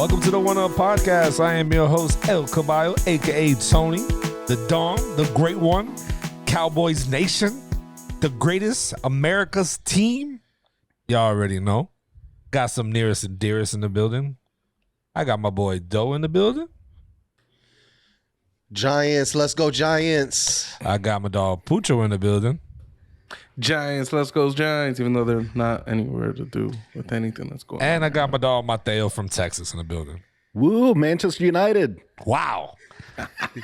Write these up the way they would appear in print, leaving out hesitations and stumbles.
Welcome to the One Up Podcast. I am your host, El Caballo, a.k.a. Tony, the Dom, the Great One, Cowboys Nation, the greatest America's team. Y'all already know. Got some nearest and dearest in the building. I got my boy Doe in the building. Giants, let's go Giants. I got my dog Pucho in the building. Giants, let's go Giants, even though they're not anywhere to do with anything that's going on. And I got my dog Mateo from Texas in the building. Woo, Manchester United. Wow.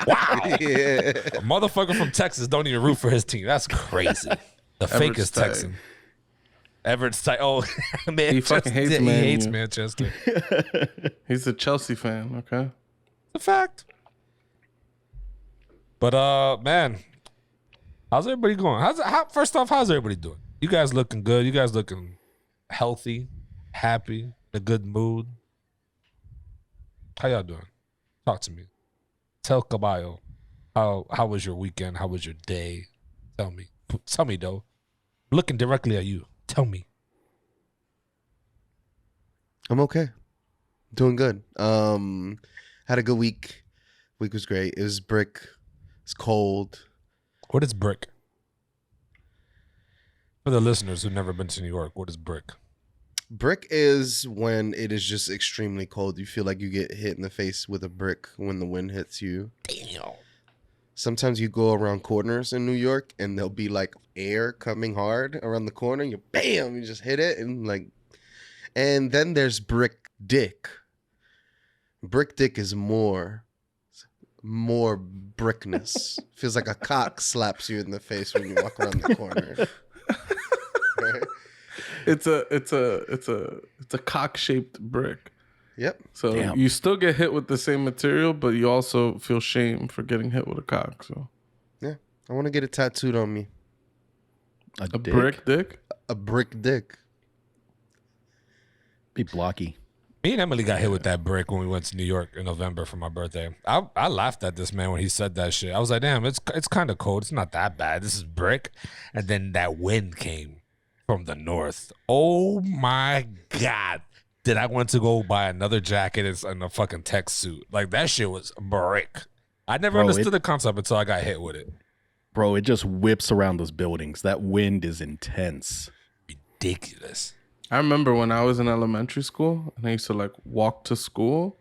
Wow. Yeah. A motherfucker from Texas don't even root for his team. That's crazy. The fakest tight. Texan. Everett's tight. Oh, Manchester. He fucking hates He Man hates U. Manchester. He's a Chelsea fan, okay? It's a fact. But man, how's everybody going? First off, how's everybody doing? You guys looking good? You guys looking healthy, happy, in a good mood? How y'all doing? Talk to me. Tell Caballo, how was your weekend? How was your day? Tell me. Tell me, though. Looking directly at you. Tell me. I'm okay. Doing good. Had a good week. Week was great. It was brick. It's cold. What is brick? For the listeners who've never been to New York, what is brick? Brick is when it is just extremely cold. You feel like you get hit in the face with a brick when the wind hits you. Damn. Sometimes you go around corners in New York and there'll be like air coming hard around the corner. You bam, you just hit it and then there's brick dick. Brick dick is more brickness. Feels like a cock slaps you in the face when you walk around the corner. Right? It's a cock-shaped brick. Yep. So Damn. you still get hit with the same material, but you also feel shame for getting hit with a cock. So Yeah. I want to get it tattooed on me. a brick dick? A brick dick. Be blocky. Me and Emily got hit with that brick when we went to New York in November for my birthday. I laughed at this man when he said that shit. I was like, damn, it's kind of cold. It's not that bad. This is brick. And then that wind came from the north. Oh my God. Did I want to go buy another jacket and a fucking tech suit? Like, that shit was brick. I never understood the concept until I got hit with it. Bro, it just whips around those buildings. That wind is intense. Ridiculous. I remember when I was in elementary school and I used to like walk to school,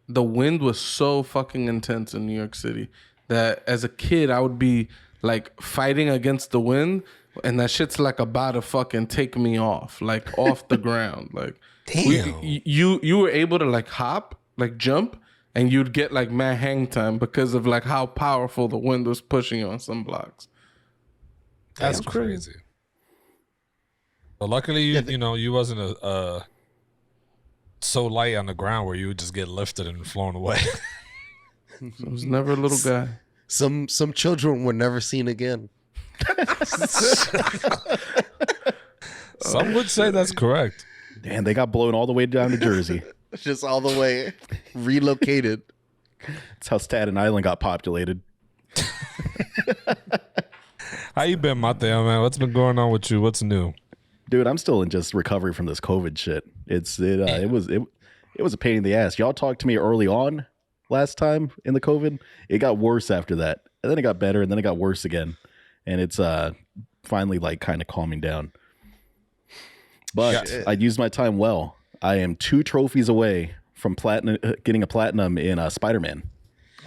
the wind was so fucking intense in New York City that as a kid I would be like fighting against the wind and that shit's like about to fucking take me off the ground. Like Damn. you were able to like hop, like jump, and you'd get like mad hang time because of like how powerful the wind was pushing you on some blocks. That's Damn. crazy. But luckily, you wasn't so light on the ground where you would just get lifted and flown away. I was never a little guy. Some children were never seen again. Some would say that's correct. Damn, they got blown all the way down to Jersey. Just all the way relocated. That's how Staten Island got populated. How you been, Mateo, man? What's been going on with you? What's new? Dude, I'm still in just recovery from this COVID shit. It was a pain in the ass. Y'all talked to me early on last time in the COVID. It got worse after that. And then it got better and then it got worse again. And it's finally like kind of calming down. But I used my time well. I am 2 trophies away from getting a platinum in Spider-Man.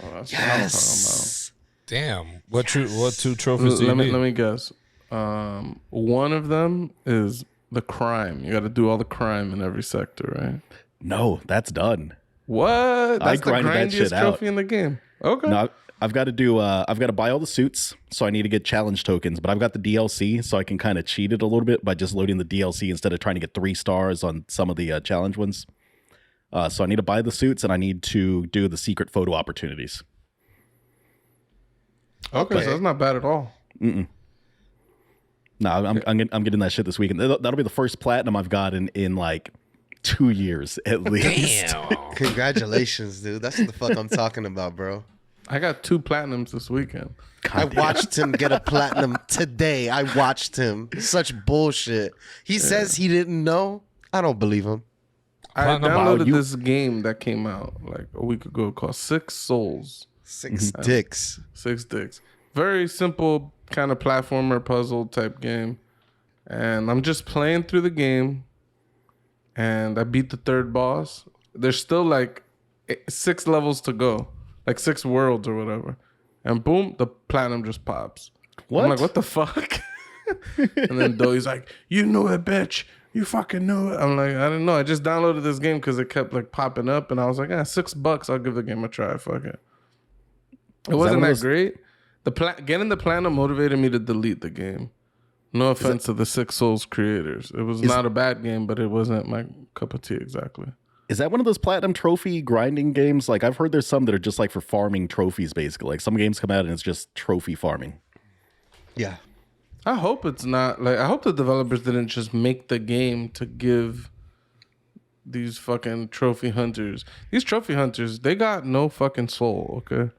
Oh, that's Yes. Damn. What 2 trophies do you need? Let me guess. One of them is the crime. You got to do all the crime in every sector, right? No, that's done. What? That's I the grinded that grindiest shit out. trophy in the game. Okay. No, I've got to buy all the suits, so I need to get challenge tokens, but I've got the DLC, so I can kind of cheat it a little bit by just loading the DLC instead of trying to get 3 stars on some of the challenge ones. So I need to buy the suits, and I need to do the secret photo opportunities. Okay, so that's not bad at all. No, I'm getting that shit this weekend. That'll be the first platinum I've got in like 2 years at least. Damn. Congratulations, dude. That's what the fuck I'm talking about, bro. I got 2 platinums this weekend. I watched him get a platinum today. I watched him. Such bullshit. He says he didn't know. I don't believe him. I Platinum, downloaded this game that came out like a week ago called Six Souls. 6 dicks. 6 Dicks. Very simple kind of platformer puzzle type game. And I'm just playing through the game. And I beat the third boss. There's still like 6 levels to go. Like 6 worlds or whatever. And boom, the platinum just pops. What? I'm like, what the fuck? And then Doe's like, you knew it, bitch. You fucking knew it. I'm like, I didn't know. I just downloaded this game because it kept like popping up. And I was like, $6. I'll give the game a try. Fuck it. It wasn't that great. Getting the platinum motivated me to delete the game. No offense to the Six Souls creators. It was not a bad game, but it wasn't my cup of tea exactly. Is that one of those platinum trophy grinding games? Like I've heard there's some that are just like for farming trophies, basically. Like some games come out and it's just trophy farming. Yeah. I hope it's not. Like I hope the developers didn't just make the game to give these fucking trophy hunters. These trophy hunters, they got no fucking soul, okay?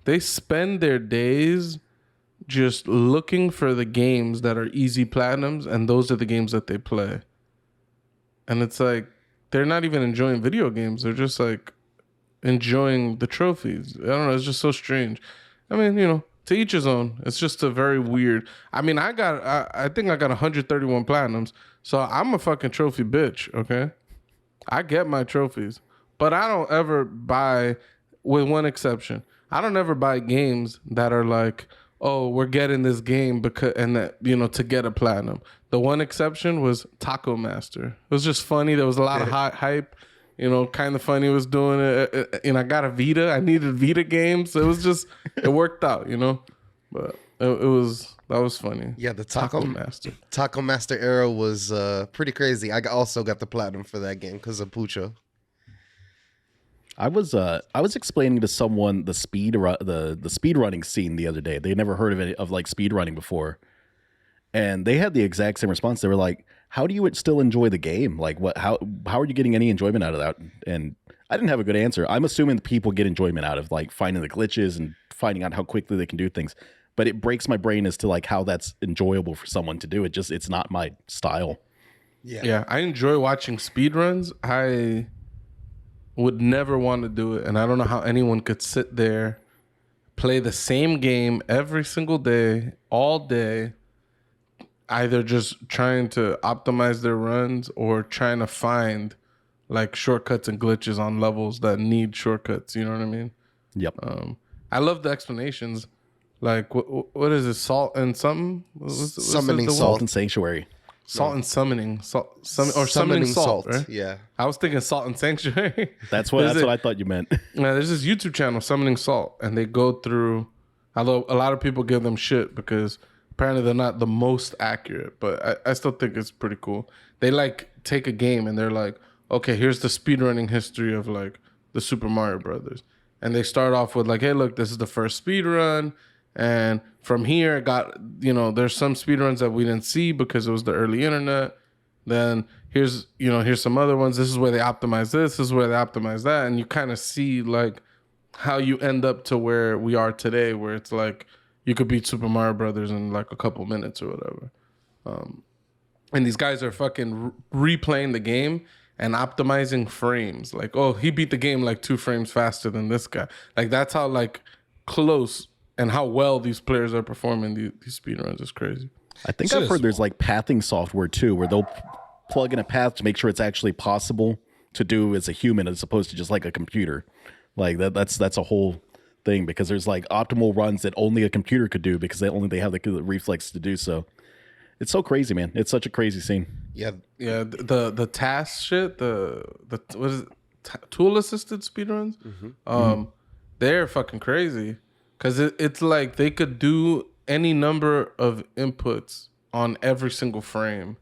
They spend their days just looking for the games that are easy platinums, and those are the games that they play. And it's like, they're not even enjoying video games. They're just like enjoying the trophies. I don't know. It's just so strange. I mean, to each his own. It's just a very weird. I mean, I think I got 131 platinums. So I'm a fucking trophy bitch, okay? I get my trophies. But I don't ever buy, with one exception, I don't ever buy games that are like, oh, we're getting this game because, and that, to get a platinum. The one exception was Taco Master. It was just funny. There was a lot of hype, kind of funny was doing it. And I got a Vita. I needed Vita games. So it was just, it worked out, but that was funny. Yeah, the Taco Master era was pretty crazy. I also got the platinum for that game because of Pucho. I was explaining to someone the speed running scene the other day. They never heard of like speed running before, and they had the exact same response. They were like, "How do you still enjoy the game? Like, what? How are you getting any enjoyment out of that?" And I didn't have a good answer. I'm assuming the people get enjoyment out of like finding the glitches and finding out how quickly they can do things. But it breaks my brain as to like how that's enjoyable for someone to do. It's not my style. Yeah. I enjoy watching speed runs. I would never want to do it, and I don't know how anyone could sit there, play the same game every single day, all day, either just trying to optimize their runs or trying to find like shortcuts and glitches on levels that need shortcuts. You know what I mean? Yep. I love the explanations. Like what is it? Salt and something? Summoning Salt and Sanctuary. Salt and summoning, summoning salt, right? Yeah, I was thinking Salt and Sanctuary. That's what I thought you meant. Yeah, there's this YouTube channel, Summoning Salt, and they go through. Although a lot of people give them shit because apparently they're not the most accurate, but I still think it's pretty cool. They like take a game and they're like, okay, here's the speedrunning history of like the Super Mario Brothers, and they start off with like, hey, look, this is the first speedrun. And from here, it got, there's some speedruns that we didn't see because it was the early internet. Then here's some other ones. This is where they optimize this. This is where they optimize that. And you kind of see like how you end up to where we are today, where it's like you could beat Super Mario Brothers in like a couple minutes or whatever. And these guys are fucking replaying the game and optimizing frames. Like, oh, he beat the game like 2 frames faster than this guy. Like that's how like close and how well these players are performing these speedruns is crazy. I think I've heard there's like pathing software too, where they'll plug in a path to make sure it's actually possible to do as a human as opposed to just like a computer. Like that's a whole thing because there's like optimal runs that only a computer could do because they have the reflex to do so. It's so crazy, man. It's such a crazy scene. Yeah. The task shit, the what is it? Tool assisted speedruns? They're fucking crazy. Because it's like they could do any number of inputs on every single frame.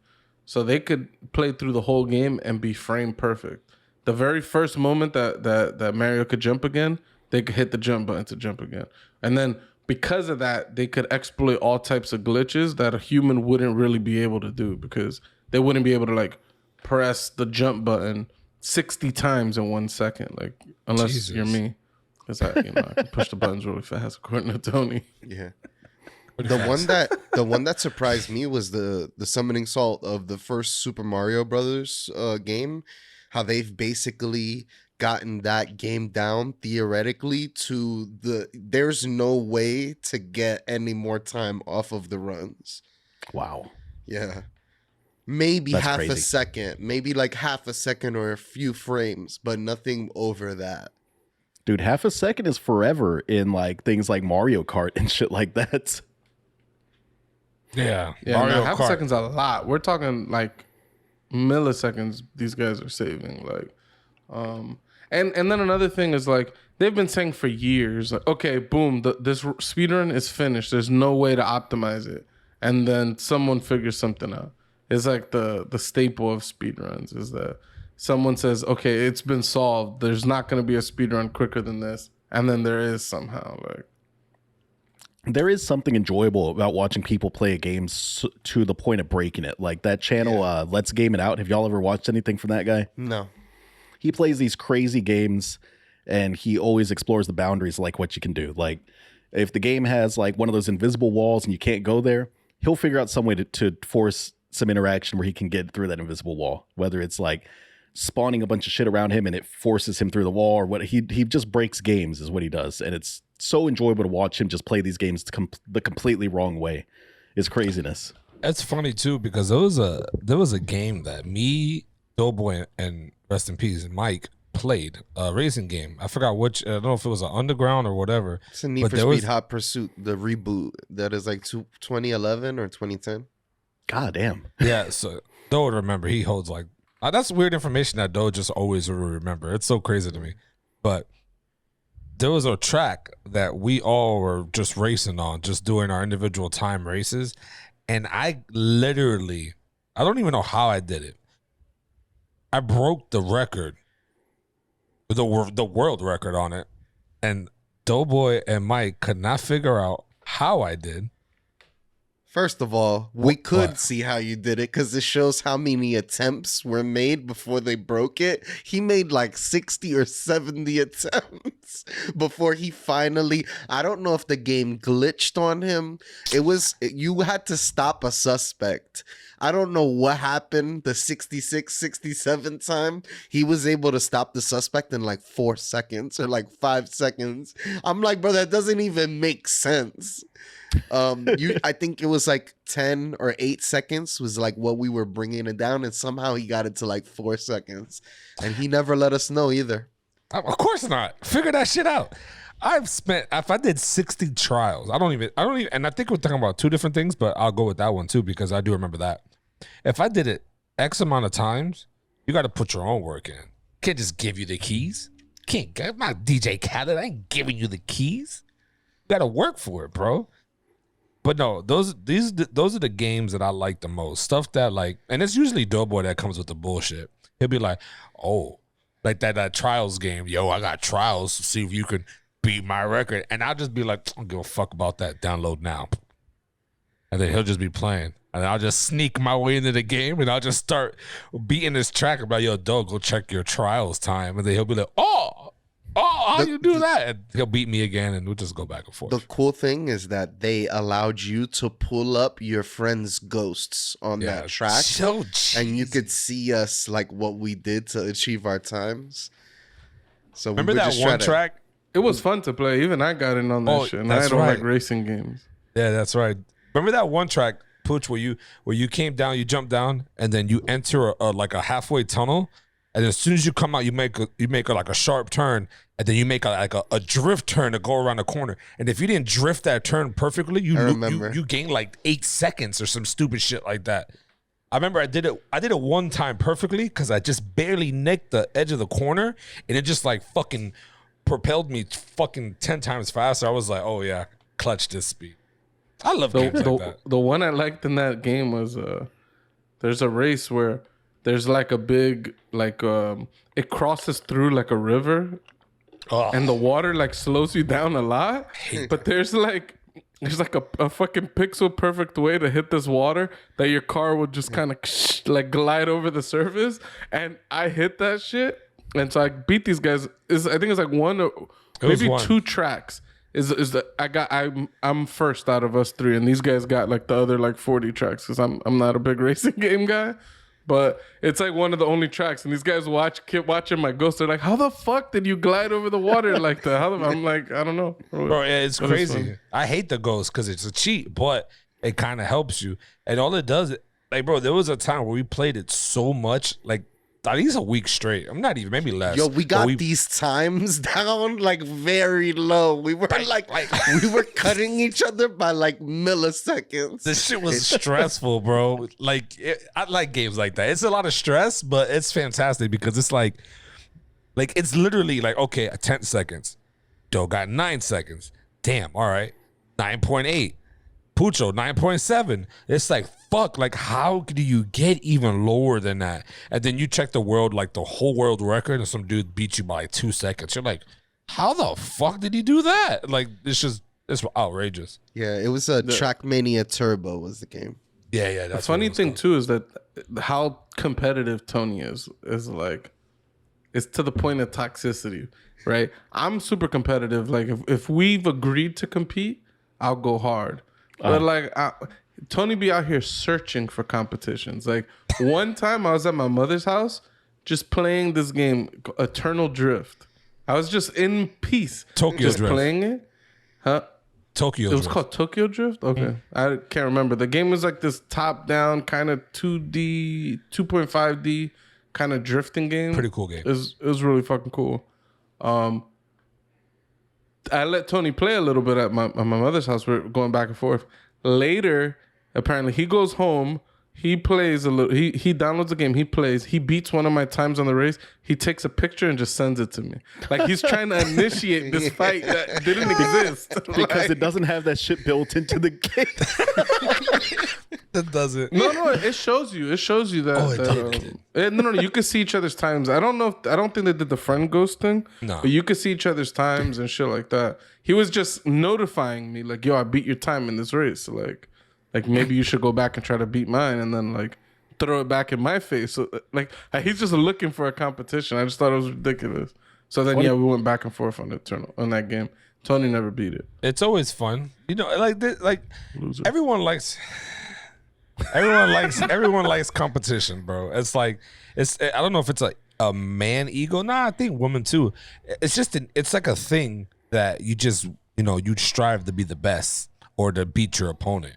So they could play through the whole game and be frame perfect. The very first moment that Mario could jump again, they could hit the jump button to jump again. And then because of that, they could exploit all types of glitches that a human wouldn't really be able to do because they wouldn't be able to like press the jump button 60 times in 1 second, like unless you're me. Because I can push the buttons really fast, according to Tony. Yeah. The one that surprised me was the summoning salt of the first Super Mario Brothers game. how they've basically gotten that game down theoretically to there's no way to get any more time off of the runs. Wow. Yeah. Maybe That's half crazy. a second, maybe like half a second or a few frames, but nothing over that. Dude, half a second is forever in like things like Mario Kart and shit like that. Yeah. Yeah, Mario now half a Kart. second's a lot. We're talking like milliseconds these guys are saving. Like, and then another thing is like they've been saying for years, like, okay, boom, this speedrun is finished. There's no way to optimize it. And then someone figures something out. It's like the staple of speedruns is that someone says, okay, it's been solved. There's not going to be a speedrun quicker than this. And then there is somehow. Like, There is something enjoyable about watching people play a game to the point of breaking it. Like that channel, Let's Game It Out. Have y'all ever watched anything from that guy? No. He plays these crazy games and he always explores the boundaries, like what you can do. Like if the game has like one of those invisible walls and you can't go there, he'll figure out some way to force some interaction where he can get through that invisible wall, whether it's like spawning a bunch of shit around him and it forces him through the wall, or what. He just breaks games is what he does. And it's so enjoyable to watch him just play these games the completely wrong way. It's craziness. It's funny too because there was a game that me, Doughboy, and rest in peace, Mike played, a racing game. I forgot which. I don't know if it was an Underground or whatever. It's a Need But for there Speed was- Hot Pursuit, the reboot that is like 2011 or 2010. God damn. Yeah, so Doe would remember. He holds like that's weird information that Doe just always will remember. It's so crazy to me. But there was a track that we all were just racing on, just doing our individual time races, and I don't even know how I did it. I broke the record, the world record on it, and Doughboy and Mike could not figure out how I did. First of all, we could What? see how you did it because it shows how many attempts were made before they broke it. He made like 60 or 70 attempts before he finally, I don't know if the game glitched on him. You had to stop a suspect. I don't know what happened the 66, 67 time. He was able to stop the suspect in like 4 seconds or like 5 seconds. I'm like, bro, that doesn't even make sense. I think it was like 10 or 8 seconds was like what we were bringing it down, and somehow he got it to like 4 seconds, and he never let us know either. Of course not. Figure that shit out. If I did 60 trials, I don't even, and I think we're talking about two different things, but I'll go with that one too because I do remember that. If I did it X amount of times, you got to put your own work in. Can't just give you the keys. I'm not DJ Khaled. I ain't giving you the keys. You got to work for it, bro. But no, those are the games that I like the most. Stuff that like, and it's usually Doughboy that comes with the bullshit. He'll be like, oh, like that trials game. Yo, I got trials to see if you can beat my record. And I'll just be like, I don't give a fuck about that. Download now. And then he'll just be playing. And I'll just sneak my way into the game and I'll just start beating this track about, yo, dog, go check your trials time. And then he'll be like, oh, how you do that? And he'll beat me again and we'll just go back and forth. The cool thing is that they allowed you to pull up your friend's ghosts on that track, So and you could see us like what we did to achieve our times. So remember we would that just try one to- track? it was fun to play. Even I got in on that Oh, shit. And I that's don't right. like racing games. Yeah, that's right. Remember that one track, Puch, where you came down, you jumped down, and then you enter like a halfway tunnel, and as soon as you come out, you make like a sharp turn, and then you make a drift turn to go around the corner. And if you didn't drift that turn perfectly, I remember. you gain like 8 seconds or some stupid shit like that. I remember I did it one time perfectly because I just barely nicked the edge of the corner, and it just like fucking propelled me fucking 10 times faster. I was like, oh yeah, clutch this speed. I love games like that. The one I liked in that game was there's a race where there's like a big it crosses through like a river, Oh, and the water like slows you down a lot. But there's like a fucking pixel perfect way to hit this water that your car would just kind of like glide over the surface. And I hit that shit, and so I beat these guys. I think it's like one or was maybe one. 2 tracks. I'm first out of us 3, and these guys got like the other like 40 tracks because I'm not a big racing game guy. But it's like one of the only tracks, and these guys keep watching my Ghost. They're like, "How the fuck did you glide over the water like that?" I'm like, I don't know, Bro, yeah, it's But crazy. funny. I hate the ghost because it's a cheat, but it kind of helps you. And all it does, like, bro, there was a time where we played it so much, like, at least a week straight. I'm not even, maybe less. Yo, we But got these times down like very low. We were like we were cutting each other by like milliseconds. This shit was stressful, bro. Like, I like games like that. It's a lot of stress, but it's fantastic because it's like it's literally like, okay, 10 seconds. Doe got 9 seconds. Damn, all right. 9.8. Pucho, 9.7. It's like, fuck, like, how do you get even lower than that? And then you check the world, like the whole world record, and some dude beat you by like 2 seconds. You're like, how the fuck did he do that? Like, it's outrageous. Yeah, it was a Trackmania Turbo was the game. Yeah, that's The funny thing too is that how competitive Tony is like, it's to the point of toxicity, right? I'm super competitive. Like if we've agreed to compete, I'll go hard. But like Tony be out here searching for competitions. Like one time I was at my mother's house just playing this game, Eternal Drift. I was just in peace. Tokyo just Drift. playing it. Huh? Tokyo It was Drift. called Tokyo Drift? Okay. I can't remember. The game was like this top-down kind of 2D, 2.5D kind of drifting game. Pretty cool game. It was really fucking cool. I let Tony play a little bit at my mother's house. We're going back and forth. Later, apparently, he goes home. He plays a little. He downloads the game. He plays. He beats one of my times on the race. He takes a picture and just sends it to me. Like he's trying to initiate this fight that didn't exist. Because it doesn't have that shit built into the game. That doesn't. No, it shows you. It shows you that. Oh, it that no, you can see each other's times. I don't think they did the friend ghost thing. No. But you could see each other's times and shit like that. He was just notifying me, like, yo, I beat your time in this race. So, like maybe you should go back and try to beat mine, and then like throw it back in my face. So like he's just looking for a competition. I just thought it was ridiculous. So then we went back and forth on that game. Tony never beat it. It's always fun, you know. Like Loser. everyone likes competition, bro. It's like I don't know if it's like a man ego. Nah, I think women too. It's just it's like a thing that you just you strive to be the best or to beat your opponent.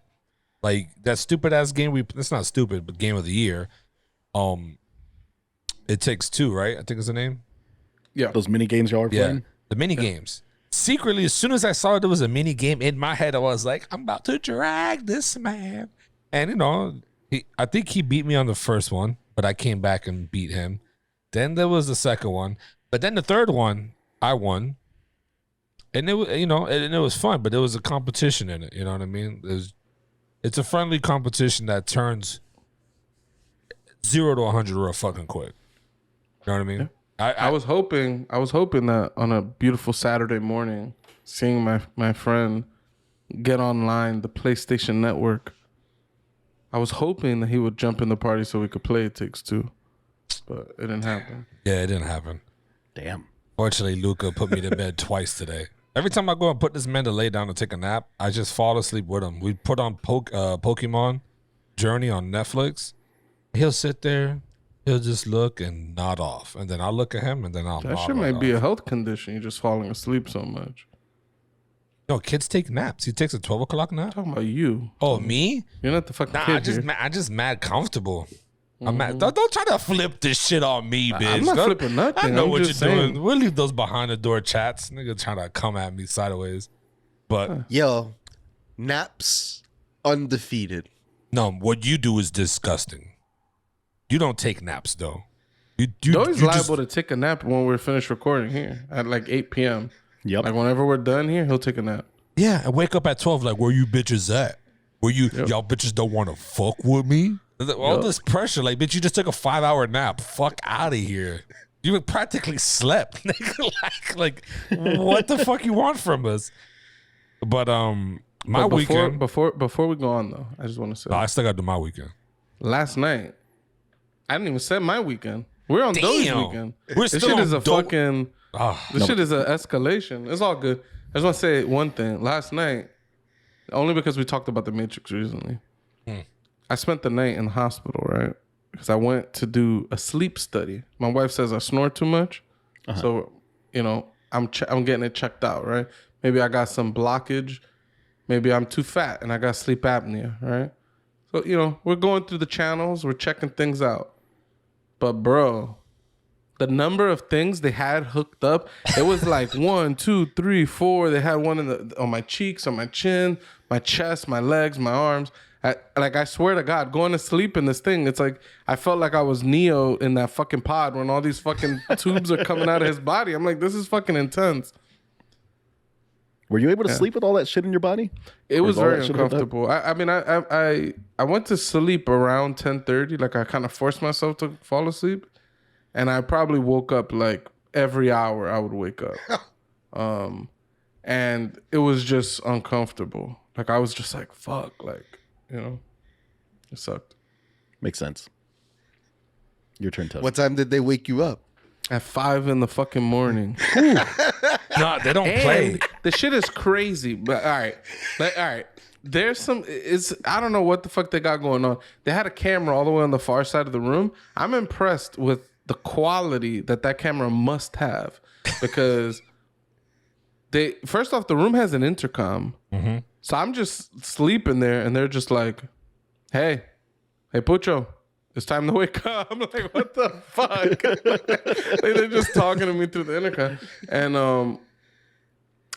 Like that stupid ass game it's not stupid, but game of the year. It Takes Two, right? I think is the name. Yeah. Those mini games y'all are playing. The mini games. Secretly, as soon as I saw there was a mini game in my head, I was like, I'm about to drag this man. And I think he beat me on the first one, but I came back and beat him. Then there was the second one, but then the third one I won. And it was, and it was fun, but there was a competition in it. You know what I mean? It's a friendly competition that turns 0 to 100 real fucking quick. You know what I mean? Yeah. I was hoping that on a beautiful Saturday morning, seeing my friend get online the PlayStation Network, I was hoping that he would jump in the party so we could play It Takes Two, but it didn't happen. Yeah, it didn't happen. Damn. Fortunately, Luca put me to bed twice today. Every time I go and put this man to lay down to take a nap, I just fall asleep with him. We put on Pokemon Journey on Netflix. He'll sit there. He'll just look and nod off. And then I'll look at him and then I'll That nod shit right might be a off. health condition. You're just falling asleep so much. No, kids take naps. He takes a 12 o'clock nap. Talking about you. Oh, me? You're not the fucking Nah, kid I just mad comfortable. here. I'm mad. Don't try to flip this shit on me, bitch. I'm not Don't- flipping nothing. I know I'm what you're just saying. doing. We'll leave those behind the door chats. Nigga trying to come at me sideways. But Yo, naps undefeated. no, what you do is disgusting. You don't take naps though. You Doy's you liable to take a nap when we're finished recording here at like 8 p.m. Yep. Like whenever we're done here, he'll take a nap. Yeah, and wake up at 12 like, where you bitches at? Where y'all bitches don't want to fuck with me? All this pressure, like, bitch, you just took a 5-hour nap. Fuck out of here. You practically slept. Nigga. like, what the fuck you want from us? But my But weekend. before we go on though, I just want to say No, I still gotta do my weekend. last night I didn't even say my weekend. We're on Doe's Damn. weekend. We're This still shit on is a Doe- fucking. Ah, This shit is an escalation. It's all good. I just want to say one thing. Last night, only because we talked about the Matrix recently, I spent the night in the hospital, right? because I went to do a sleep study. My wife says I snore too much, so I'm getting it checked out, right? Maybe I got some blockage. Maybe I'm too fat and I got sleep apnea, right? So we're going through the channels, we're checking things out, but bro, the number of things they had hooked up, it was like 1, 2, 3, 4. They had one on my cheeks, on my chin, my chest, my legs, my arms. I swear to God, going to sleep in this thing, it's like I felt like I was Neo in that fucking pod when all these fucking tubes are coming out of his body. I'm like, this is fucking intense. Were you able to sleep with all that shit in your body? It was very uncomfortable. I mean, I went to sleep around 10:30. Like I kind of forced myself to fall asleep. And I probably woke up like every hour I would wake up. And it was just uncomfortable. Like I was just like, fuck, like, it sucked. Makes sense. Your turn, Tony. What time did they wake you up? At 5 in the fucking morning. No, they don't play. The shit is crazy. But all right. There's I don't know what the fuck they got going on. They had a camera all the way on the far side of the room. I'm impressed with the quality that camera must have, because first off, the room has an intercom. Mm-hmm. So I'm just sleeping there and they're just like, hey Pucho, it's time to wake up. I'm like, what the fuck? They're just talking to me through the intercom. And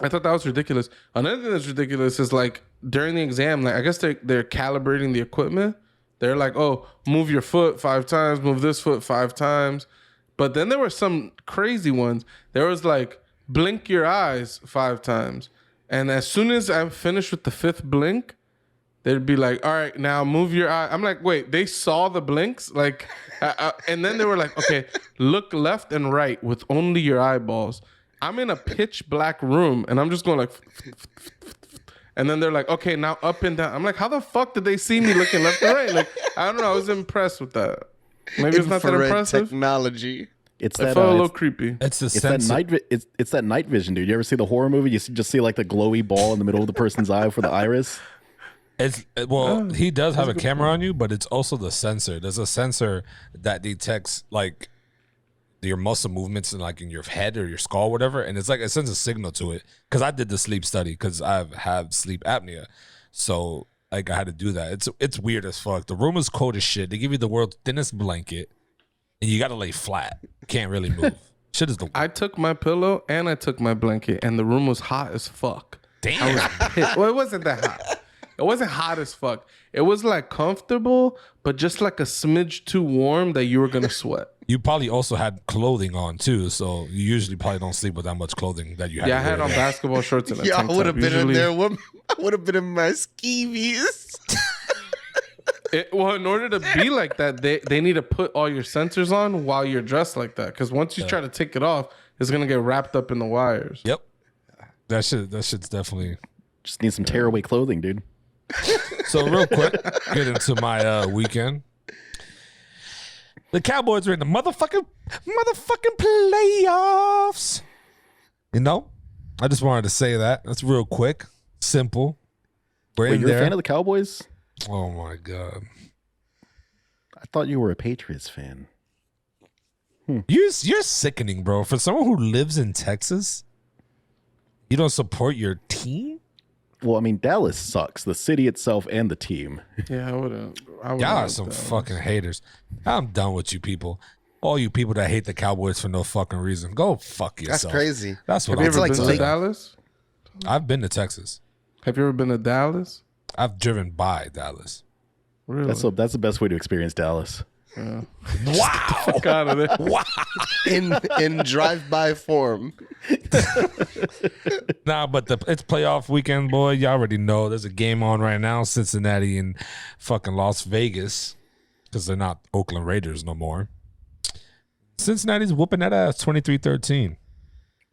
I thought that was ridiculous. Another thing that's ridiculous is like during the exam, like I guess they're calibrating the equipment. They're like, oh, move your foot 5 times, move this foot 5 times. But then there were some crazy ones. There was like, blink your eyes 5 times. And as soon as I'm finished with the 5th blink, they'd be like, all right, now move your eye. I'm like, wait, they saw the blinks? Like, and then they were like, okay, look left and right with only your eyeballs. I'm in a pitch black room and I'm just going like... And then they're like, okay, now up and down. I'm like, how the fuck did they see me looking left and right? Like, I don't know. I was impressed with that. Maybe it's not that impressive. Technology. It felt a little creepy. It's that night vision, dude. You ever see the horror movie? You just see like the glowy ball in the middle of the person's eye for the iris. He does have a camera on you, but it's also the sensor. There's a sensor that detects like your muscle movements in like in your head or your skull, whatever, and it's like it sends a signal to it. Because I did the sleep study because I have sleep apnea, so like I had to do that. It's weird as fuck. The room is cold as shit. They give you the world's thinnest blanket, and you gotta lay flat. You can't really move. Shit is the. I took my pillow and I took my blanket, and the room was hot as fuck. Damn. I was pissed. Well, it wasn't that hot. It wasn't hot as fuck. It was like comfortable, but just like a smidge too warm that you were gonna sweat. You probably also had clothing on too, so you usually probably don't sleep with that much clothing that you had. Yeah, I had on basketball shorts and a Yeah, tank I would have top. been in there. I would have been in my skeevies. Well, in order to be like that, they need to put all your sensors on while you're dressed like that. Because once you try to take it off, it's gonna get wrapped up in the wires. Yep. That shit's definitely. Just need some tearaway clothing, dude. So real quick, get into my weekend. The Cowboys are in the motherfucking playoffs. I just wanted to say that. That's real quick, simple. We're in you're there. a fan of the Cowboys? Oh my god! I thought you were a Patriots fan. You're sickening, bro. For someone who lives in Texas, you don't support your team. Well, I mean, Dallas sucks. The city itself and the team. Yeah, I wouldn't. Y'all are some fucking haters. I'm done with you people. All you people that hate the Cowboys for no fucking reason. Go fuck yourself. That's crazy. That's what Have you I'm ever saying. been to Dallas? I've been to Texas. Have you ever been to Dallas? I've driven by Dallas. Really? That's the best way to experience Dallas. Yeah. Wow. Fuck out of there. Wow. In drive-by form. Nah, but it's playoff weekend, boy. You already know there's a game on right now. Cincinnati and fucking Las Vegas, because they're not Oakland Raiders no more. Cincinnati's whooping that ass 23-13.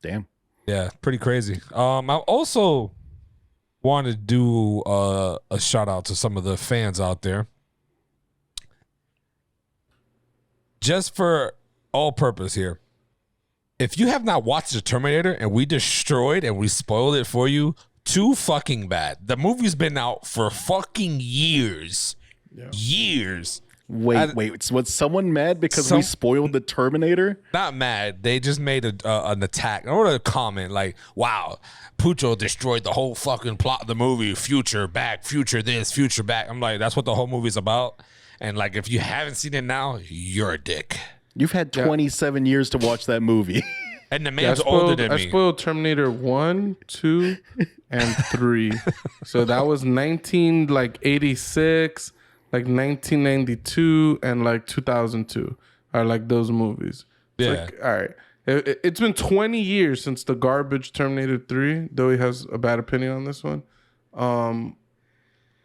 Damn. Yeah, pretty crazy. I also want to do a shout out to some of the fans out there. Just for all purpose here. If you have not watched The Terminator and we destroyed and we spoiled it for you, too fucking bad. The movie's been out for fucking years. Yeah. Years. Wait. Was someone mad because we spoiled the Terminator? Not mad. They just made an attack. I wrote a comment like, wow, Pucho destroyed the whole fucking plot of the movie. Future back, future this, future back. I'm like, that's what the whole movie's about. And like, if you haven't seen it now, you're a dick. You've had 27 years to watch that movie. And the man's older than me. I spoiled Terminator 1, 2, and 3. So that was 1986, like 1992, and like 2002 are like those movies. It's like, all right. It's been 20 years since the garbage Terminator 3, though he has a bad opinion on this one.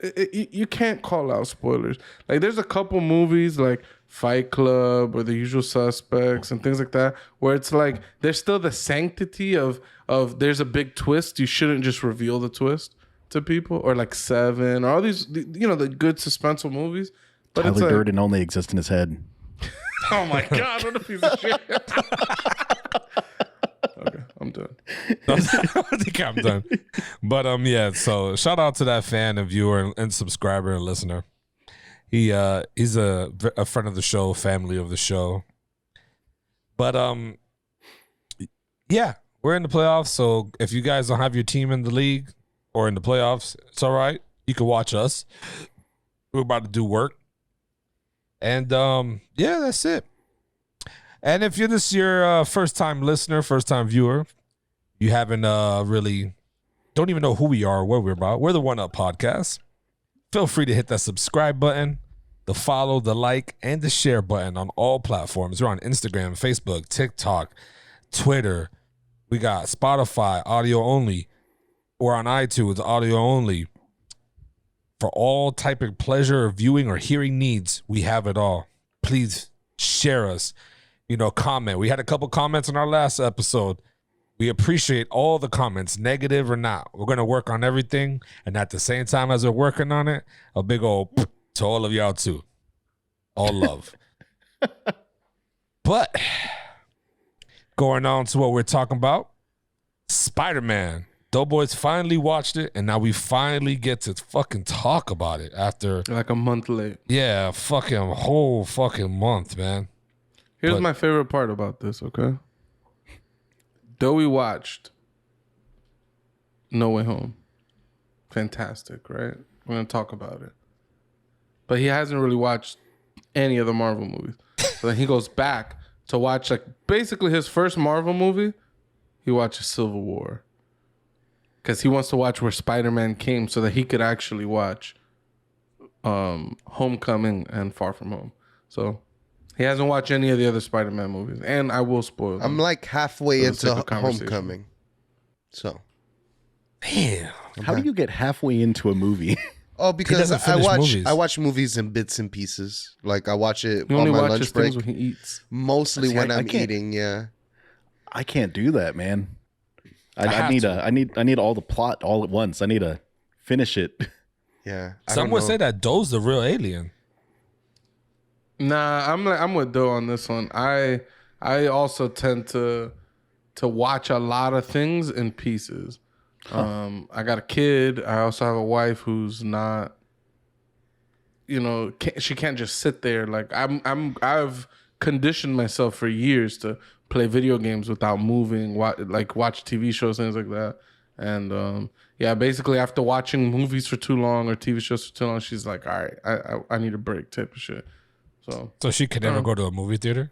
You can't call out spoilers. Like there's a couple movies like Fight Club or The Usual Suspects and things like that where it's like there's still the sanctity of there's a big twist. You shouldn't just reveal the twist to people, or like Seven or all these, you know, the good suspenseful movies. But Tyler it's like, Durden only exists in his head. Oh my God, what a piece of shit. Okay, I'm done. I think I'm done. But yeah, so shout out to that fan and viewer and subscriber and listener. He's a friend of the show, family of the show. But yeah, we're in the playoffs. So if you guys don't have your team in the league or in the playoffs, it's all right. You can watch us. We're about to do work. And yeah, that's it. And if this is your first time listener, first time viewer, you haven't really don't even know who we are or what we're about. We're the One Up Podcast. Feel free to hit that subscribe button, the follow, the like, and the share button on all platforms. We're on Instagram, Facebook, TikTok, Twitter. We got Spotify, audio only. We're on iTunes, audio only. For all type of pleasure or viewing or hearing needs, we have it all. Please share us. You know, comment. We had a couple comments in our last episode. We appreciate all the comments, negative or not. We're going to work on everything. And at the same time as we're working on it, a big old to all of y'all too. All love. But going on to what we're talking about, Spider-Man. Doughboys finally watched it, and now we finally get to fucking talk about it after Like a month late. yeah, fucking whole fucking month, man. Here's my favorite part about this, okay? Though we watched No Way Home. Fantastic, right? We're going to talk about it. But he hasn't really watched any of the Marvel movies. So then he goes back to watch, like, basically his first Marvel movie. He watches Civil War. Because he wants to watch where Spider-Man came so that he could actually watch Homecoming and Far From Home. So he hasn't watched any of the other Spider-Man movies. And I will spoil them. I'm like halfway For the sake into of conversation. Homecoming. So. Damn. How do you get halfway into a movie? Oh, because doesn't I finish watch movies. I watch movies in bits and pieces. Like I watch it He on only my watches lunch break. things when he eats. Mostly See, when I I'm can't- eating, yeah. I can't do that, man. I I need all the plot all at once. I need to finish it. Yeah. Some would say that Doe's the real alien. Nah, I'm with Doe on this one. I also tend to watch a lot of things in pieces. I got a kid. I also have a wife who's not, you know, she can't just sit there. Like I've conditioned myself for years to play video games without moving, watch TV shows, things like that. And yeah, basically after watching movies for too long or TV shows for too long, she's like, all right, I need a break type of shit. So she could never go to a movie theater?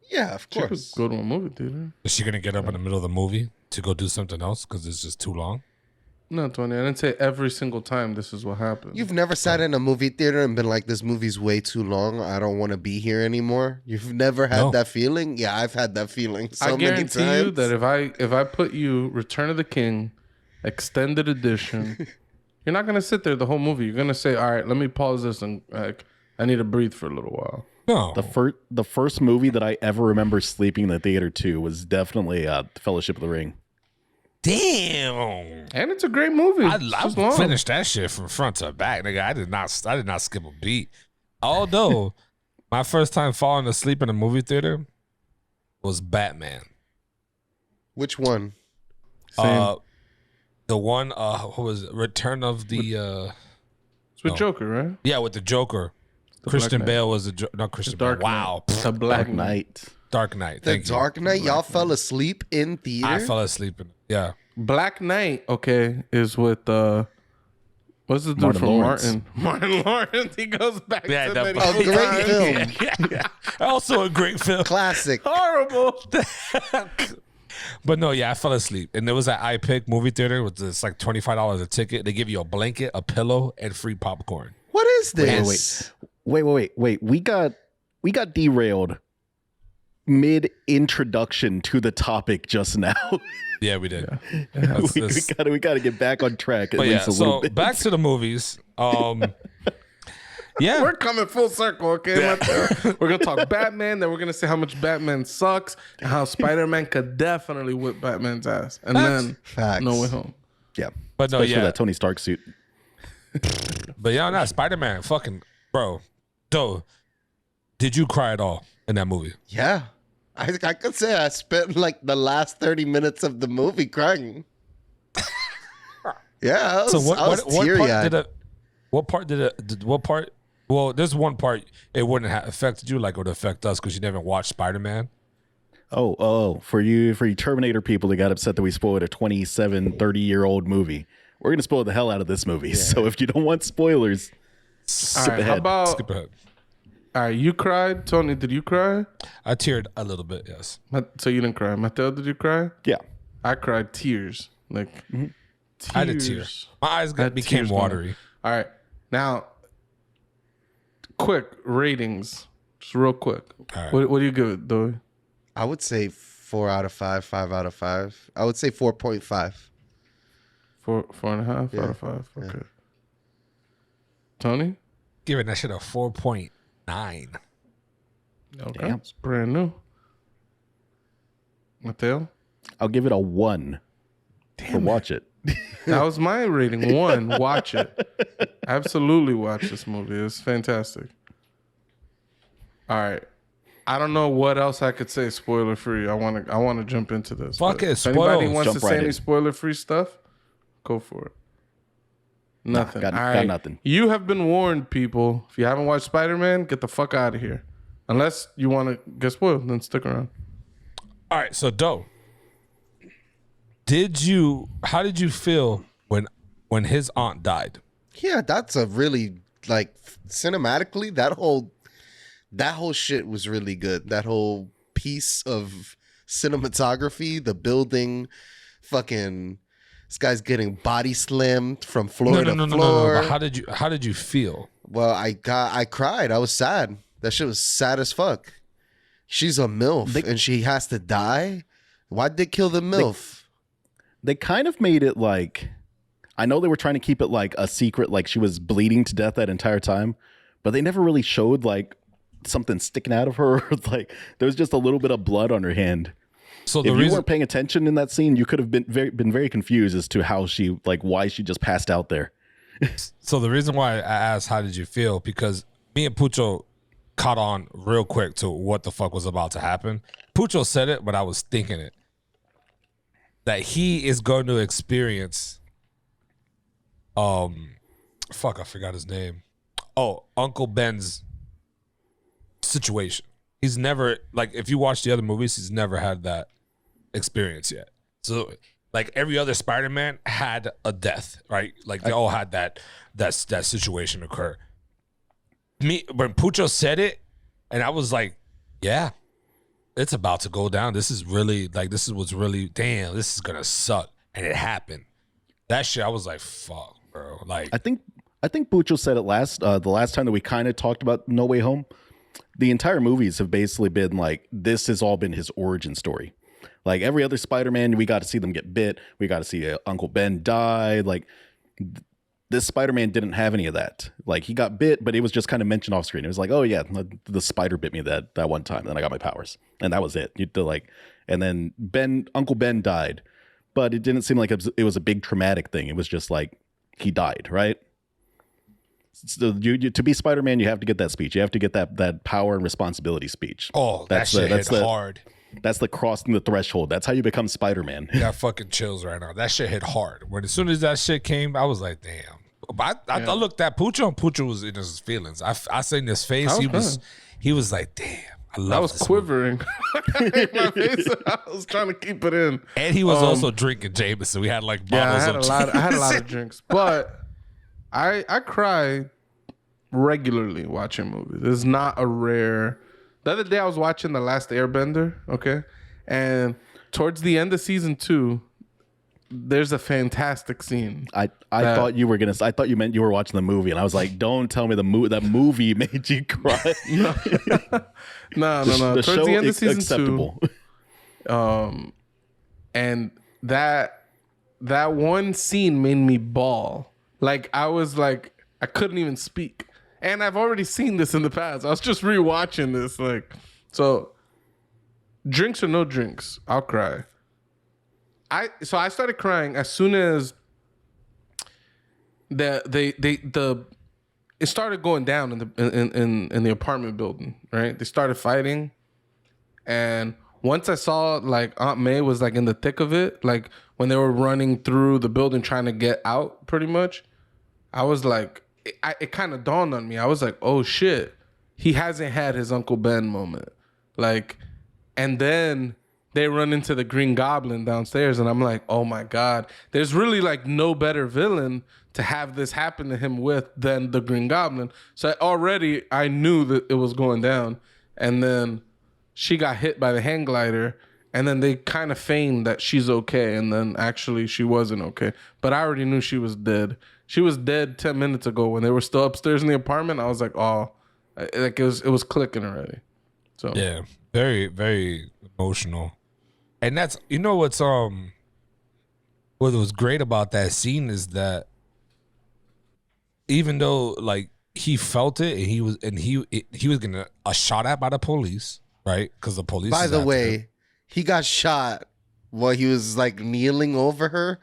Yeah, of She could course. go to a movie theater. Is she going to get up in the middle of the movie to go do something else because it's just too long? No, Tony, I didn't say every single time this is what happens. You've never sat in a movie theater and been like, this movie's way too long. I don't want to be here anymore. You've never had No. that feeling? Yeah, I've had that feeling so I many times. guarantee you that if I put you Return of the King, extended edition, you're not gonna sit there the whole movie. You're gonna say, all right, let me pause this and like I need to breathe for a little while. No. The first movie that I ever remember sleeping in the theater to was definitely Fellowship of the Ring. Damn. And it's a great movie. I It's just long. finished that shit from front to back, nigga. I did not skip a beat. Although my first time falling asleep in a movie theater was Batman. Which one? Same. The one what was it? Return of the It's with no. Joker, right? yeah, with the Joker. Christian Bale was not Christian Bale. Dark Knight. Wow. The Black Knight. Dark Knight. The Thank you. Dark Knight. Y'all fell asleep in theater. I fell asleep in. Yeah. Black Knight, okay, is with what's the dude Martin from Lawrence. Martin? Martin Lawrence. He goes back Yeah, to that- that. A great film. Yeah. Also a great film. Classic. Horrible. But no, yeah, I fell asleep. And there was that iPick movie theater with this like $25 a ticket. They give you a blanket, a pillow, and free popcorn. What is this? Wait. We got derailed mid introduction to the topic just now. Yeah, we did. we gotta get back on track at But yeah, least a little so bit. back to the movies. Yeah. We're coming full circle, okay? We're gonna talk Batman, then we're gonna say how much Batman sucks and how Spider-Man could definitely whip Batman's ass, and then Facts. No Way Home. Yeah, But no, especially yeah. that Tony Stark suit. But yeah, not Spider-Man. Fucking bro. Doe, did you cry at all in that movie? Yeah. I could say I spent like the last 30 minutes of the movie crying. Yeah. So what part did it well, there's one part it wouldn't have affected you like it would affect us because you never watched Spider-Man. For you Terminator people that got upset that we spoiled a 27, 30-year-old movie. We're gonna spoil the hell out of this movie. So if you don't want spoilers, All right, how ahead. about? Skip ahead. All right, you cried, Tony. Did you cry? I teared a little bit, yes. So you didn't cry. Mateo, did you cry? yeah. I cried tears, like tears. I had a tear. My eyes I had became tears going. watery. All right, now, quick ratings, just real quick. All right. What do you give it, though? I would say 4 out of 5, 5 out of 5. I would say 4.5. 4.5 Yeah. out of 5. Okay. Tony? Giving that shit a 4.9. Okay. Damn. It's brand new. Mateo? I'll give it a 1. Watch it. That was my rating. 1. Watch it. Absolutely watch this movie. It's fantastic. All right. I don't know what else I could say spoiler free. I want to jump into this. Fuck but it, If anybody spoils. wants Jump to say right any in. spoiler free stuff, go for it. Nothing. got All right. nothing. You have been warned, people. If you haven't watched Spider-Man, get the fuck out of here. Unless you want to get spoiled, then stick around. All right, so Doe, how did you feel when his aunt died? Yeah, that's a really like cinematically that whole shit was really good. That whole piece of cinematography, the building, fucking this guy's getting body slammed from floor to floor. But how did you feel? Well, I cried. I was sad. That shit was sad as fuck. She's a MILF and she has to die. Why'd they kill the MILF? They kind of made it like, I know they were trying to keep it like a secret, like she was bleeding to death that entire time, but they never really showed like something sticking out of her. Like there was just a little bit of blood on her hand. So If the you reason weren't paying attention in that scene, you could have been very confused as to how she, like why she just passed out there. So the reason why I asked how did you feel, because me and Pucho caught on real quick to what the fuck was about to happen. Pucho said it, but I was thinking it. That he is going to experience I forgot his name. Oh, Uncle Ben's situation. He's never, like, if you watch the other movies, he's never had that experience yet. So like every other Spider-Man had a death, right? Like they all had that situation occur. Me, when Pucho said it, and I was like, yeah, it's about to go down. This is what's really, damn, this is gonna suck. And it happened. That shit, I was like, fuck, bro. Like I think Pucho said it the last time that we kind of talked about No Way Home. The entire movies have basically been like, this has all been his origin story. Like every other Spider-Man, we got to see them get bit. We got to see Uncle Ben die. Like this Spider-Man didn't have any of that. Like he got bit, but it was just kind of mentioned off screen. It was like, oh yeah, the spider bit me that one time. Then I got my powers, and that was it. And then Uncle Ben died, but it didn't seem like it was a big traumatic thing. It was just like he died, right? So to be Spider-Man, you have to get that speech. You have to get that power and responsibility speech. oh, that shit hit hard. That's the crossing the threshold. That's how you become Spider-Man. Got fucking chills right now. That shit hit hard. As soon as that shit came, I was like, damn. But I looked at Pucho, and Pucho was in his feelings. I seen his face. He was like, damn. I love I was quivering. My face, I was trying to keep it in. And he was also drinking Jameson. We had like bottles I had a lot of drinks. But I cry regularly watching movies. It's not a rare. The other day I was watching The Last Airbender, okay? And towards the end of season 2, there's a fantastic scene. I thought you meant you were watching the movie, and I was like, don't tell me that movie made you cry. No. The Towards show the end of season acceptable. 2, and that one scene made me bawl. Like I was like, I couldn't even speak. And I've already seen this in the past. I was just rewatching this, like, so. Drinks or no drinks, I'll cry. So I started crying as soon as it started going down in the apartment building, right? They started fighting, and once I saw like Aunt May was like in the thick of it, like when they were running through the building trying to get out, pretty much, I was like, it kind of dawned on me. I was like, oh shit, he hasn't had his Uncle Ben moment, like, and then they run into the Green Goblin downstairs, and I'm like, oh my God, there's really like no better villain to have this happen to him with than the Green Goblin. So I knew that it was going down, and then she got hit by the hang glider, and then they kind of feigned that she's okay, and then actually she wasn't okay. But I already knew she was dead. She was dead 10 minutes ago when they were still upstairs in the apartment. I was like, oh, like it was clicking already. So yeah, very, very emotional. And that's, you know, what was great about that scene is that even though like he felt it and he was getting a shot at by the police, right? Because the police. By the way, he got shot while he was like kneeling over her.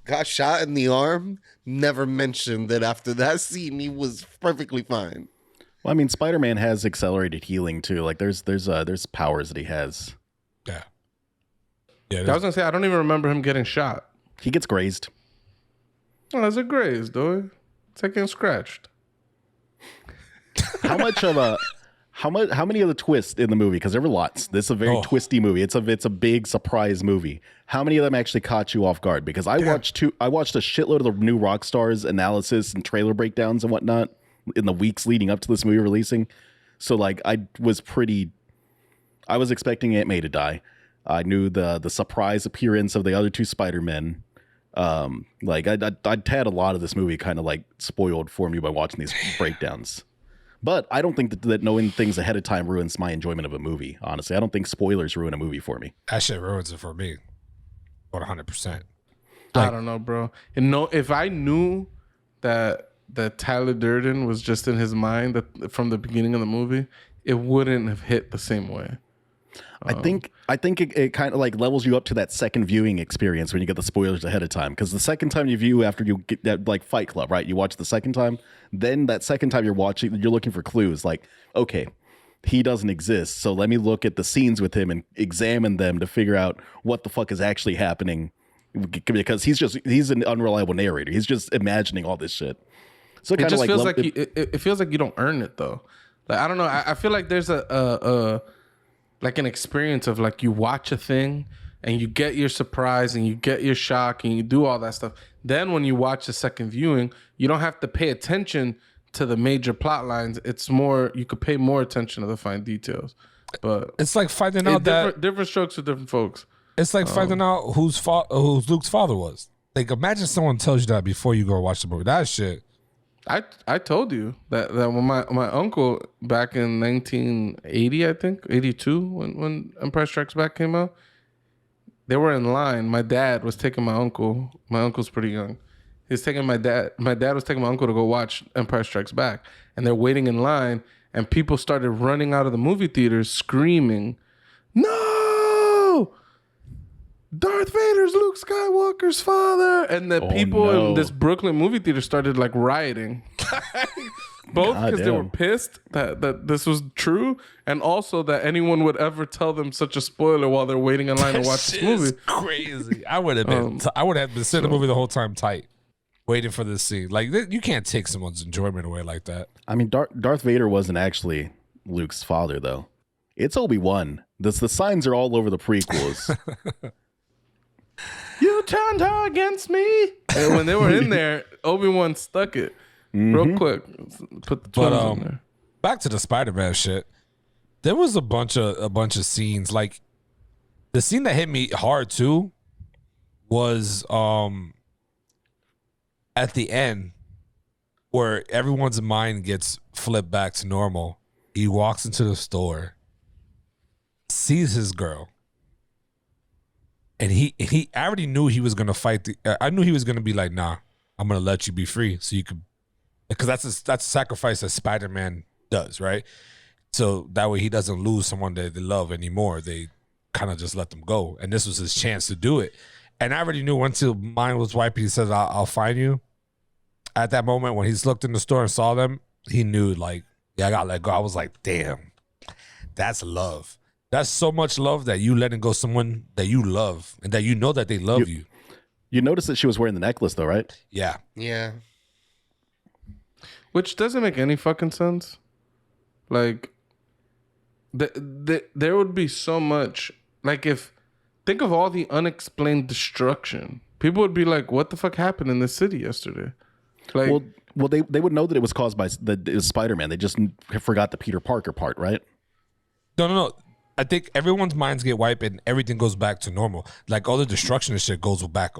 Got shot in the arm. Never mentioned that after that scene he was perfectly fine. Well, I mean, Spider-Man has accelerated healing too. Like there's powers that he has. Yeah. Yeah, I was gonna say I don't even remember him getting shot. He gets grazed. Oh, there's a graze, though. It's like getting scratched. How many of the twists in the movie? Because there were lots. This is a very twisty movie. It's a big surprise movie. How many of them actually caught you off guard? Because I watched a shitload of the new Rockstar's analysis and trailer breakdowns and whatnot in the weeks leading up to this movie releasing. So like I was expecting Aunt May to die. I knew the surprise appearance of the other two Spider-Men. Like I'd had a lot of this movie kind of like spoiled for me by watching these breakdowns. But I don't think that knowing things ahead of time ruins my enjoyment of a movie. Honestly, I don't think spoilers ruin a movie for me. That shit ruins it for me. 100%. I don't know, bro. And no, if I knew that Tyler Durden was just in his mind from the beginning of the movie, it wouldn't have hit the same way. I think it kind of like levels you up to that second viewing experience when you get the spoilers ahead of time. Because the second time you view after you get that, like Fight Club, right? You watch the second time, then that second time you're looking for clues. Like, okay, he doesn't exist, so let me look at the scenes with him and examine them to figure out what the fuck is actually happening. Because he's an unreliable narrator. He's just imagining all this shit. So it just feels like it feels like you don't earn it though. Like I don't know. I feel like there's like an experience of like you watch a thing and you get your surprise and you get your shock and you do all that stuff. Then when you watch the second viewing, you don't have to pay attention to the major plot lines. It's more, you could pay more attention to the fine details. But it's like finding out different strokes for different folks. It's like finding out who's Luke's father was. Like imagine someone tells you that before you go watch the movie. That shit. I told you that when my uncle back in 1980, I think 82, when Empire Strikes Back came out, they were in line. My dad was taking my uncle. My uncle's pretty young. He's taking my dad. My dad was taking my uncle to go watch Empire Strikes Back, and they're waiting in line, and people started running out of the movie theaters screaming, "No! Darth Vader's Luke Skywalker's father!" And the people in this Brooklyn movie theater started like rioting. Both because they were pissed that this was true, and also that anyone would ever tell them such a spoiler while they're waiting in line to watch this movie. Crazy. I would have been sitting in the movie the whole time tight. waiting for this scene. Like you can't take someone's enjoyment away like that. I mean, Darth Vader wasn't actually Luke's father, though. It's Obi-Wan. The signs are all over the prequels. You turned her against me. And when they were in there, Obi-Wan stuck it real quick. Put the twins in there. Back to the Spider-Man shit. There was a bunch of scenes. Like the scene that hit me hard too was at the end where everyone's mind gets flipped back to normal. He walks into the store, sees his girl, and he I already knew he was gonna fight. I knew he was gonna be like, nah, I'm gonna let you be free so you could, because that's a sacrifice that Spider-Man does, right? So that way he doesn't lose someone that they love anymore. They kind of just let them go, and this was his chance to do it. And I already knew once his mind was wiped, he says, I'll find you. At that moment when he's looked in the store and saw them, he knew, like, yeah, I got let go. I was like, damn, that's love. That's so much love that you letting go someone that you love and that you know that they love you. You noticed that she was wearing the necklace, though, right? Yeah. Yeah. Which doesn't make any fucking sense. Like, there would be so much. Like, think of all the unexplained destruction. People would be like, what the fuck happened in this city yesterday? Like, well, they would know that it was caused by it was Spider-Man. They just forgot the Peter Parker part, right? No. I think everyone's minds get wiped and everything goes back to normal. Like all the destruction and shit goes back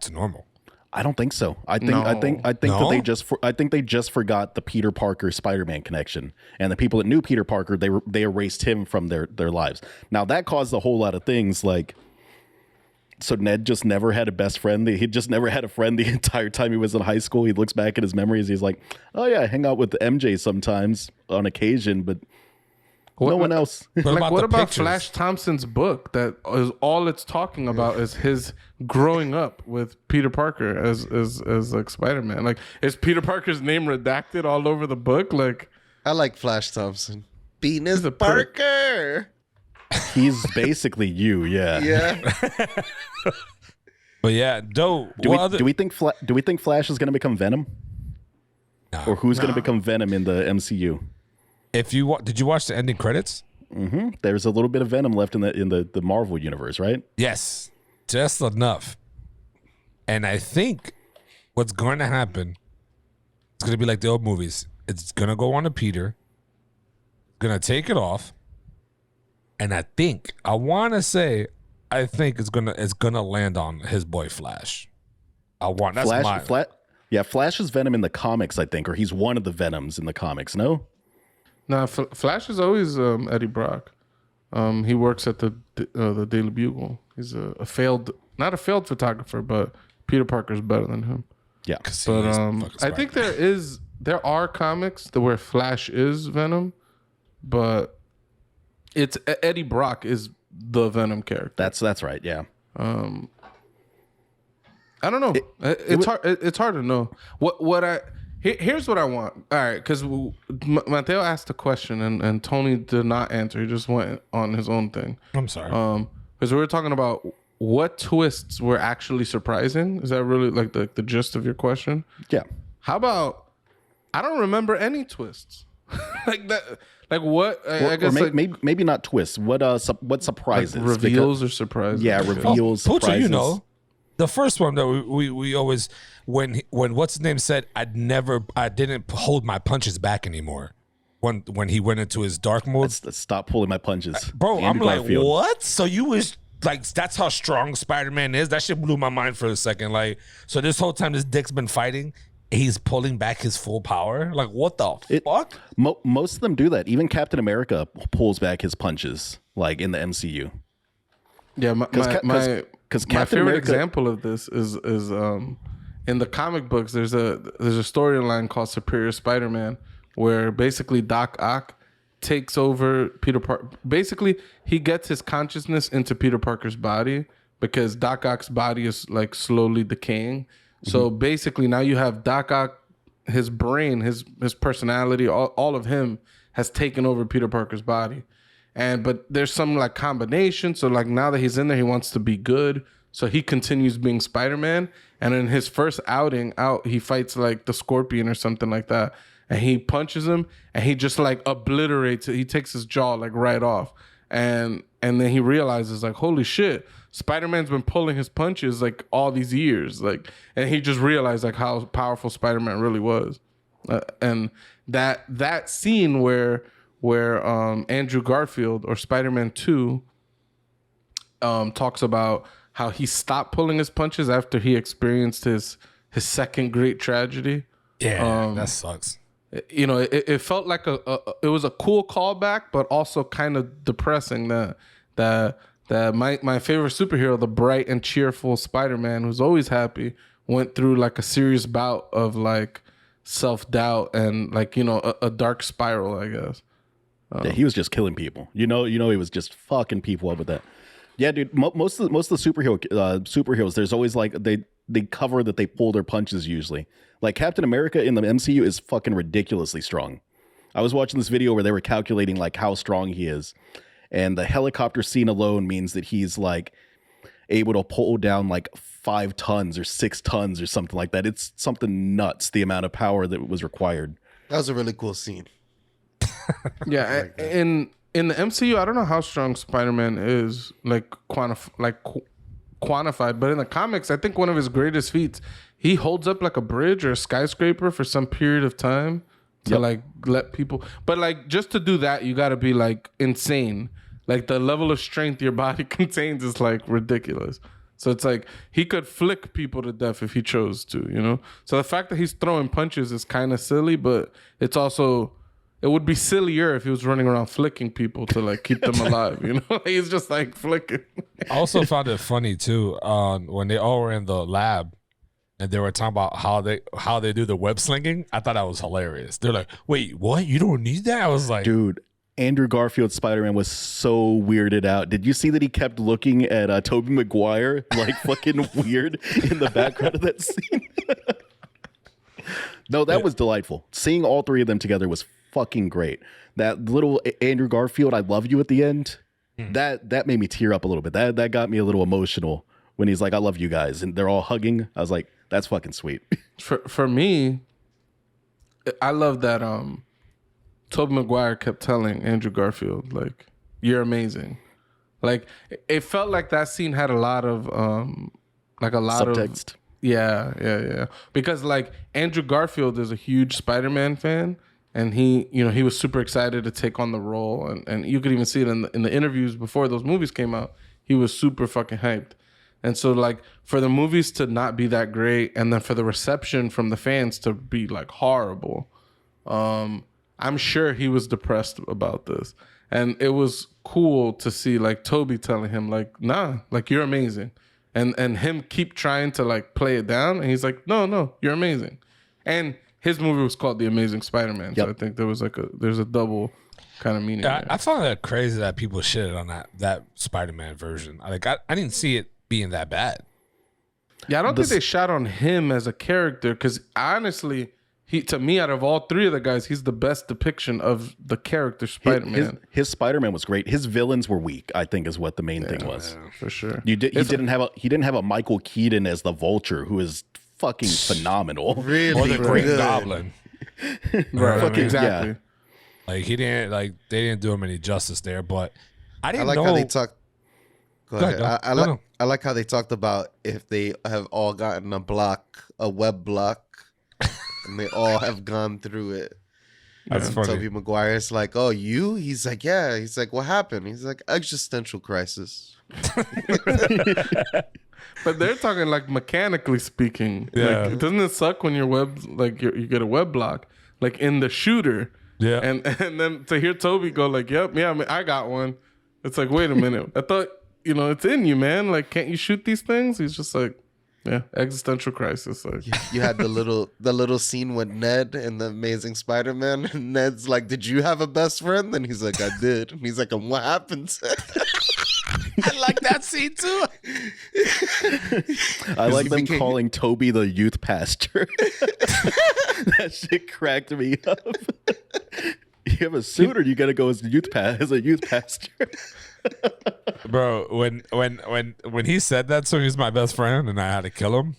to normal. I don't think so. I think that they just forgot the Peter Parker Spider-Man connection, and the people that knew Peter Parker, they erased him from their lives. Now that caused a whole lot of things, like, so Ned just never had a best friend. He just never had a friend the entire time he was in high school. He looks back at his memories. He's like, oh yeah, I hang out with MJ sometimes on occasion, but no one else. What about Flash Thompson's book that is all it's talking about is his growing up with Peter Parker as like Spider-Man? Like, is Peter Parker's name redacted all over the book? Like, I like Flash Thompson. Beating his a prick. Parker. He's basically you, yeah. Yeah. But yeah, dope. Do we think Flash is going to become Venom? No. Or who's going to become Venom in the MCU? Did you watch the ending credits? Mm-hmm. There's a little bit of Venom left in the Marvel universe, right? Yes, just enough. And I think what's going to happen, it's going to be like the old movies. It's going to go on to Peter, going to take it off, and I think it's gonna land on his boy Flash. Flash is Venom in the comics, I think, or he's one of the Venoms in the comics. No. Nah, Flash is always Eddie Brock. He works at the Daily Bugle. He's not a failed photographer, but Peter Parker's better than him. Yeah, but I think there are comics where Flash is Venom, but it's Eddie Brock is the Venom character. That's right. Yeah. I don't know. It's hard to know. Here's what I want. All right, because Mateo asked a question and Tony did not answer. He just went on his own thing. I'm sorry. Because we were talking about what twists were actually surprising. Is that really like the gist of your question? Yeah. How about I don't remember any twists like that. Like what? I guess maybe not twists. What surprises? Like reveals or surprises? Yeah, reveals. Pucho, surprises. The first one that we always when what's his name said I didn't hold my punches back anymore. When he went into his dark mode, let's stop pulling my punches, bro. Andrew I'm Garfield. like, what? So you was like, that's how strong Spider-Man is. That shit blew my mind for a second. Like, so this whole time this dick's been fighting. He's pulling back his full power. Like, what the fuck? Most of them do that. Even Captain America pulls back his punches, like in the MCU. Yeah, my favorite example of this is in the comic books. There's a storyline called Superior Spider-Man, where basically Doc Ock takes over Peter Parker. Basically, he gets his consciousness into Peter Parker's body because Doc Ock's body is like slowly decaying. So basically now you have Doc Ock, his brain, his personality, all of him has taken over Peter Parker's body. But there's some like combination. So like now that he's in there, he wants to be good. So he continues being Spider-Man. And in his first outing out, he fights like the Scorpion or something like that. And he punches him and he just like obliterates it. He takes his jaw like right off. And then he realizes like, holy shit, Spider-Man's been pulling his punches like all these years. Like, and he just realized like how powerful Spider-Man really was. And that scene where Andrew Garfield or Spider-Man 2 talks about how he stopped pulling his punches after he experienced his second great tragedy. Yeah, that sucks. You know, it felt like it was a cool callback, but also kind of depressing that my favorite superhero, the bright and cheerful Spider-Man, who's always happy, went through like a serious bout of like self-doubt and like, you know, a dark spiral, I guess. Yeah, he was just killing people. You know, he was just fucking people up with that. Yeah, dude. Most of the superheroes, there's always like they cover that they pull their punches usually. Like Captain America in the MCU is fucking ridiculously strong. I was watching this video where they were calculating like how strong he is, and the helicopter scene alone means that he's like able to pull down like 5 tons or 6 tons or something like that. It's something nuts, the amount of power that was required. That was a really cool scene. Yeah, in the MCU, I don't know how strong Spider-Man is, like quantified, but in the comics, I think one of his greatest feats, he holds up like a bridge or a skyscraper for some period of time to like let people. But like just to do that, you got to be like insane. Like the level of strength your body contains is like ridiculous. So it's like he could flick people to death if he chose to, you know? So the fact that he's throwing punches is kind of silly, but it's also, it would be sillier if he was running around flicking people to like keep them alive, you know? He's just like flicking. I also found it funny too when they all were in the lab and they were talking about how they do the web slinging. I thought that was hilarious. They're like, wait, what? You don't need that? I was like, dude, Andrew Garfield's Spider-Man was so weirded out. Did you see that he kept looking at Tobey Maguire like fucking weird in the background of that scene? No, that was delightful. Seeing all three of them together was fucking great. That little Andrew Garfield, I love you at the end. That made me tear up a little bit. That got me a little emotional when he's like, I love you guys, and they're all hugging. I was like, that's fucking sweet. For me, I love that Tobey Maguire kept telling Andrew Garfield, like, you're amazing. Like, it felt like that scene had a lot of subtext. Yeah. Because like Andrew Garfield is a huge Spider-Man fan, and he was super excited to take on the role, and you could even see it in the interviews before those movies came out. He was super fucking hyped. And so like for the movies to not be that great, and then for the reception from the fans to be like horrible, I'm sure he was depressed about this. And it was cool to see like Toby telling him like, nah, like you're amazing. And him keep trying to like play it down. And he's like, no, you're amazing. And his movie was called The Amazing Spider-Man. Yep. So I think there was there's a double kind of meaning there. I found that crazy that people shitted on that Spider-Man version. I didn't see it being that bad. Yeah, I don't think they shot on him as a character, because honestly, to me, out of all three of the guys, he's the best depiction of the character Spider-Man. His Spider-Man was great. His villains were weak, I think, is what the main thing was. Yeah, for sure. He didn't have a Michael Keaton as the Vulture, who is fucking phenomenal. Really, or the Green good. Goblin. Right, Fucking, exactly. yeah. Like they didn't do him any justice there. But I didn't know how they talk. Go ahead. No. I like how they talked about if they have all gotten a web block, and they all have gone through it. That's funny. Tobey Maguire's like, oh, you? He's like, yeah. He's like, what happened? He's like, existential crisis. But they're talking like mechanically speaking. Yeah. Like, doesn't it suck when you get a web block, like in the shooter? Yeah. And then to hear Toby go like, yep, yeah, I got one. It's like, wait a minute. I thought, it's in you, man. Like, can't you shoot these things? He's just like, yeah, existential crisis. Like. You had the little scene with Ned in The Amazing Spider-Man. And Ned's like, did you have a best friend? And he's like, I did. And he's like, and what happened? I like that scene too. I like them calling Toby the youth pastor. That shit cracked me up. You have a suit, or you gotta go as a youth pastor? Bro, when he said that, so he's my best friend, and I had to kill him,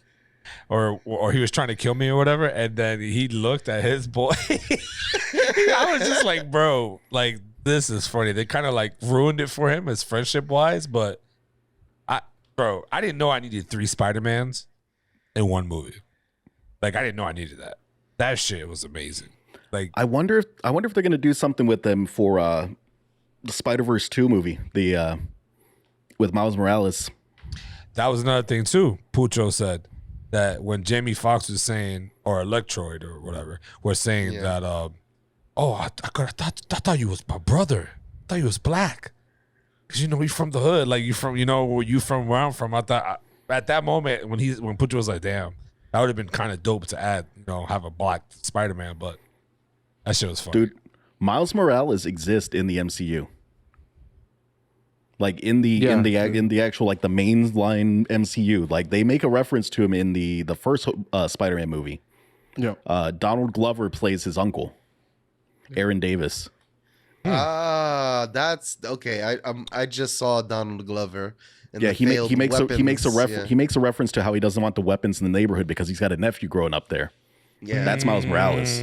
or he was trying to kill me or whatever, and then he looked at his boy. I was just like, bro, like this is funny. They kind of like ruined it for him as friendship wise, but I didn't know I needed 3 Spider-Mans in one movie. Like I didn't know I needed that. That shit was amazing. Like I wonder if they're gonna do something with them for the Spider-Verse 2 movie, the with Miles Morales. that was another thing too. Pucho said that when Jamie Foxx was saying, or Electroid or whatever, was saying that, oh, I thought you was my brother. I thought you was black. Cause you know you from the hood, like you from where I'm from. I thought at that moment when Pucho was like, damn, that would have been kind of dope to add, have a black Spider-Man, but that shit was fun. Dude, Miles Morales exists in the MCU. Like in the actual like the mainline MCU, like they make a reference to him in the first Spider-Man movie. Yeah. Donald Glover plays his uncle, Aaron Davis. That's okay. I just saw Donald Glover. Yeah, he makes a reference to how he doesn't want the weapons in the neighborhood because he's got a nephew growing up there. Yeah, that's Miles Morales.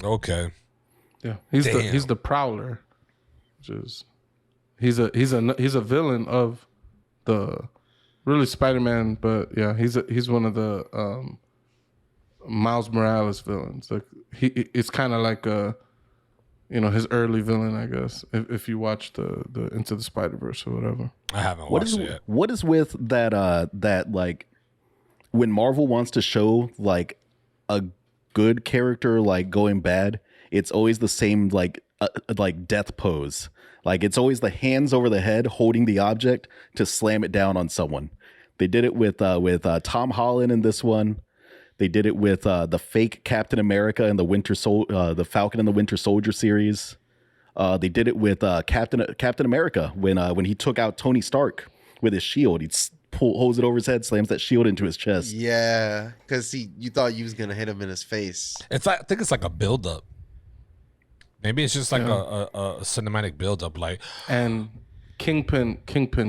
Okay. Yeah, he's the Prowler, which is he's a villain of the really Spider-Man, but yeah, he's one of the Miles Morales villains. Like it's kind of like his early villain, I guess. If you watch the Into the Spider-Verse or whatever. I haven't watched it yet. What is with that like when Marvel wants to show like a good character like going bad, it's always the same like death pose. Like it's always the hands over the head holding the object to slam it down on someone. They did it with Tom Holland in this one. They did it with the fake Captain America and the Falcon and the Winter Soldier series. They did it with Captain America when he took out Tony Stark with his shield. He'd holds it over his head, slams that shield into his chest. Yeah, because you thought you was gonna hit him in his face. I think it's like a build-up. Maybe it's just like a cinematic build-up, like. And Kingpin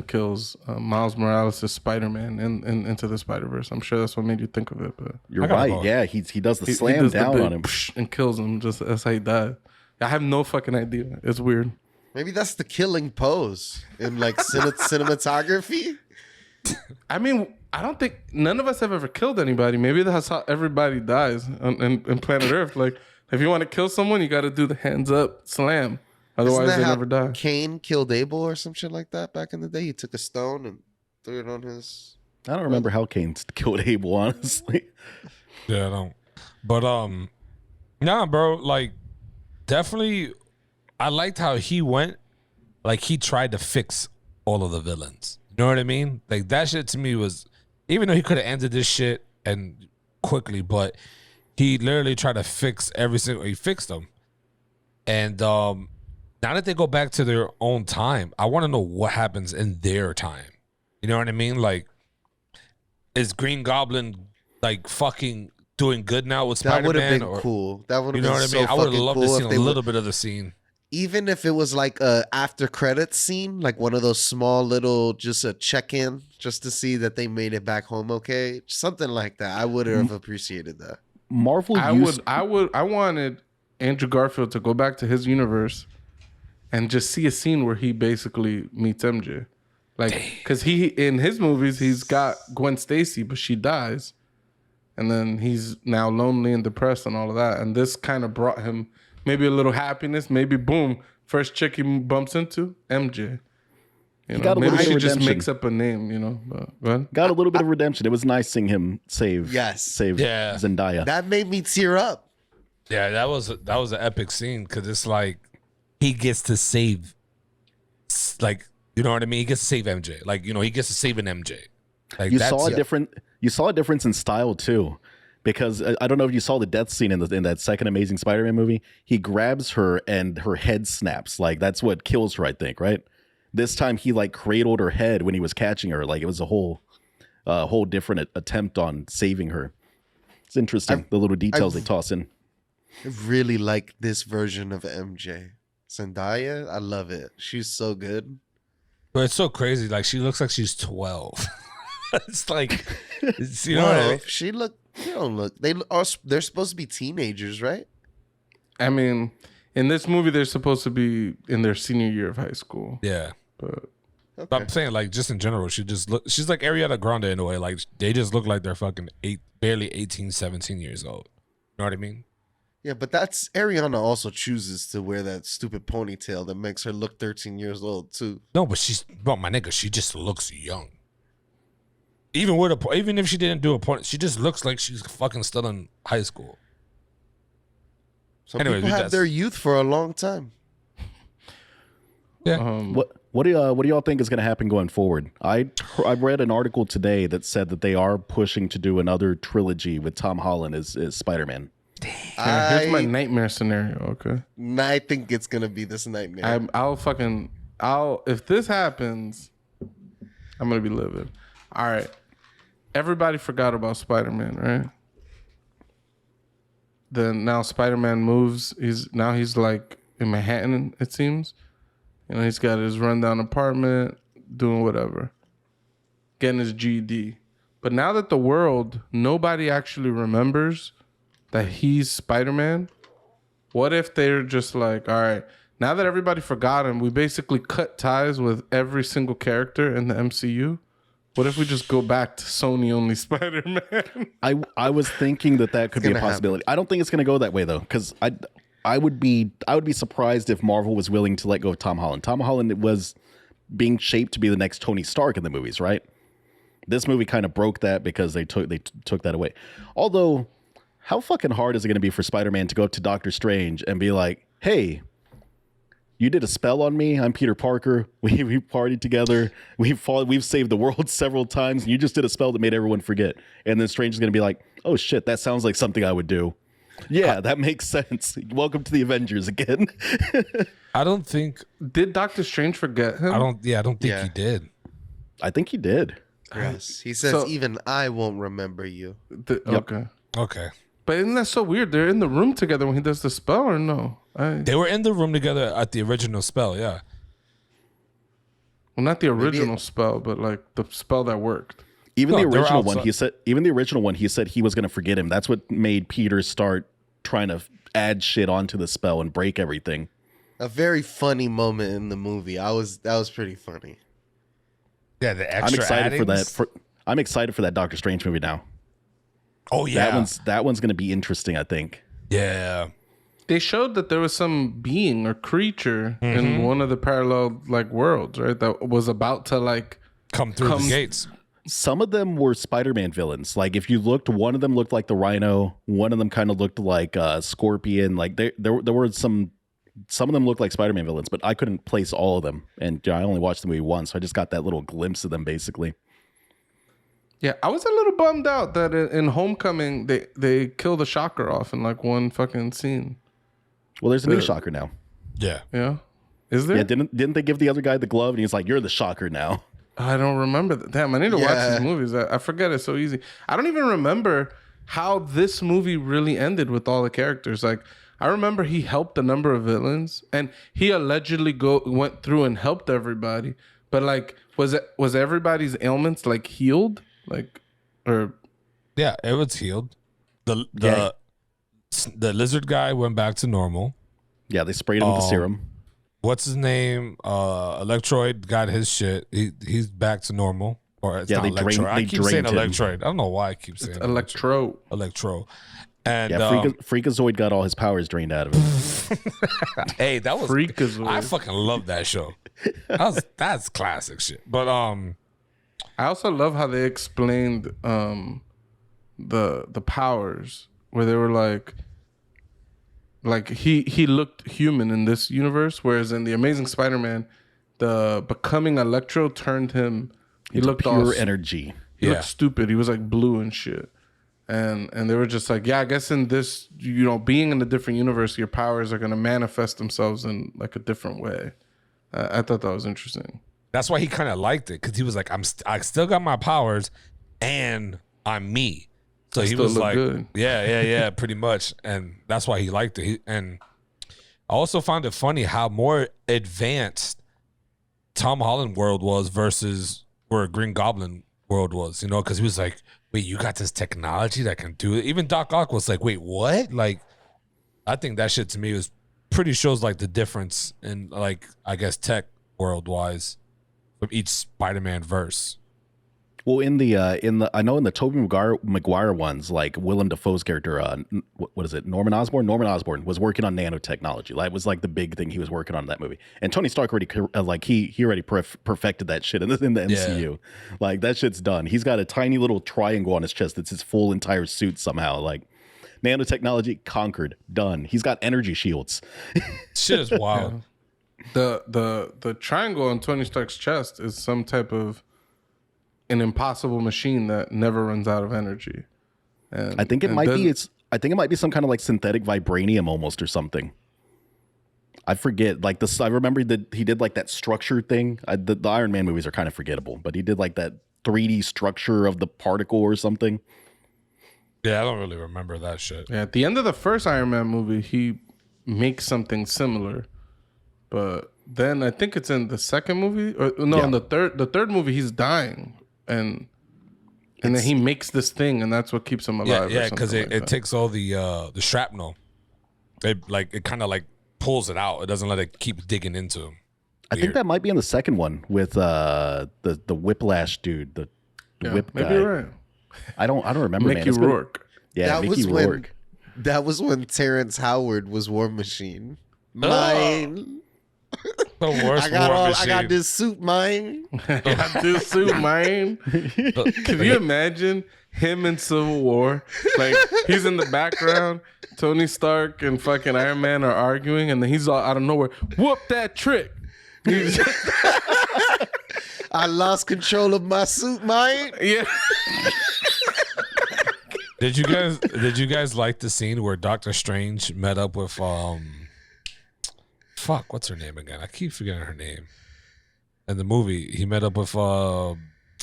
kills Miles Morales as Spider-Man in Into the Spider-Verse. I'm sure that's what made you think of it. But you're right. Yeah, he does the slam down on him and kills him. Just that's how he died. I have no fucking idea. It's weird. Maybe that's the killing pose in like cinematography. I mean, I don't think none of us have ever killed anybody. Maybe that's how everybody dies on planet Earth. Like, if you want to kill someone, you got to do the hands up slam. Otherwise, they never die. Cain killed Abel or some shit like that back in the day. He took a stone and threw it on his. I don't remember how Cain killed Abel, honestly. Yeah, I don't. But nah, bro. Like, definitely, I liked how he went. Like, he tried to fix all of the villains. You know what I mean? Like that shit to me was, even though he could have ended this shit and quickly, but he literally tried to fix every single. He fixed them, and now that they go back to their own time, I want to know what happens in their time. You know what I mean? Like, is Green Goblin like fucking doing good now with Spider-Man? That would have been cool. That would have been so fucking cool. I would have loved to see a little bit of the scene. Even if it was like a after credits scene, like one of those small little, just a check-in, just to see that they made it back home okay, something like that. I would have appreciated that. Marvel, I wanted Andrew Garfield to go back to his universe and just see a scene where he basically meets MJ, like because he in his movies he's got Gwen Stacy, but she dies, and then he's now lonely and depressed and all of that, and this kind of brought him. Maybe a little happiness. Maybe boom. First chick he bumps into, MJ. Maybe she just makes up a name. But got a little bit of redemption. It was nice seeing him save Zendaya. That made me tear up. Yeah, that was an epic scene because it's like he gets to save, like you know what I mean. He gets to save MJ. Like he gets to save an MJ. Like you saw a difference in style too. Because I don't know if you saw the death scene in that second Amazing Spider-Man movie. He grabs her and her head snaps. Like that's what kills her, I think, right? This time he like cradled her head when he was catching her. Like it was a whole different attempt on saving her. It's interesting, the little details they toss in. I really like this version of MJ. Zendaya, I love it. She's so good. But it's so crazy. Like she looks like she's 12. It's like, you know, Well, what I if she look, they don't look. They're supposed to be teenagers, right? I mean, in this movie, they're supposed to be in their senior year of high school. yeah. But But I'm saying, like, just in general, she's like Ariana Grande in a way. Like, they just look like they're fucking barely 18, 17 years old. You know what I mean? Yeah, but that's Ariana also chooses to wear that stupid ponytail that makes her look 13 years old too. No, but my nigga, she just looks young. Even if she didn't do a point, she just looks like she's fucking still in high school. Some Anyways, people have their youth for a long time. Yeah. What do y'all think is going to happen going forward? I read an article today that said that they are pushing to do another trilogy with Tom Holland as Spider-Man. yeah, here's my nightmare scenario. Okay, I think it's gonna be this nightmare. I'll if this happens, I'm gonna be livid. All right, everybody forgot about Spider-Man, right? Then now Spider-Man moves. He's like in Manhattan, it seems. You know, he's got his rundown apartment, doing whatever, getting his GED. But now that nobody actually remembers that he's Spider-Man, what if they're just like, all right, now that everybody forgot him, we basically cut ties with every single character in the MCU? What if we just go back to Sony-only Spider-Man? I was thinking that could be a possibility. I don't think it's going to go that way though, because I would be surprised if Marvel was willing to let go of Tom Holland. Tom Holland was being shaped to be the next Tony Stark in the movies, right? This movie kind of broke that because they took that away. Although, how fucking hard is it going to be for Spider-Man to go up to Doctor Strange and be like, "Hey, you did a spell on me. I'm Peter Parker. We partied together. We've saved the world several times. And you just did a spell that made everyone forget." And then Strange is going to be like, "Oh shit, that sounds like something I would do." Yeah, that makes sense. Welcome to the Avengers again. I don't think. Did Doctor Strange forget him? I don't think he did. I think he did. Yes, he says, "Even I won't remember you." Okay. Okay. But isn't that so weird? They're in the room together when he does the spell, or no? They were in the room together at the original spell, yeah. Well, not the original spell, but like the spell that worked. Even the original one, he said he was going to forget him. That's what made Peter start trying to add shit onto the spell and break everything. A very funny moment in the movie. That was pretty funny. Yeah, the extra I'm excited for that Doctor Strange movie now. Oh yeah. That one's going to be interesting, I think. Yeah. They showed that there was some being or creature in one of the parallel like worlds, right? That was about to like come through the gates. Some of them were Spider-Man villains. Like if you looked, one of them looked like the Rhino. One of them kind of looked like Scorpion. Like there were some of them looked like Spider-Man villains, but I couldn't place all of them. And I only watched the movie once, so I just got that little glimpse of them basically. Yeah, I was a little bummed out that in Homecoming they killed the Shocker off in like one fucking scene. Well, there's a new Shocker now. Yeah. Yeah. Is there? Yeah, didn't they give the other guy the glove and he's like, "You're the Shocker now." I don't remember that. Damn, I need to watch these movies. I forget it so easy. I don't even remember how this movie really ended with all the characters. Like, I remember he helped a number of villains, and he allegedly went through and helped everybody. But like, was everybody's ailments like healed? Like, or yeah, it was healed. The lizard guy went back to normal. Yeah, they sprayed him with the serum. What's his name? Electroid got his shit. He's back to normal. Or it's not Electroid. I keep saying Electroid. I don't know why I keep saying Electro. And Freakazoid got all his powers drained out of him. Hey, that was Freakazoid. I fucking love that show. That's classic shit. But I also love how they explained the powers, where they were like he looked human in this universe, whereas in the Amazing Spider-Man, the becoming Electro turned him. He looked pure energy. He looked stupid. He was like blue and shit. And they were just like, yeah, I guess in this, being in a different universe, your powers are going to manifest themselves in like a different way. I thought that was interesting. That's why he kind of liked it, because he was like, I still got my powers, and I'm me. So he was like, good. yeah, pretty much. And that's why he liked it. And I also found it funny how more advanced Tom Holland world was versus where Green Goblin world was, you know, because he was like, wait, you got this technology that can do it. Even Doc Ock was like, wait, what? Like, I think that shit to me was pretty shows like the difference in, like, I guess tech world wise from each Spider-Man verse. Well, in the I know in the Tobey Maguire ones, like Willem Dafoe's character, what is it? Norman Osborn. Norman Osborn was working on nanotechnology. That was like the big thing he was working on in that movie. And Tony Stark already like he already perfected that shit in the MCU. Yeah. Like that shit's done. He's got a tiny little triangle on his chest that's his full entire suit somehow. Like nanotechnology conquered, done. He's got energy shields. Shit is wild. Yeah. The triangle on Tony Stark's chest is some type of an impossible machine that never runs out of energy. And I think it might be I think it might be some kind of like synthetic vibranium almost or something. I forget. Like I remember that he did like that structure thing. The Iron Man movies are kind of forgettable, but he did like that 3D structure of the particle or something. Yeah, I don't really remember that shit. Yeah, at the end of the first Iron Man movie, he makes something similar, but then I think it's in the second movie, or no, in the third movie, he's dying. And then he makes this thing, and that's what keeps him alive. Yeah, because it takes all the shrapnel. It kind of like pulls it out. It doesn't let it keep digging into him. I think that might be in the second one with the Whiplash dude, the whip guy. Maybe you're right. I don't remember. Mickey Rourke. Yeah, Mickey Rourke. That was when Terrence Howard was War Machine. Mine. The worst I got this suit, mine. Got this suit, mine. Can you imagine him in Civil War? Like he's in the background, Tony Stark and fucking Iron Man are arguing, and then he's all out of nowhere, whoop that trick. I lost control of my suit, mine. Yeah. Did you guys like the scene where Doctor Strange met up with what's her name again? I keep forgetting her name. In the movie, he met up with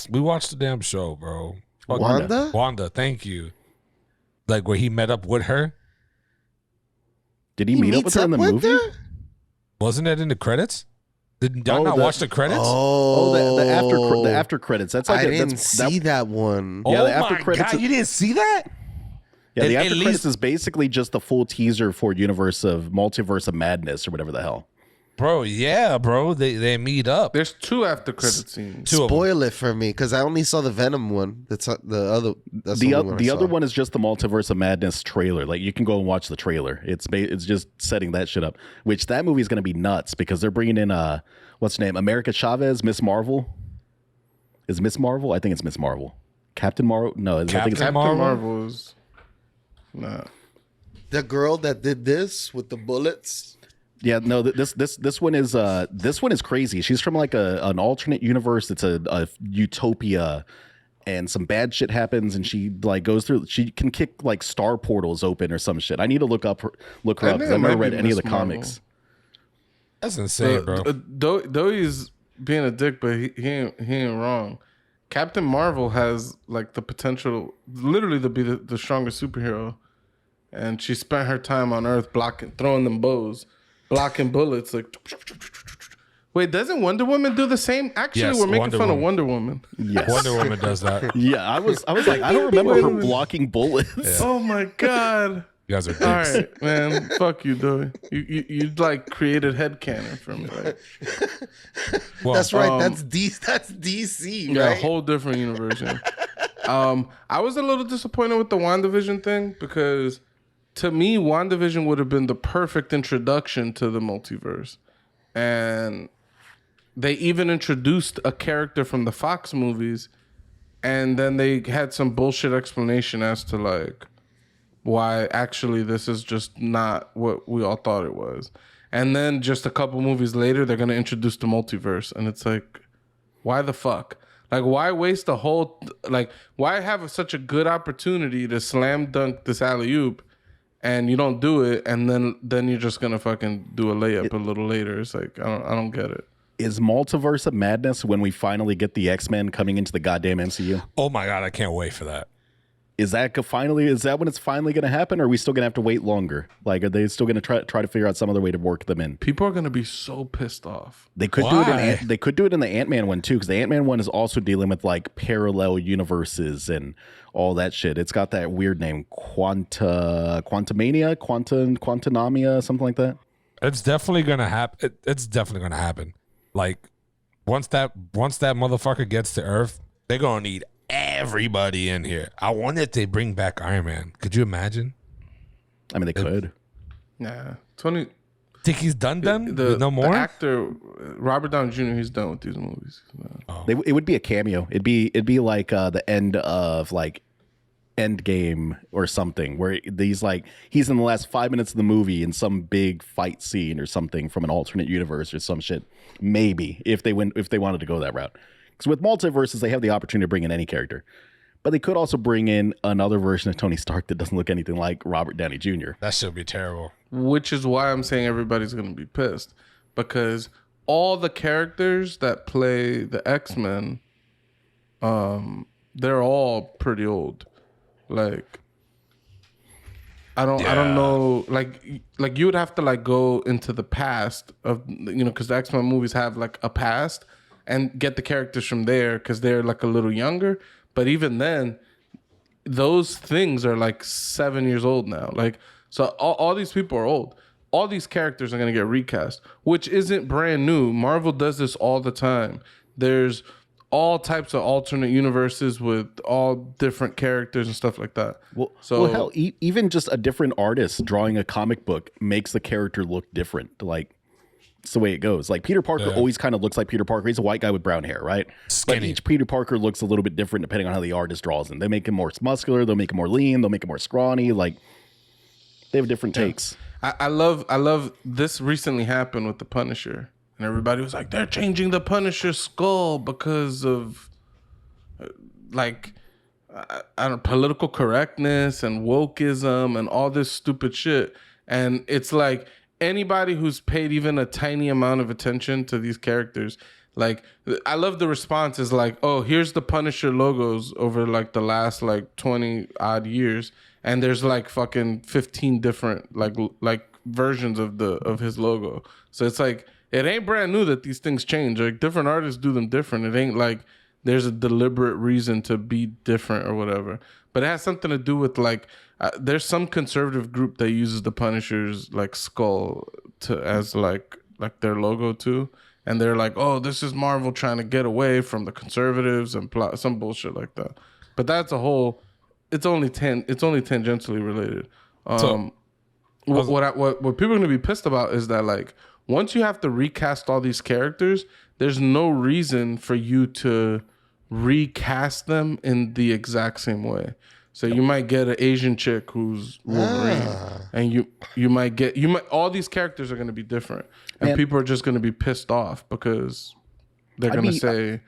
we watched the damn show, bro. Wanda? Wanda, thank you. Like where he met up with her. Did he meet up with her in the movie? Wasn't that in the credits? Did y'all not watch the credits? The after credits. That's like I didn't see that one. Yeah, the oh after my credits. God, you didn't see that? Yeah, the after credits is basically just the full teaser for Multiverse of Madness or whatever the hell. Bro, yeah, bro. They meet up. There's two after credit scenes. Spoil it for me, because I only saw the Venom one. That's the other. That's the other one is just the Multiverse of Madness trailer. Like you can go and watch the trailer. It's just setting that shit up. Which that movie is going to be nuts because they're bringing in what's her name? America Chavez, Miss Marvel. Is Miss Marvel? I think it's Miss Marvel. Captain Marvel? No, Captain Marvel is. Nah. The girl that did this with the bullets. Yeah, no. This one is crazy. She's from like an alternate universe. It's a utopia, and some bad shit happens, and she like goes through. She can kick like star portals open or some shit. I need to look her up because I've never read any of the comics. That's insane, bro. Though he's being a dick, but he ain't wrong. Captain Marvel has like the potential, literally, to be the strongest superhero, and she spent her time on Earth throwing them bows. Blocking bullets, like. Wait, doesn't Wonder Woman do the same? Actually, yes, we're making fun of Wonder Woman. Yes. Wonder Woman does that. Yeah, I was like, I don't remember her blocking bullets. Yeah. Oh my God. You guys are dicks. All right, man. Fuck you, Dewey. You like created headcanon for me. Like. Well, that's right. That's DC, yeah, right? A whole different universe. Yeah. I was a little disappointed with the WandaVision thing because. To me, WandaVision would have been the perfect introduction to the multiverse. And they even introduced a character from the Fox movies, and then they had some bullshit explanation as to like why actually this is just not what we all thought it was. And then just a couple movies later, they're going to introduce the multiverse. And it's like, why the fuck? Like, why waste a whole... Like, why have such a good opportunity to slam dunk this alley-oop and you don't do it, and then you're just gonna fucking do a layup a little later. It's like I don't get it. Is Multiverse of Madness when we finally get the X-Men coming into the goddamn MCU? Oh my God, I can't wait for that. Is that when it's finally going to happen? Or are we still going to have to wait longer? Like, are they still going to try to figure out some other way to work them in? People are going to be so pissed off. They could do it. They could do it in the Ant-Man one too, because the Ant-Man one is also dealing with like parallel universes and all that shit. It's got that weird name, Quantumania, Quantumania, something like that. It's definitely gonna happen. It's definitely gonna happen. Like once that motherfucker gets to Earth, they're gonna need everybody in here. I wonder if they bring back Iron Man. Could you imagine? I mean, they could. Yeah, Tony. Think he's done them? No more. The actor Robert Downey Jr. He's done with these movies. It would be a cameo. It'd be like the end of like Endgame or something, where he's in the last 5 minutes of the movie in some big fight scene or something from an alternate universe or some shit. Maybe if they wanted to go that route. Because with multiverses, they have the opportunity to bring in any character. But they could also bring in another version of Tony Stark that doesn't look anything like Robert Downey Jr. That should be terrible. Which is why I'm saying everybody's going to be pissed. Because all the characters that play the X-Men, they're all pretty old. Like, I don't know. Like you would have to like go into the past of, because the X-Men movies have like a past and get the characters from there because they're like a little younger. But even then, those things are like 7 years old now. Like, so all these people are old. All these characters are going to get recast, which isn't brand new. Marvel does this all the time. There's all types of alternate universes with all different characters and stuff like that. Well, hell, even just a different artist drawing a comic book makes the character look different. Like, it's the way it goes. Like Peter Parker always kind of looks like Peter Parker. He's a white guy with brown hair, right? Skinny. But each Peter Parker looks a little bit different depending on how the artist draws him. They make him more muscular. They'll make him more lean. They'll make him more scrawny. Like, they have different takes. I love this recently happened with the Punisher. And everybody was like, they're changing the Punisher's skull because of political correctness and wokeism and all this stupid shit. And it's like anybody who's paid even a tiny amount of attention to these characters, like, I love the response is like, oh, here's the Punisher logos over like the last like 20 odd years. And there's like fucking 15 different like versions of his logo. So it's like, it ain't brand new that these things change. Like, different artists do them different. It ain't like there's a deliberate reason to be different or whatever. But it has something to do with like there's some conservative group that uses the Punisher's like skull as like their logo too, and they're like, oh, this is Marvel trying to get away from the conservatives and some bullshit like that. But that's a whole. It's only tangentially related. What people are gonna be pissed about is that like, once you have to recast all these characters, there's no reason for you to recast them in the exact same way. So you might get an Asian chick who's Wolverine, and you might all these characters are going to be different, and people are just going to be pissed off because they're going to say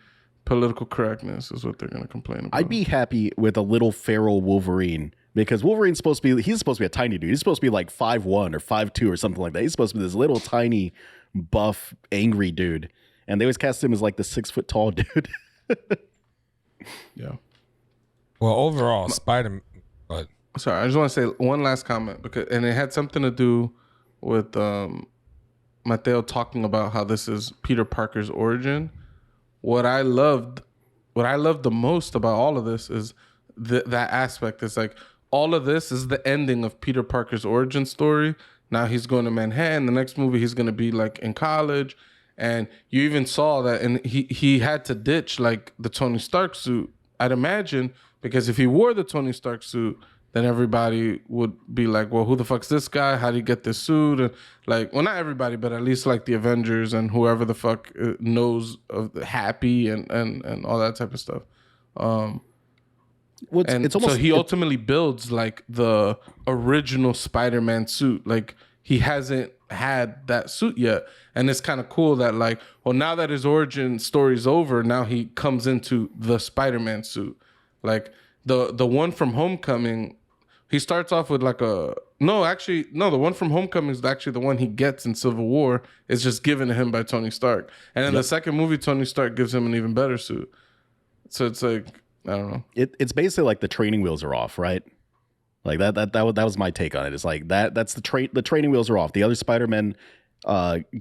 political correctness is what they're going to complain about. I'd be happy with a little feral Wolverine. Because Wolverine's supposed to be a tiny dude. He's supposed to be like 5'1" or 5'2" or something like that. He's supposed to be this little tiny, buff, angry dude. And they always cast him as like the 6 foot tall dude. Yeah. Well, overall, Spider-Man. Sorry, I just want to say one last comment and it had something to do with Mateo talking about how this is Peter Parker's origin. What I loved the most about all of this is that aspect. It's like, all of this is the ending of Peter Parker's origin story. Now he's going to Manhattan. The next movie he's going to be like in college. And you even saw that, and he had to ditch like the Tony Stark suit, I'd imagine, because if he wore the Tony Stark suit, then everybody would be like, well, who the fuck's this guy? How did he get this suit? And like, well, not everybody, but at least like the Avengers and whoever the fuck knows of Happy and all that type of stuff. Well, so he ultimately builds like the original Spider-Man suit. Like, he hasn't had that suit yet. And it's kind of cool that like, well, now that his origin story's over, now he comes into the Spider-Man suit. Like the one from Homecoming, he starts off with like the one from Homecoming is actually the one he gets in Civil War. It's just given to him by Tony Stark. And in the second movie, Tony Stark gives him an even better suit. So it's like, I don't know. It's basically like the training wheels are off, right? Like that was my take on it. It's like that's the training wheels are off. The other Spider-Men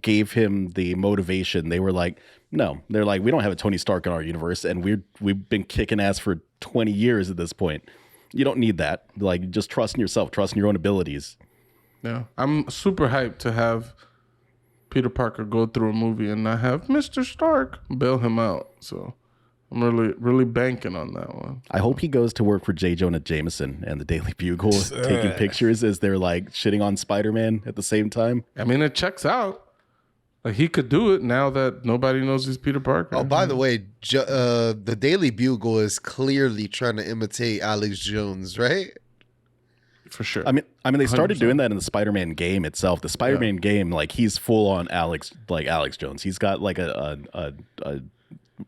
gave him the motivation. They were like, no, they're like, we don't have a Tony Stark in our universe, and we've been kicking ass for 20 years at this point. You don't need that. Like, just trust in yourself, trust in your own abilities. Yeah, I'm super hyped to have Peter Parker go through a movie and not have Mr. Stark bail him out. So I'm really banking on that one. I hope he goes to work for J. Jonah Jameson and the Daily Bugle, taking pictures as they're like shitting on Spider-Man at the same time. I mean, it checks out. Like, he could do it now that nobody knows he's Peter Parker. Oh, by the way, the Daily Bugle is clearly trying to imitate Alex Jones, right? For sure. I mean, they started 100%. Doing that in the Spider-Man game itself. The Spider-Man game, like, he's full on Alex Jones. He's got like a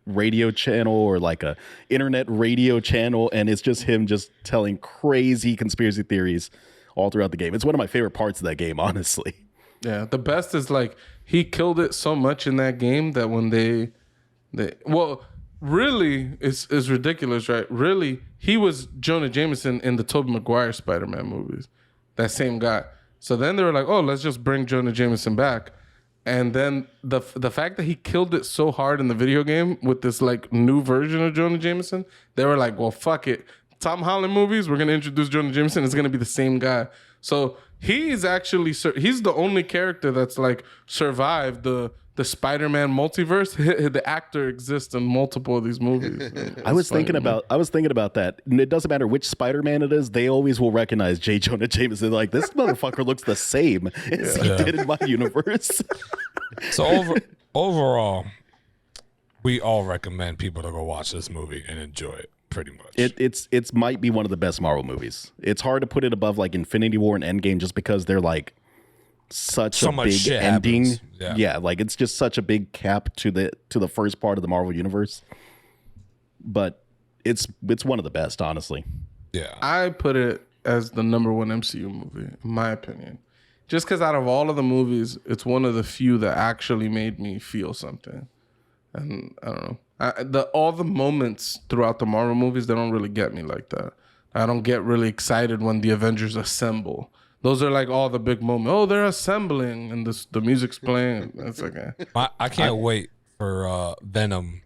radio channel or like a internet radio channel, and it's just him just telling crazy conspiracy theories all throughout the game. It's one of my favorite parts of that game, honestly. Yeah, the best is like he killed it so much in that game that when they well, really, it's ridiculous, right? Really, he was Jonah Jameson in the Tobey Maguire Spider-Man movies, that same guy. So then they were like, oh, let's just bring Jonah Jameson back. And then the fact that he killed it so hard in the video game with this like new version of Jonah Jameson, they were like, well, fuck it. Tom Holland movies, we're going to introduce Jonah Jameson. It's going to be the same guy. So he's actually, he's the only character that's like survived the Spider-Man multiverse. The actor exists in multiple of these movies. I was thinking about that. And it doesn't matter which Spider-Man it is. They always will recognize J. Jonah Jameson. Like, this motherfucker looks the same as he did in my universe. So overall, we all recommend people to go watch this movie and enjoy it. Pretty much. It's might be one of the best Marvel movies. It's hard to put it above like Infinity War and Endgame just because they're like such a big ending. Yeah, like it's just such a big cap to the first part of the Marvel universe. But it's one of the best, honestly. Yeah. I put it as the number one MCU movie, in my opinion. Just because out of all of the movies, it's one of the few that actually made me feel something. And I don't know. All the moments throughout the Marvel movies, they don't really get me like that. I don't get really excited when the Avengers assemble. Those are like all the big moments. Oh, they're assembling, and the music's playing. It's like, I can't wait for Venom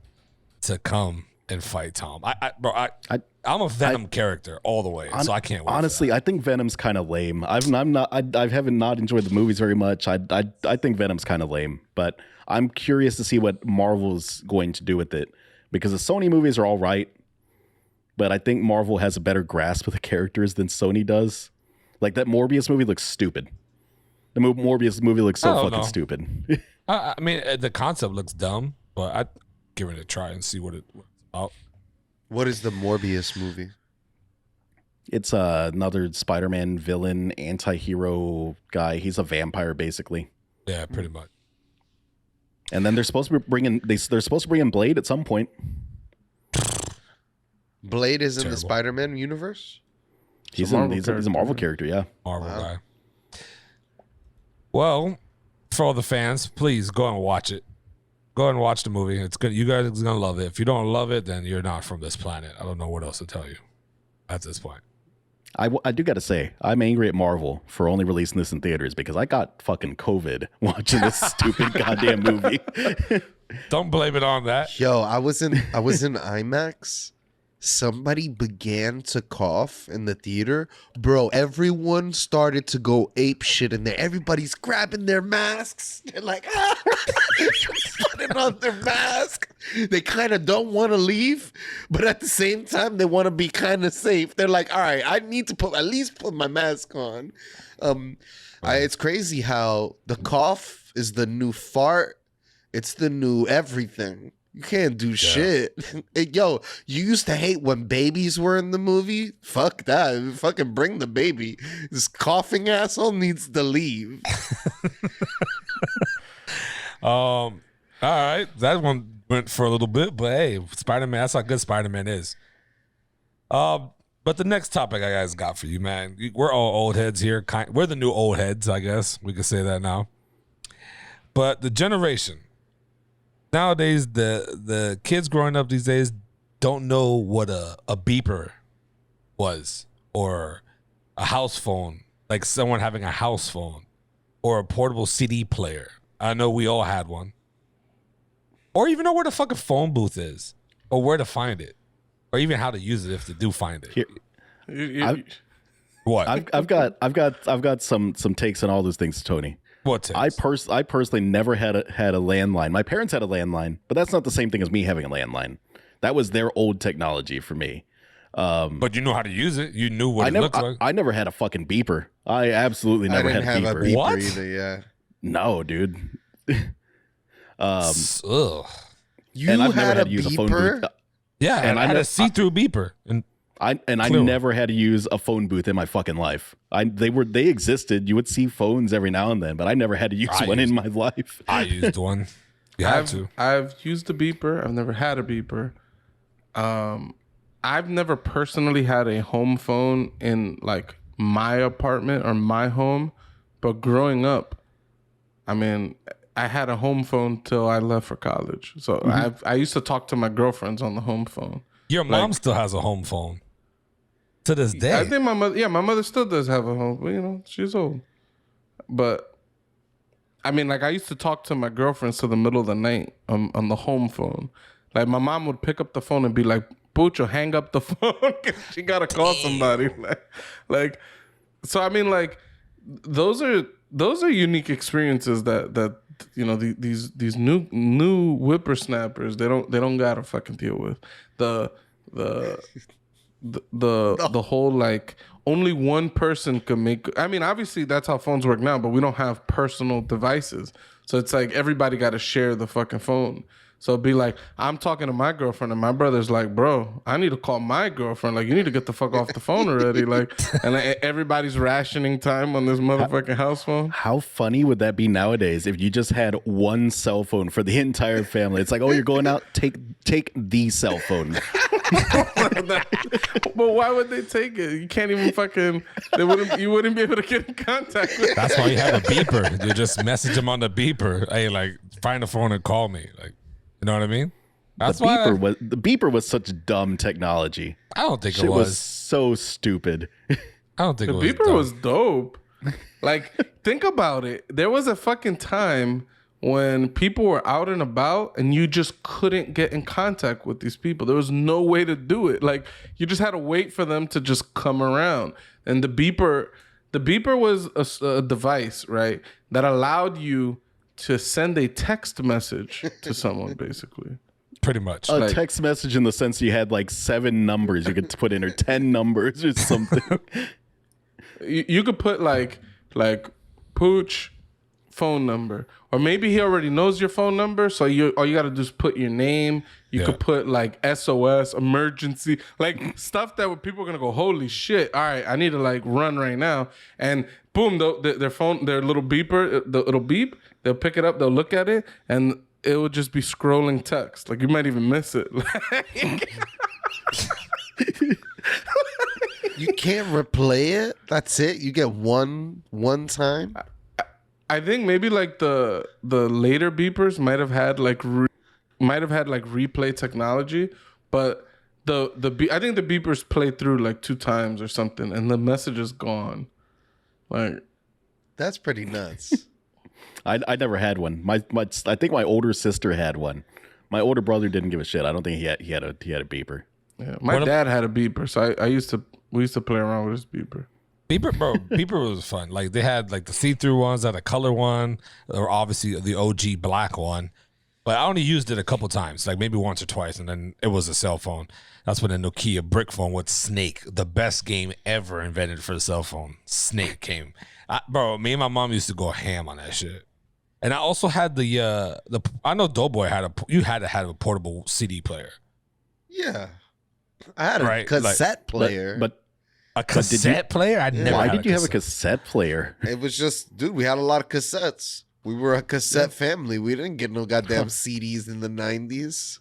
to come and fight Tom. I'm a Venom character all the way, so I can't wait. Honestly, I think Venom's kind of lame. I haven't not enjoyed the movies very much. I think Venom's kind of lame, but I'm curious to see what Marvel's going to do with it, because the Sony movies are all right, but I think Marvel has a better grasp of the characters than Sony does. Like, that Morbius movie looks stupid. The Morbius movie looks so fucking stupid. I mean, the concept looks dumb, but I'd give it a try and see what it's about. What is the Morbius movie? It's another Spider-Man villain, anti-hero guy. He's a vampire, basically. Yeah, pretty much. And then they're supposed to bring in Blade at some point. Blade is in the Spider-Man universe? He's a Marvel character, yeah. Marvel guy. Well, for all the fans, please go and watch it. Go and watch the movie. It's good. You guys are gonna love it. If you don't love it, then you're not from this planet. I don't know what else to tell you at this point. I do got to say, I'm angry at Marvel for only releasing this in theaters, because I got fucking COVID watching this stupid goddamn movie. Don't blame it on that. Yo, I was in IMAX. Somebody began to cough in the theater. Bro, everyone started to go ape shit in there. Everybody's grabbing their masks. They're like, putting on their mask. They kind of don't want to leave, but at the same time, they want to be kind of safe. They're like, all right, I need to at least put my mask on. It's crazy how the cough is the new fart. It's the new everything. You can't do shit. Yo, you used to hate when babies were in the movie? Fuck that. Fucking bring the baby. This coughing asshole needs to leave. All right. That one went for a little bit, but hey, Spider-Man, that's how good Spider-Man is. But the next topic I guys got for you, man. We're all old heads here. We're the new old heads, I guess. We can say that now. But the generation. Nowadays, the kids growing up these days don't know what a beeper was, or a house phone, like someone having a house phone, or a portable CD player. I know we all had one. Or even know where the fucking phone booth is, or where to find it, or even how to use it if they do find it. What? I've got some takes on all those things, Tony. What takes? I personally never had a landline. My parents had a landline, but that's not the same thing as me having a landline. That was their old technology for me. But you know how to use it. You knew what it looked like. I never had a fucking beeper. I absolutely never had a beeper. What? Either, yeah. No, dude. Ugh. You and I've had never had a to use beeper? a phone booth. Yeah, and I had a see-through beeper. And I never had to use a phone booth in my fucking life. They existed. You would see phones every now and then, but I never had to use one in my life. I used one. You had to. I've used a beeper. I've never had a beeper. I've never personally had a home phone in like my apartment or my home, but growing up, I mean, I had a home phone till I left for college. So I used to talk to my girlfriends on the home phone. Your mom still has a home phone to this day. I think my mother still does have a home. You know, she's old, but I mean, like I used to talk to my girlfriends till the middle of the night on the home phone. Like my mom would pick up the phone and be like, "Pucho, hang up the phone," 'cause she gotta call somebody. Like, so I mean, like those are unique experiences that you know these new whippersnappers they don't gotta fucking deal with the whole like only one person can make. I mean, obviously that's how phones work now, but we don't have personal devices, so it's like everybody got to share the fucking phone. So it'd be like, I'm talking to my girlfriend and my brother's like, bro, I need to call my girlfriend. Like, you need to get the fuck off the phone already. Like, and everybody's rationing time on this motherfucking house phone. How funny would that be nowadays if you just had one cell phone for the entire family? It's like, oh, you're going out, take the cell phone. But why would they take it? You can't even fucking. You wouldn't be able to get in contact with. That's why you have a beeper. You just message them on the beeper. Hey, like, find the phone and call me. Like, you know what I mean? That's the beeper was such dumb technology. I don't think Shit it was. So stupid. I don't think The it was. beeper was dope. Like, think about it. There was a fucking time when people were out and about and you just couldn't get in contact with these people. There was no way to do it. Like, you just had to wait for them to just come around. And the beeper was a device, right, that allowed you to send a text message to someone, basically. Pretty much. A text message in the sense you had like 7 numbers you could put in or 10 numbers or something. You could put like Pooch phone number, or maybe he already knows your phone number, so all you got to do is put your name. You could put like SOS, emergency, like stuff that people are gonna go, holy shit! All right, I need to like run right now, and boom, their phone, their little beeper, it'll beep. They'll pick it up, they'll look at it, and it will just be scrolling text. Like you might even miss it. You can't replay it. That's it. You get one time. I think maybe like the later beepers might have had like replay technology, but I think the beepers play through like 2 times or something, and the message is gone. Like That's pretty nuts. I never had one. I think my older sister had one. My older brother didn't give a shit. I don't think he had a beeper. Yeah, my dad had a beeper, so we used to play around with his beeper. Beeper was fun. Like they had like the see-through ones, had a color one, or obviously the OG black one. But I only used it a couple times, like maybe once or twice, and then it was a cell phone. That's when the Nokia brick phone with Snake, the best game ever invented for the cell phone. Snake came. Bro, me and my mom used to go ham on that shit. And I also had I know Doughboy you had to have a portable CD player. Yeah. I had a cassette player. But a cassette player? I never Why had did you have a cassette player? It was just, dude, we had a lot of cassettes. We were a cassette family. We didn't get no goddamn CDs in the 90s.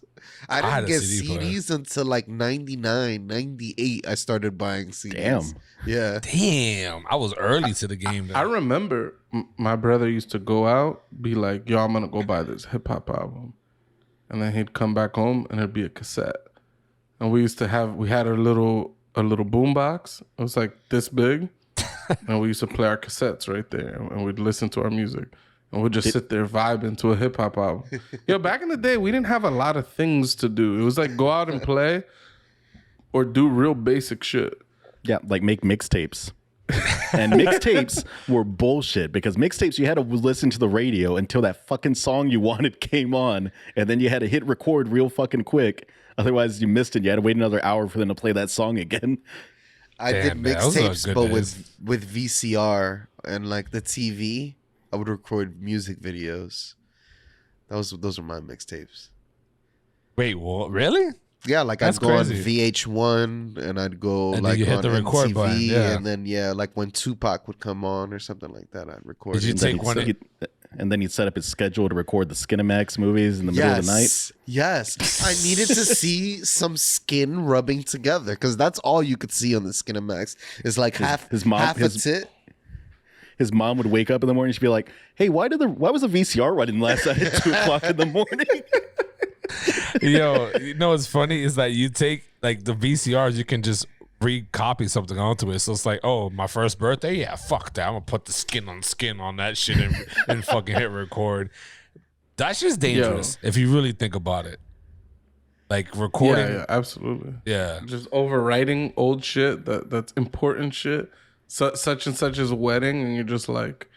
I didn't get CDs until like 99, 98. I started buying CDs. Damn. I was early to the game. I remember my brother used to go out, be like, yo, I'm going to go buy this hip hop album. And then he'd come back home and it'd be a cassette. and we had a little boom box. It was like this big, and we used to play our cassettes right there, and we'd listen to our music, and we'd just sit there vibing to a hip hop album. Back in the day, we didn't have a lot of things to do. It was like go out and play, or do real basic shit. Yeah, like make mixtapes. And mixtapes were bullshit because mixtapes you had to listen to the radio until that fucking song you wanted came on, and then you had to hit record real fucking quick. Otherwise, you missed it. You had to wait another hour for them to play that song again. I did man, those are mixtapes, good but days. with VCR and like the TV, I would record music videos. Those are my mixtapes. Wait, what? Really? Yeah, like That's I'd go on crazy. VH1 and I'd go And then like you hit on the record MTV, button, yeah. and then like when Tupac would come on or something like that, I'd record. Did you it. take one? And then you'd set up his schedule to record the Skinamax movies in the middle of the night. Yes, I needed to see some skin rubbing together because that's all you could see on the Skinamax. Is like half a tit. His mom would wake up in the morning. She'd be like, "Hey, why was the VCR running last night at 2:00 in the morning?" Yo, you know what's funny is that you take like the VCRs, you can just recopy something onto it. So it's like, oh, my first birthday, yeah, fuck that. I'm gonna put the skin on that shit and fucking hit record. That's just dangerous if you really think about it. Like recording, Yeah, absolutely. yeah. Just overwriting old shit that's important shit. Such and such as a wedding, and you're just like,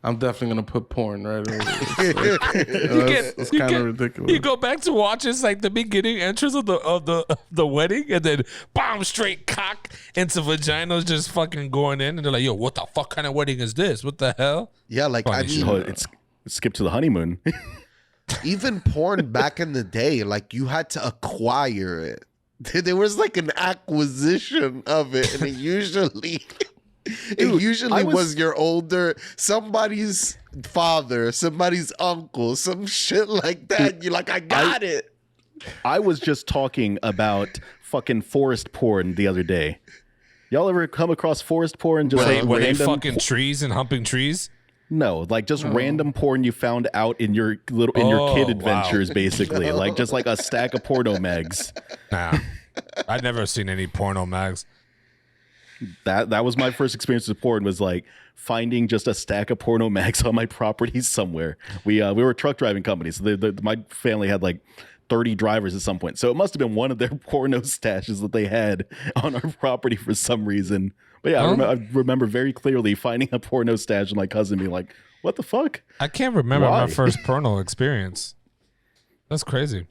I'm definitely gonna put porn right over this. It's kind of ridiculous. You go back to watch it's like the beginning entrance of the wedding, and then bomb straight cock into vaginas just fucking going in, and they're like, yo, what the fuck kind of wedding is this? What the hell? Yeah, like I Funny mean, Oh, it's skip to the honeymoon. even porn back in the day, like you had to acquire it. There was like an acquisition of it, and it usually was your older somebody's father, somebody's uncle, some shit like that. You're like, I got it. I was just talking about fucking forest porn the other day. Y'all ever come across forest porn? Just Were they random fucking trees and humping trees? No, like just random porn you found out in your kid adventures, basically. Like just like a stack of porno mags. Nah, I've never seen any porno mags. That was my first experience with porn, was like finding just a stack of porno mags on my property somewhere. We were a truck driving company, so my family had like 30 drivers at some point. So it must have been one of their porno stashes that they had on our property for some reason. But yeah, I remember very clearly finding a porno stash and my cousin being like, "What the fuck?" I can't remember Why? my first porno experience. That's crazy.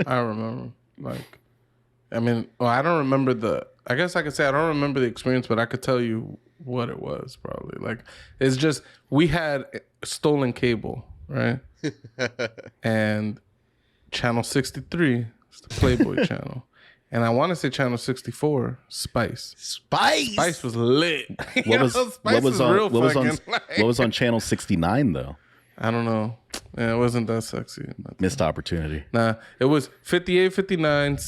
I remember, like, I mean, well, I don't remember I guess I could say I don't remember the experience, but I could tell you what it was probably. Like, it's just, we had stolen cable, right? And channel 63 is the Playboy channel. And I want to say channel 64, Spice. Spice was lit. What was on channel 69 though? I don't know. Yeah, it wasn't that sexy. Missed opportunity. Nah, it was 58, 59,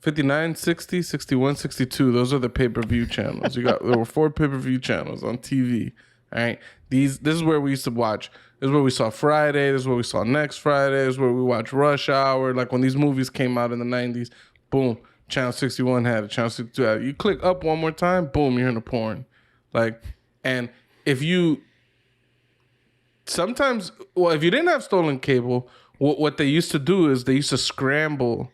59, 60, 61, 62. Those are the pay-per-view channels. There were 4 pay-per-view channels on TV. All right. This is where we used to watch. This is where we saw Friday. This is where we saw Next Friday. This is where we watched Rush Hour. Like when these movies came out in the 90s, boom, channel 61 had it, channel 62 had it. You click up one more time, boom, you're in the porn. Like, and if you didn't have stolen cable, what they used to do is they used to scramble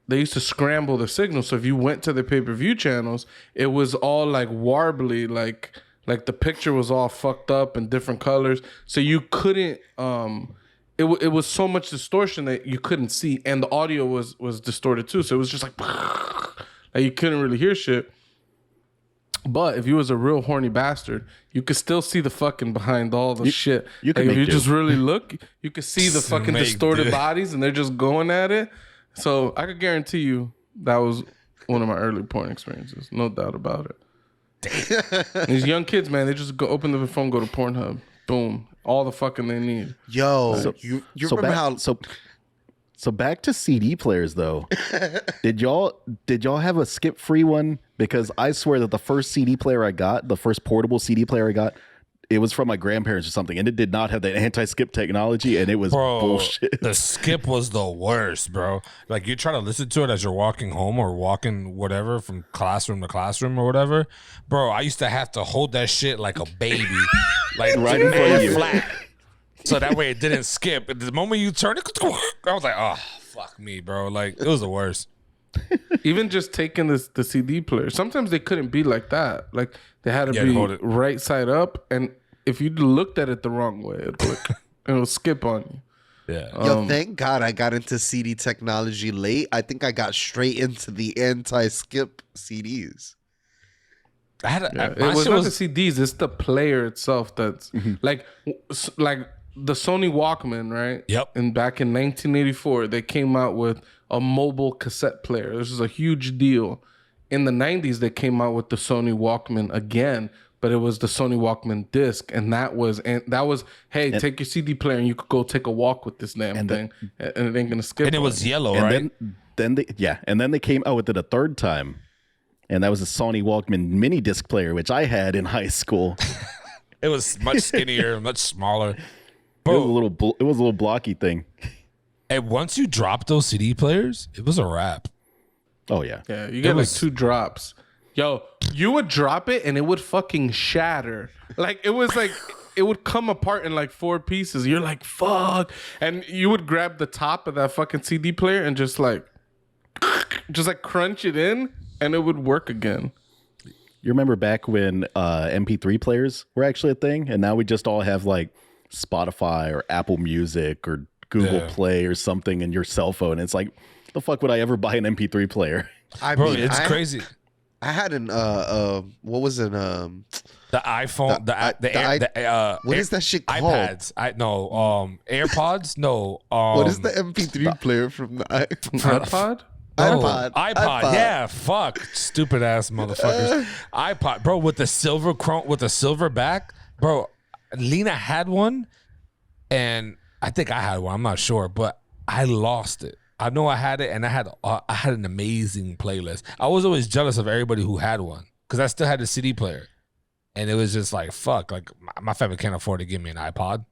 the signal. So if you went to the pay-per-view channels, it was all like warbly, like the picture was all fucked up in different colors. So you couldn't it was so much distortion that you couldn't see, and the audio was distorted too. So it was just like you couldn't really hear shit. But if you was a real horny bastard, you could still see the fucking behind all the shit. You could if you do. just really look, you could see the fucking Make distorted do. bodies, and they're just going at it. So I could guarantee you that was one of my early porn experiences. No doubt about it. These young kids, man, they just go open the phone, go to Pornhub, boom, all the fucking they need. Yo, you remember how? So back to CD players though. Did y'all have a skip free one? Because I swear that the first CD player I got, the first portable CD player I got, it was from my grandparents or something, and it did not have that anti-skip technology, and it was bullshit. The skip was the worst, bro. Like you try to listen to it as you're walking home or walking whatever from classroom to classroom or whatever, bro. I used to have to hold that shit like a baby, like Right in front of you. flat, so that way it didn't skip. At the moment you turn it, I was like, oh fuck me, bro. Like it was the worst. Even just taking the CD player, sometimes they couldn't be like that. Like they had to hold be it. right side up, and if you looked at it the wrong way, it'll skip on you. Yeah. Yo, thank God I got into CD technology late. I think I got straight into the anti-skip CDs. I had It was not the CDs; it's the player itself. That's like the Sony Walkman, right? Yep. And back in 1984, they came out with a mobile cassette player. This was a huge deal. In the 90s, they came out with the Sony Walkman again, but it was the Sony Walkman disc, and that was hey, take your CD player and you could go take a walk with this damn thing, and it ain't gonna skip. and it on was you. yellow, And right? then they came out with it a third time, and that was a Sony Walkman mini disc player, which I had in high school. It was much skinnier, much smaller. It was a little blocky thing. And once you drop those CD players, it was a wrap. Oh yeah. Yeah, you get like 2 drops. Yo, you would drop it and it would fucking shatter. Like it was like it would come apart in like 4 pieces. You're like, fuck. And you would grab the top of that fucking CD player and just like crunch it in and it would work again. You remember back when MP3 players were actually a thing, and now we just all have like Spotify or Apple Music or Google Play or something in your cell phone. It's like, the fuck would I ever buy an MP3 player? Bro, it's crazy. I had an what was it? The iPhone, What is that shit called? iPads. AirPods. No. What is the MP3 player from the iPod? iPod. Yeah, fuck, stupid ass motherfuckers. iPod, bro, with the silver back, bro. Lena had one, and I think I had one. I'm not sure, but I lost it. I know I had it, and I had an amazing playlist. I was always jealous of everybody who had one because I still had a CD player, and it was just like fuck. Like my family can't afford to give me an iPod,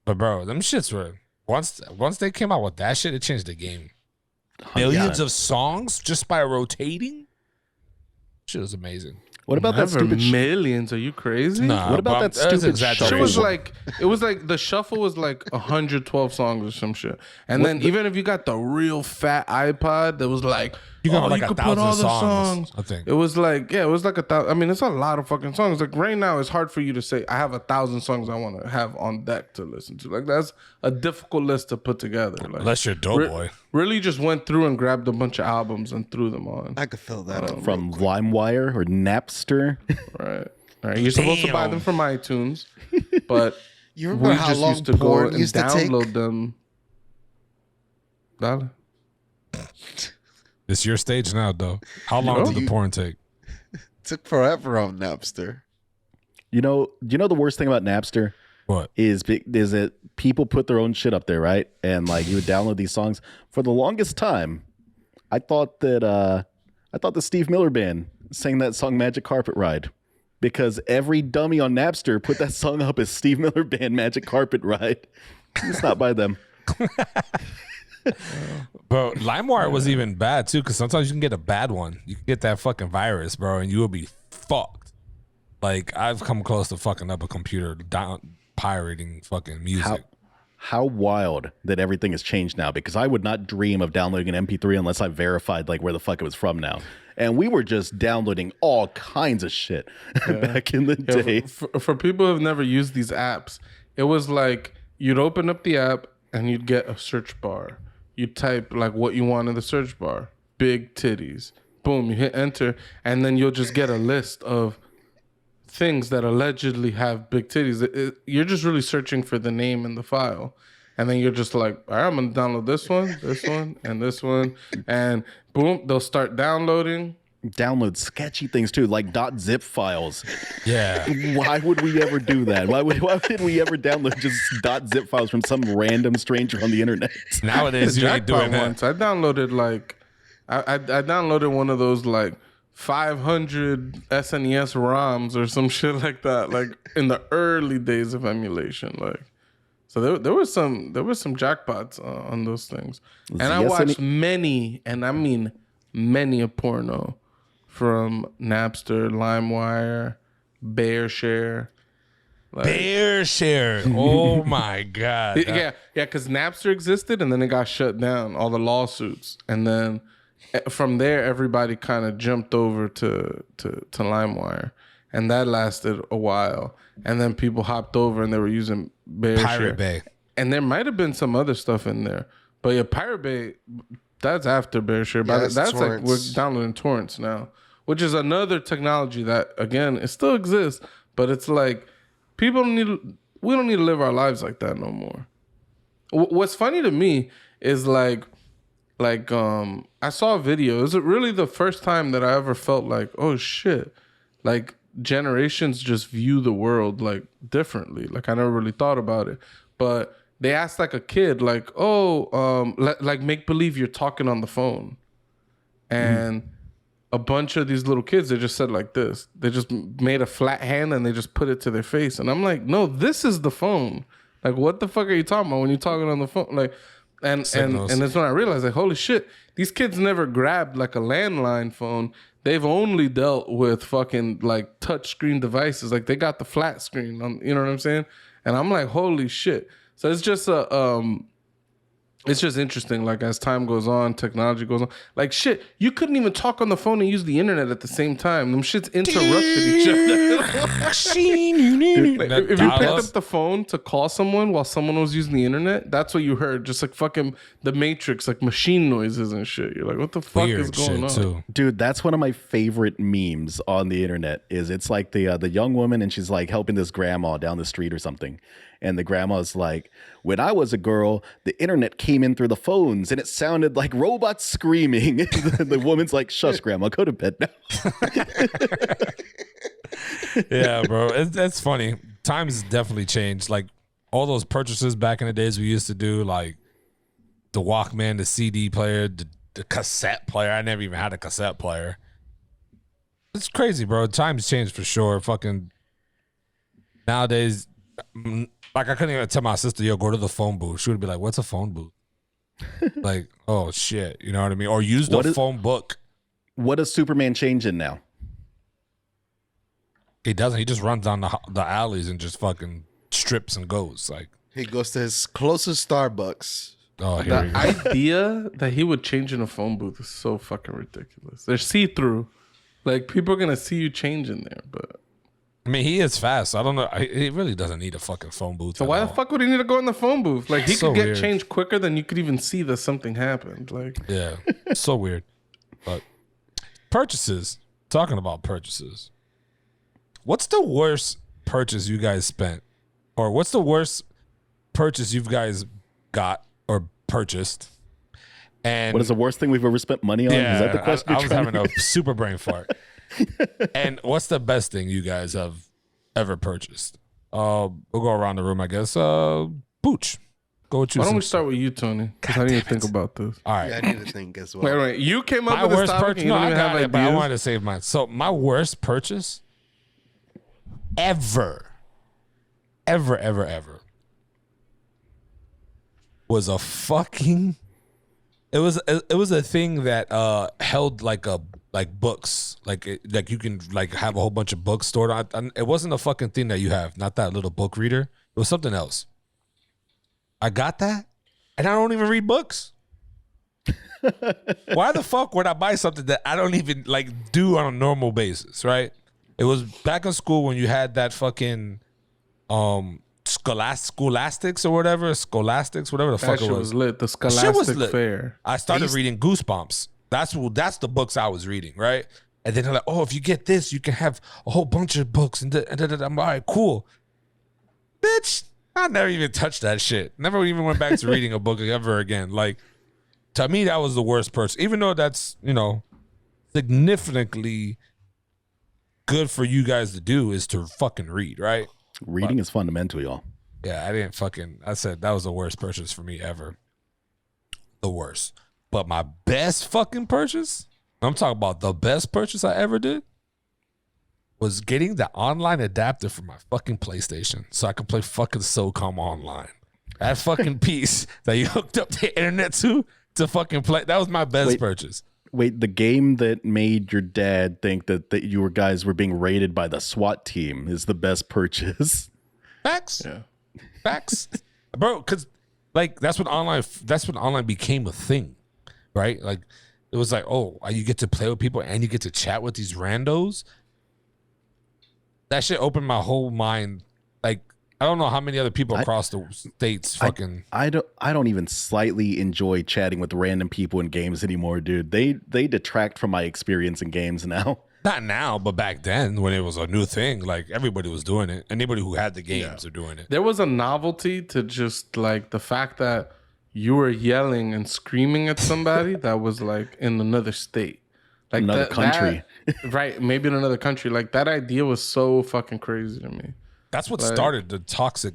but bro, them shits were once they came out with that shit, it changed the game. Millions of songs just by rotating. Shit was amazing. What about that stupid millions? Are you crazy? Nah, What about that stupid exaggeration. It was like the shuffle was like 112 songs or some shit. And then even if you got the real fat iPod that was like You got like you could 1,000 put all the songs, songs. I think. It was like 1,000. I mean, it's a lot of fucking songs. Like right now, it's hard for you to say I have 1,000 songs I want to have on deck to listen to. Like that's a difficult list to put together. Like, Unless you're Doughboy. Really just went through and grabbed a bunch of albums and threw them on. I could fill that up. from LimeWire or Napster? Right. You're supposed to buy them from iTunes, but You remember we how just long used to go porn and used to take? download them. Dale. It's your stage now, though. How long did the porn take? Took forever on Napster. You know the worst thing about Napster What? is that people put their own shit up there, right? And like you would download these songs. For the longest time, I thought the Steve Miller Band sang that song Magic Carpet Ride, because every dummy on Napster put that song up as Steve Miller Band Magic Carpet Ride. It's not by them. Bro, LimeWire was even bad too, because sometimes you can get a bad one. You can get that fucking virus, bro, and you will be fucked. Like I've come close to fucking up a computer down pirating fucking music. How wild that everything has changed now, because I would not dream of downloading an MP3 unless I verified like where the fuck it was from now. And we were just downloading all kinds of shit back in the day. For people who have never used these apps, it was like you'd open up the app and you'd get a search bar. You type like what you want in the search bar. Big titties. Boom, you hit enter, and then you'll just get a list of things that allegedly have big titties. You're just really searching for the name in the file. And then you're just like, all right, I'm going to download this one, and this one. And boom, they'll start downloading. Download sketchy things too, like .zip files. Yeah. Why would we ever do that? Why did we ever download just .zip files from some random stranger on the internet? Nowadays you ain't doing that. Once I downloaded like I downloaded one of those like 500 SNES ROMs or some shit like that, like in the early days of emulation. Like, so there was some jackpots on those things. And I watched many, and I mean many a porno from Napster, LimeWire, BearShare. Like, BearShare. Oh my god. yeah, because Napster existed and then it got shut down, all the lawsuits, and then from there everybody kind of jumped over to LimeWire, and that lasted a while, and then people hopped over and they were using BearShare. Pirate Bay. And there might have been some other stuff in there, but yeah, Pirate Bay, that's after BearShare. Yeah, That's torrents. like we're downloading torrents now, which is another technology that, again, it still exists, but it's like we don't need to live our lives like that no more. What's funny to me is like I saw a video. Is it really the first time that I ever felt like, oh shit, like generations just view the world like differently. Like I never really thought about it, but they asked like a kid, like, oh, like make believe you're talking on the phone, and a bunch of these little kids, they just said like this. They just made a flat hand and they just put it to their face, and I'm like, no, this is the phone. Like, what the fuck are you talking about when you're talking on the phone? Like, and that's when I realized, like, holy shit, these kids never grabbed like a landline phone. They've only dealt with fucking like touch screen devices. Like they got the flat screen on, you know what I'm saying? And I'm like, holy shit. So it's just it's just interesting. Like as time goes on, technology goes on. Like shit, you couldn't even talk on the phone and use the internet at the same time. Them shits interrupted each other. Like, if you picked up the phone to call someone while someone was using the internet, that's what you heard. Just like fucking the Matrix, like machine noises and shit. You're like, what the fuck is going on? Too. Dude, that's one of my favorite memes on the internet. Is it's like the young woman and she's like helping this grandma down the street or something, and the grandma's like, when I was a girl, the internet came in through the phones and it sounded like robots screaming. The woman's like, shush, grandma, go to bed now. Yeah, bro, that's funny. Times definitely changed. Like all those purchases back in the days we used to do, like the Walkman, the CD player, the cassette player. I never even had a cassette player. It's crazy, bro. Times changed for sure. Fucking nowadays, like I couldn't even tell my sister, yo, go to the phone booth. She would be like, what's a phone booth? Like, oh shit, you know what I mean? Or use the phone book. What does Superman change in now? He doesn't. He just runs down the alleys and just fucking strips and goes. Like He goes to his closest Starbucks. oh, here we The go. idea that he would change in a phone booth is so fucking ridiculous. They're see-through. Like people are gonna see you change in there, but I mean, he is fast. I don't know. He really doesn't need a fucking phone booth. so why the fuck would he need to go in the phone booth? Like he So could get weird. changed quicker than you could even see that something happened. Like Yeah, so weird. But purchases. Talking about purchases. What's the worst purchase you guys spent, or what's the worst purchase you guys got or purchased? And What is the worst thing we've ever spent money on? yeah, Is that the question? I was having a super brain fart. And what's the best thing you guys have ever purchased? We'll go around the room, I guess. Pooch. Go with you. why don't we start with you, Tony? Because I need to think about this. All right. Yeah, I need to think as well. Wait. You came up My with this worst topic purchase. and you No, don't I even have got it, but I ideas? wanted to save mine. So my worst purchase ever was a fucking. It was a thing that held like books, like you can like have a whole bunch of books stored on. It wasn't a fucking thing that you have, not that little book reader. It was something else. I got that, and I don't even read books. Why the fuck would I buy something that I don't even like do on a normal basis, right? It was back in school when you had that fucking scholastics or whatever, scholastics, whatever the That fuck shit it was was. lit. The Shit was Scholastic lit. Fair. I started reading Goosebumps. That's the books I was reading, right? And then they're like, oh, if you get this, you can have a whole bunch of books. And I'm all right, cool. Bitch, I never even touched that shit. Never even went back to reading a book ever again. Like, to me, that was the worst purchase. Even though that's, significantly good for you guys to do is to fucking read, right? Reading is fundamental, y'all. Yeah, I said that was the worst purchase for me ever. The worst. But my best fucking purchase I'm talking about the best purchase I ever did was getting the online adapter for my fucking PlayStation so I could play fucking SOCOM online. That fucking piece that you hooked up the internet to fucking play. That was my best purchase. Wait, the game that made your dad think that you guys were being raided by the SWAT team is the best purchase. Facts. Yeah. Facts. Bro, because like that's when online became a thing, right? Like it was like, oh, you get to play with people and you get to chat with these randos. That shit opened my whole mind. Like, I don't know how many other people across the states fucking. I don't even slightly enjoy chatting with random people in games anymore, dude. They detract from my experience in games now. Not now, but back then when it was a new thing, like everybody was doing it. Anybody who had the games are doing it. There was a novelty to just like the fact that you were yelling and screaming at somebody that was like in another state. Like another country. Right, maybe in another country. Like that idea was so fucking crazy to me. That's what started the toxic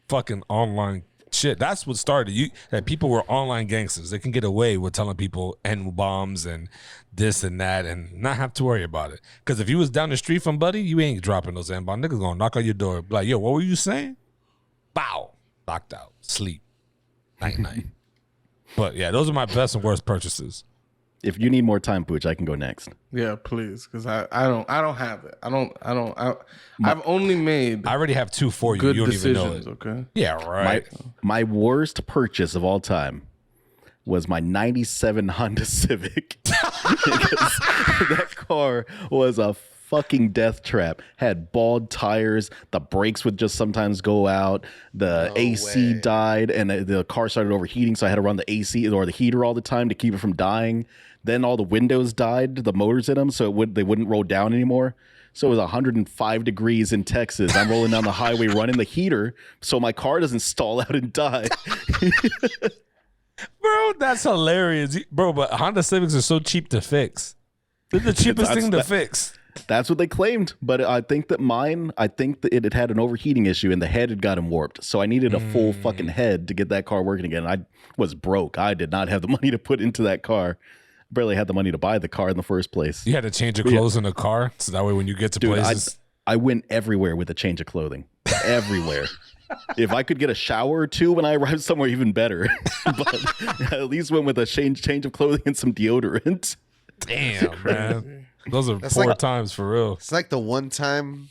fucking online shit. That's what started that people were online gangsters. They can get away with telling people N bombs and this and that and not have to worry about it. Because if you was down the street from Buddy, you ain't dropping those N bombs. Niggas gonna knock on your door, be like, yo, what were you saying? Bow, knocked out, sleep, night night. But yeah, those are my best and worst purchases. If you need more time, Pooch, I can go next. Yeah, please, because I don't have it. I've only made. I already have two for you. Good You don't decisions. even know it. Okay. Yeah, right. My worst purchase of all time was my 97 Honda Civic. Because that car was a fucking death trap. Had bald tires. The brakes would just sometimes go out. The AC died and the car started overheating. So I had to run the AC or the heater all the time to keep it from dying. Then all the windows died, the motors in them. So they wouldn't roll down anymore. So it was 105 degrees in Texas. I'm rolling down the highway running the heater so my car doesn't stall out and die. Bro, that's hilarious. Bro, but Honda Civics are so cheap to fix. They're the cheapest thing to fix. That's what they claimed. But I think that it had an overheating issue and the head had gotten warped. So I needed a full fucking head to get that car working again. I was broke. I did not have the money to put into that car. Barely had the money to buy the car in the first place. You had to change your clothes in the car so that way when you get to places. I went everywhere with a change of clothing. Everywhere. If I could get a shower or two when I arrived somewhere, even better. But I at least went with a change of clothing and some deodorant. Damn, man. Those are four times for real. It's like the one time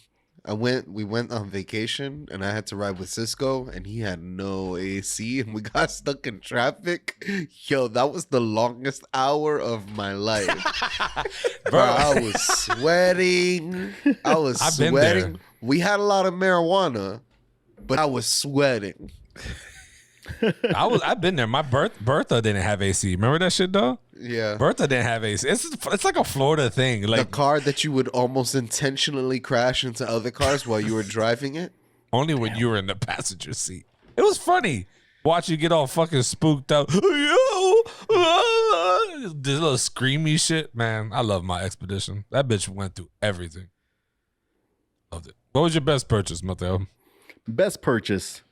we went on vacation and I had to ride with Cisco and he had no AC and we got stuck in traffic. Yo, that was the longest hour of my life. Bro, I was sweating. I've been there. We had a lot of marijuana, but I was sweating. I've been there. My Bertha didn't have AC. Remember that shit though? Yeah. Bertha didn't have AC. It's like a Florida thing. Like the car that you would almost intentionally crash into other cars while you were driving it. Only when you were in the passenger seat. It was funny. Watch you get all fucking spooked out. This little screamy shit. Man, I love my Expedition. That bitch went through everything. Loved it. What was your best purchase, Mateo? Best purchase.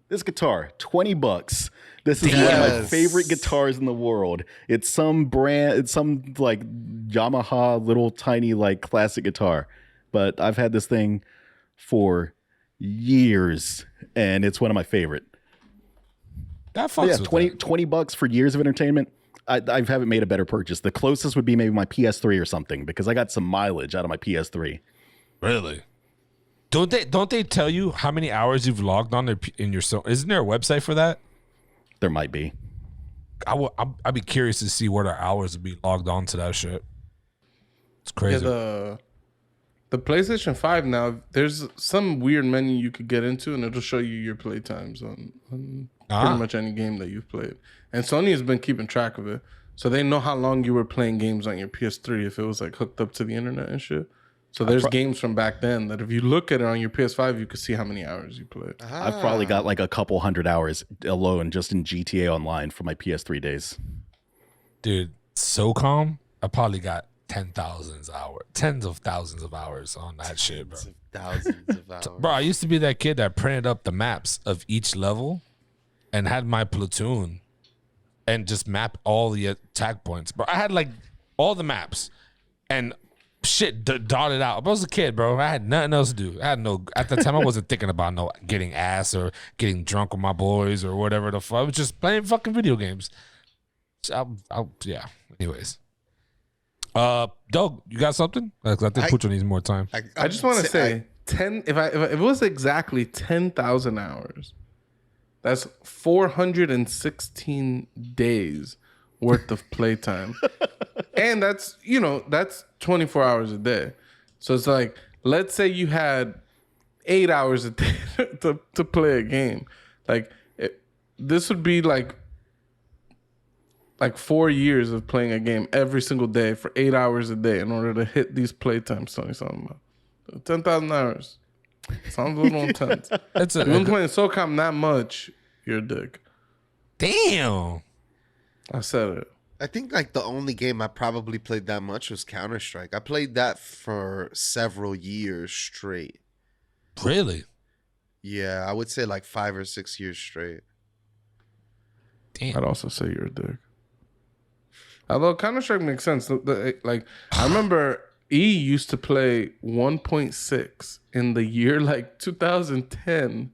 This guitar, $20. This is one of my favorite guitars in the world. It's some brand, it's some like Yamaha little tiny like classic guitar. But I've had this thing for years and it's one of my favorite. That fucks with $20 for years of entertainment. I haven't made a better purchase. The closest would be maybe my PS3 or something because I got some mileage out of my PS3. Really? Don't they tell you how many hours you've logged on in your cell? Isn't there a website for that? There might be. I'd be curious to see what our hours would be logged on to that shit. It's crazy. Yeah, the PlayStation 5 now, there's some weird menu you could get into and it'll show you your play times on pretty much any game that you've played. And Sony has been keeping track of it. So they know how long you were playing games on your PS3 if it was like hooked up to the internet and shit. So there's games from back then that if you look at it on your PS5, you can see how many hours you played. I've probably got like a couple hundred hours alone just in GTA Online for my PS3 days. Dude, SOCOM, I probably got tens of thousands of hours on that shit, bro. Thousands of hours. Bro, I used to be that kid that printed up the maps of each level and had my platoon and just map all the attack points. Bro, I had like all the maps, and shit dotted out. I was a kid, bro. I had nothing else to do. At the time, I wasn't thinking about getting ass or getting drunk with my boys or whatever the fuck. I was just playing fucking video games. So yeah. Anyways, Doug, you got something? I think Pucho needs more time. I just want to say 10. If it was exactly 10,000 hours, that's 416 days worth of playtime. And that's 24 hours a day. So it's like, let's say you had 8 hours a day to play a game. Like this would be like 4 years of playing a game every single day for 8 hours a day in order to hit these playtimes Tony's talking about. 10,000 hours. Sounds a little intense. You've been playing SOCOM that much, you're a dick. Damn. I said it. I think like the only game I probably played that much was Counter-Strike. I played that for several years straight. Really? Yeah, I would say like 5 or 6 years straight. Damn. I'd also say you're a dick. Although Counter-Strike makes sense. Like I remember E used to play 1.6 in the year like 2010.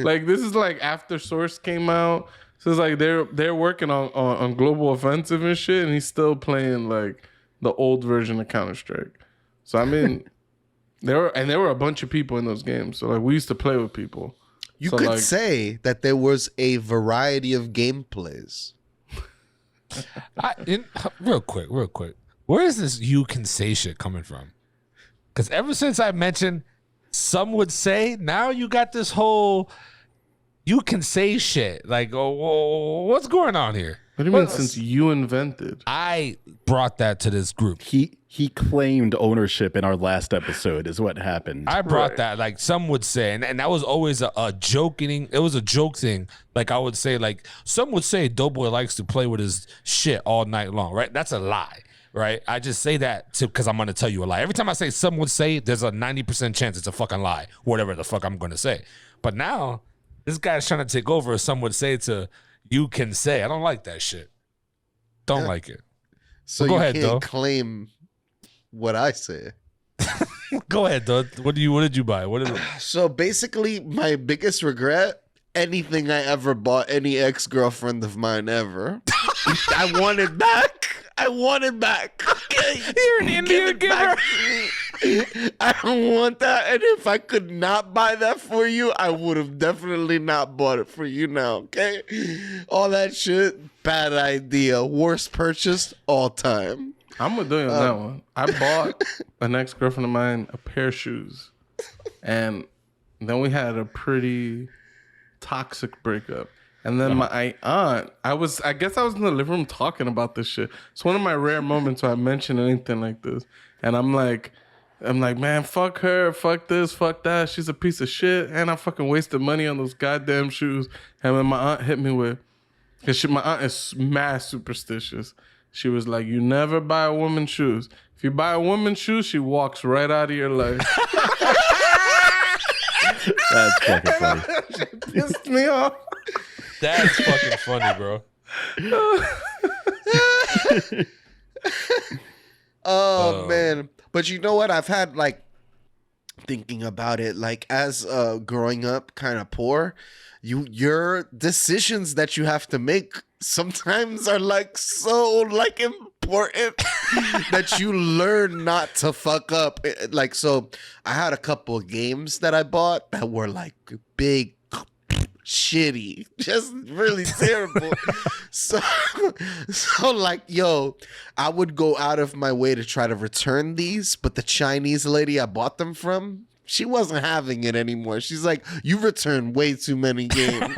Like this is like after Source came out. So it's like they're working on Global Offensive and shit, and he's still playing like the old version of Counter-Strike. So I mean, there were a bunch of people in those games. So like we used to play with people. You so, could like, say that there was a variety of gameplays. Real quick. Where is this you can say shit coming from? Because ever since I mentioned some would say, now you got this whole you can say shit. Like, oh, what's going on here? What do you mean since you invented? I brought that to this group. He claimed ownership in our last episode is what happened. I brought that, like some would say, and that was always a joking. It was a joke thing. Like I would say, like some would say, Doughboy likes to play with his shit all night long. Right? That's a lie. Right? I just say that because I'm gonna tell you a lie. Every time I say some would say, there's a 90% chance it's a fucking lie. Whatever the fuck I'm gonna say. But now this guy's trying to take over. Some would say to you can say. I don't like that shit. Don't like it. So well, go you ahead, can't though. claim what I say. Go ahead, though. What did you buy? What is it? So basically, my biggest regret, anything I ever bought any ex-girlfriend of mine ever. I want it back. I want it back. Okay. You're an Indian giver. I don't want that. And if I could not buy that for you, I would have definitely not bought it for you now. Okay. All that shit, bad idea. Worst purchase all time. I'm with you on that one. I bought an ex-girlfriend of mine a pair of shoes. And then we had a pretty toxic breakup. And then my aunt, I guess I was in the living room talking about this shit. It's one of my rare moments where I mention anything like this. And I'm like, man, fuck her, fuck this, fuck that. She's a piece of shit. And I fucking wasted money on those goddamn shoes. And then my aunt hit me with, because my aunt is mad superstitious. She was like, you never buy a woman shoes. If you buy a woman shoes, she walks right out of your life. That's fucking funny. It pissed me off. That's fucking funny, bro. Oh man. But you know what? I've had like thinking about it, like as growing up kind of poor, your decisions that you have to make sometimes are like so like important that you learn not to fuck up. Like, so I had a couple of games that I bought that were like big shitty, just really terrible. so like, yo, I would go out of my way to try to return these, but the Chinese lady I bought them from, she wasn't having it anymore. She's like, you return way too many games.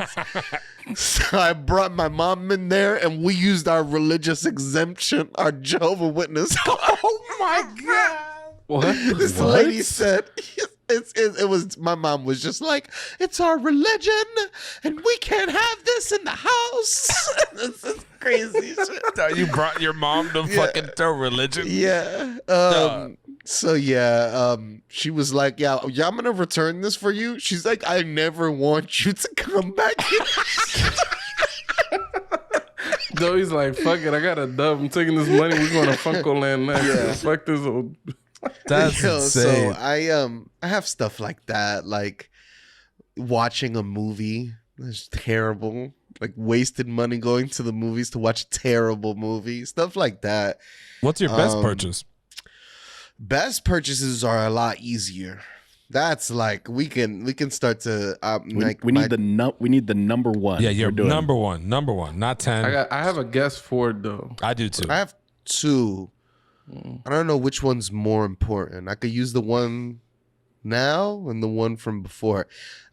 So I brought my mom in there and we used our religious exemption, our Jehovah Witness. Oh my God. What? This lady said, it was, my mom was just like, it's our religion and we can't have this in the house. This is crazy shit. You brought your mom to fucking throw religion? Yeah. So yeah, she was like, yeah, I'm gonna return this for you. She's like, I never want you to come back here. Joey's like, fuck it, I got a dub. I'm taking this money. We're going to Funko Land next. Yeah. Fuck this old. That's insane. So I have stuff like that, like watching a movie. That's terrible. Like wasted money going to the movies to watch a terrible movie. Stuff like that. What's your best purchase? Best purchases are a lot easier. That's like we can start to we need the number one. Yeah, you're number one, not 10. I have a guess for it though. I do too. I have two. I don't know which one's more important. I could use the one now and the one from before.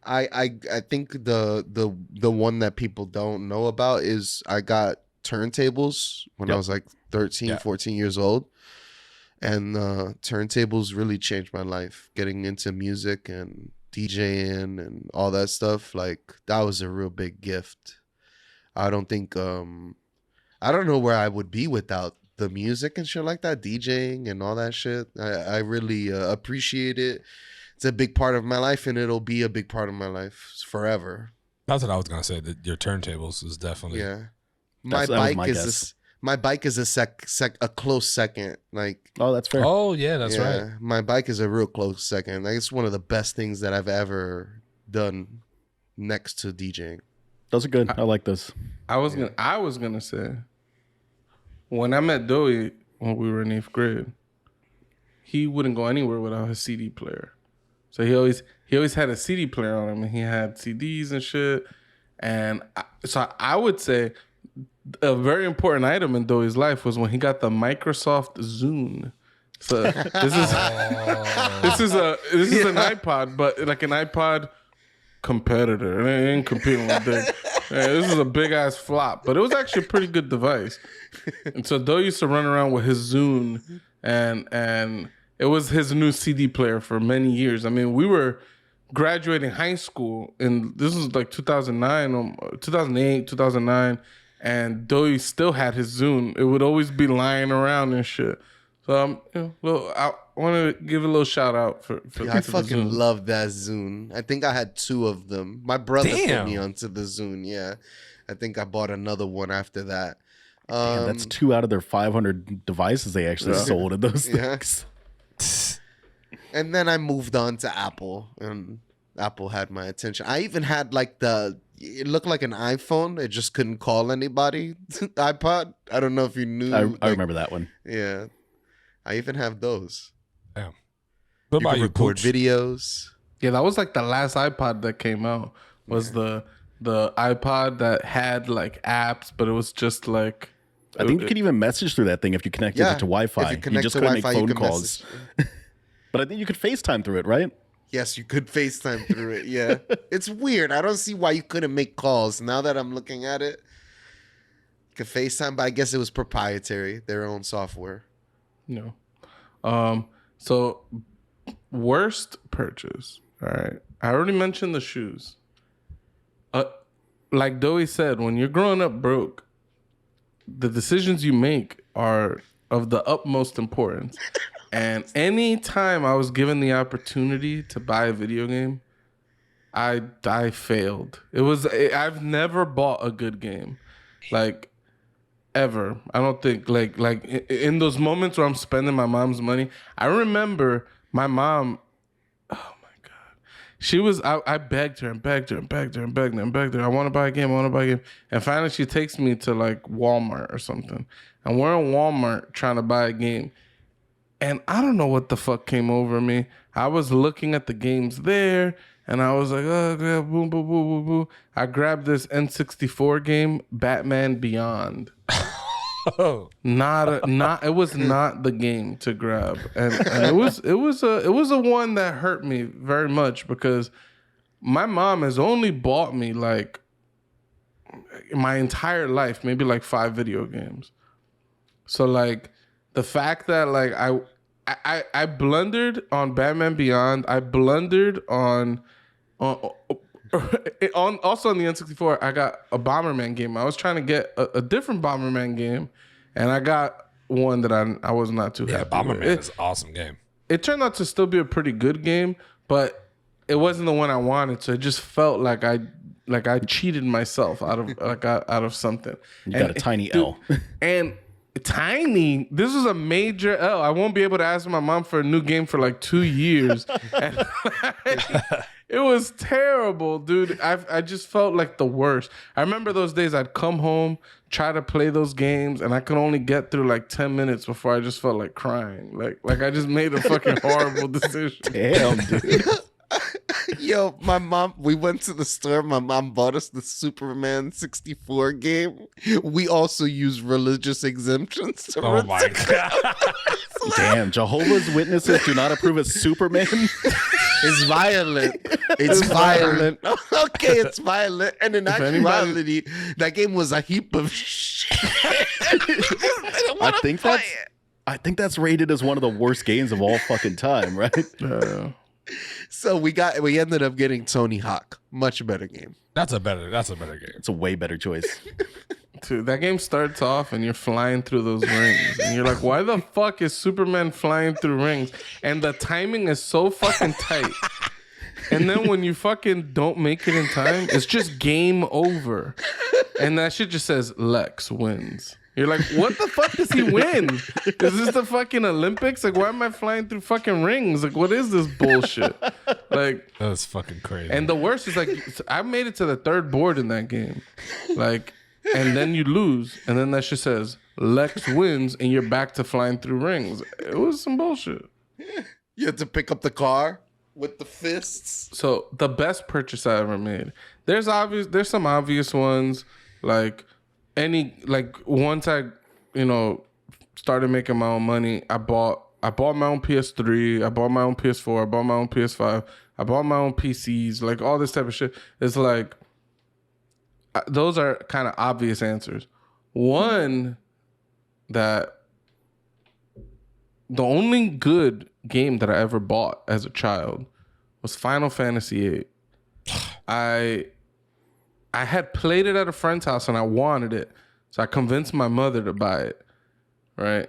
I think the one that people don't know about is I got turntables when I was like 13, 14 years old. And turntables really changed my life. Getting into music and DJing and all that stuff, like that was a real big gift. I don't think I don't know where I would be without the music and shit like that, DJing and all that shit. I really appreciate it. It's a big part of my life, and it'll be a big part of my life forever. That's what I was gonna say. That your turntables is definitely My bike is a close second. Like, oh, that's fair. Oh yeah, that's right. My bike is a real close second. Like, it's one of the best things that I've ever done next to DJing. Those are good. I like those. I was gonna say, when I met Doey when we were in 8th grade, he wouldn't go anywhere without his CD player. So he always had a CD player on him, and he had CDs and shit. And so I would say a very important item in Doey's life was when he got the Microsoft Zune. So this is an iPod, but like an iPod competitor. It ain't competing with this. This is a big ass flop, but it was actually a pretty good device. And so Doe used to run around with his Zune, and it was his new CD player for many years. I mean, we were graduating high school, and this was like 2009, 2008, 2009, and Doe still had his Zune. It would always be lying around and shit. So I want to give a little shout out for I fucking love that Zune. I think I had 2 of them. My brother put me onto the Zune. Yeah, I think I bought another one after that. Damn, that's 2 out of their 500 devices they actually sold in those things. And then I moved on to Apple, and Apple had my attention. I even had like it looked like an iPhone. It just couldn't call anybody. iPod. I don't know if you knew. I remember that one. Yeah. I even have those. Damn. What about you, record Pooch? videos? Yeah, that was like the last iPod that came out. Was the iPod that had like apps, but it was just like. I think you could even message through that thing if you connected it to Wi-Fi. You just couldn't make phone calls. But I think you could FaceTime through it, right? Yes, you could FaceTime through it. Yeah. It's weird. I don't see why you couldn't make calls. Now that I'm looking at it, you could FaceTime, but I guess it was proprietary, their own software. No. So worst purchase. All right. I already mentioned the shoes. Like Doey said, when you're growing up broke, the decisions you make are of the utmost importance. And any time I was given the opportunity to buy a video game, I failed. I've never bought a good game, like ever. I don't think like in those moments where I'm spending my mom's money. I remember my mom. Oh my god, she was. I begged her and begged her and begged her and begged her and begged her. I want to buy a game. I want to buy a game. And finally, she takes me to like Walmart or something, and we're in Walmart trying to buy a game. And I don't know what the fuck came over me. I was looking at the games there, and I was like, oh, yeah, boom, boom, boom, boom, boom. I grabbed this N64 game, Batman Beyond. Oh. It was not the game to grab. And it was a one that hurt me very much because my mom has only bought me like my entire life, maybe like 5 video games. So like the fact that like I blundered on Batman Beyond, I blundered on also on the N64, I got a Bomberman game. I was trying to get a different Bomberman game, and I got one that I was not too happy Bomberman with. is an awesome game. It turned out to still be a pretty good game, but it wasn't the one I wanted, so it just felt like I cheated myself out of something. You got a tiny dude, L. And tiny. This was a major L. I won't be able to ask my mom for a new game for like 2 years. And it was terrible, dude. I just felt like the worst. I remember those days I'd come home, try to play those games, and I could only get through like 10 minutes before I just felt like crying. Like I just made a fucking horrible decision. Damn, dude. Yo, my mom, we went to the store. My mom bought us the Superman 64 game. We also use religious exemptions to Oh my god! Damn, Jehovah's Witnesses do not approve of Superman. It's violent. It's violent. Okay, it's violent. And in actuality, that game was a heap of shit. I think that's rated as one of the worst games of all fucking time, right? So we ended up getting Tony Hawk. Much better game. That's a better game. It's a way better choice. Dude, that game starts off and you're flying through those rings. And you're like, why the fuck is Superman flying through rings? And the timing is so fucking tight. And then when you fucking don't make it in time, it's just game over. And that shit just says Lex wins. You're like, what the fuck does he win? Is this the fucking Olympics? Like, why am I flying through fucking rings? Like, what is this bullshit? Like, That's fucking crazy. and the worst is like, I made it to the third board in that game. Like, and then you lose. And then that shit says Lex wins and you're back to flying through rings. It was some bullshit. You had to pick up the car with the fists. So the best purchase I ever made. There's some obvious ones. Like once I, started making my own money, I bought my own PS3, I bought my own PS4, I bought my own PS5, I bought my own PCs, like all this type of shit. It's like, those are kind of obvious answers. One, that the only good game that I ever bought as a child was Final Fantasy VIII. I had played it at a friend's house and I wanted it. So I convinced my mother to buy it. Right?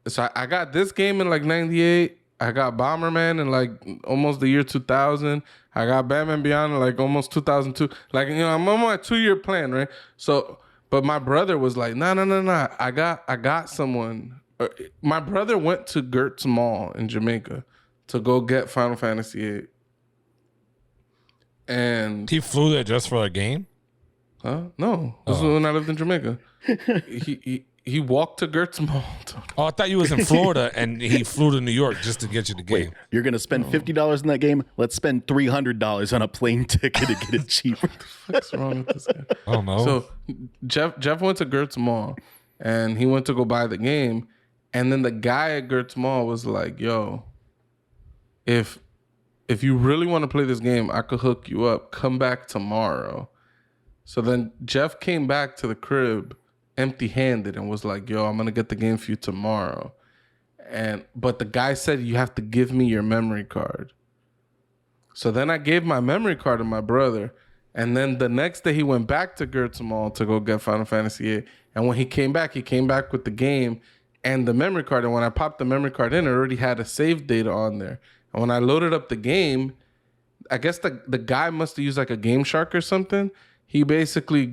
So I got this game in like 98. I got Bomberman in like almost the year 2000. I got Batman Beyond in like almost 2002. Like, I'm on my 2-year plan, right? So, but my brother was like, no. I got someone. My brother went to Gertz Mall in Jamaica to go get Final Fantasy VIII. And he flew there just for a game? Huh? No. This was when I lived in Jamaica. He walked to Gertz Mall. Oh, I thought you was in Florida and he flew to New York just to get you the game. Wait, you're gonna spend $50 in that game? Let's spend $300 on a plane ticket to get it cheaper. What's wrong with this guy? I don't know. So Jeff went to Gertz Mall and he went to go buy the game. And then the guy at Gertz Mall was like, yo, if you really want to play this game, I could hook you up. Come back tomorrow. So then Jeff came back to the crib empty-handed and was like, yo, I'm going to get the game for you tomorrow. But the guy said, you have to give me your memory card. So then I gave my memory card to my brother. And then the next day he went back to Gertz Mall to go get Final Fantasy VIII. And when he came back with the game and the memory card. And when I popped the memory card in, it already had a save data on there. And when I loaded up the game, I guess the guy must have used like a Game Shark or something. He basically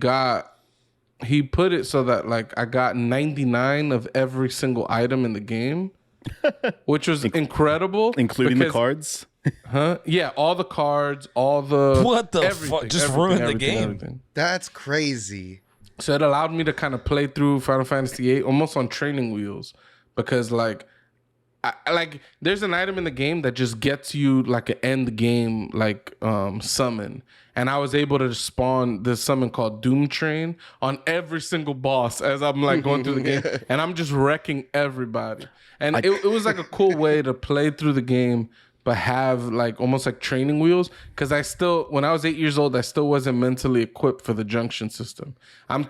he put it so that like I got 99 of every single item in the game, which was incredible. Including the cards? Huh? Yeah, all the cards, all the... What the fuck? Just ruined the game. Everything. That's crazy. So it allowed me to kind of play through Final Fantasy VIII almost on training wheels because like there's an item in the game that just gets you like an end game like summon, and I was able to spawn this summon called Doom Train on every single boss as I'm like going through the game, and I'm just wrecking everybody. And it was like a cool way to play through the game, but have like almost like training wheels. Because when I was 8 years old, I still wasn't mentally equipped for the junction system. I'm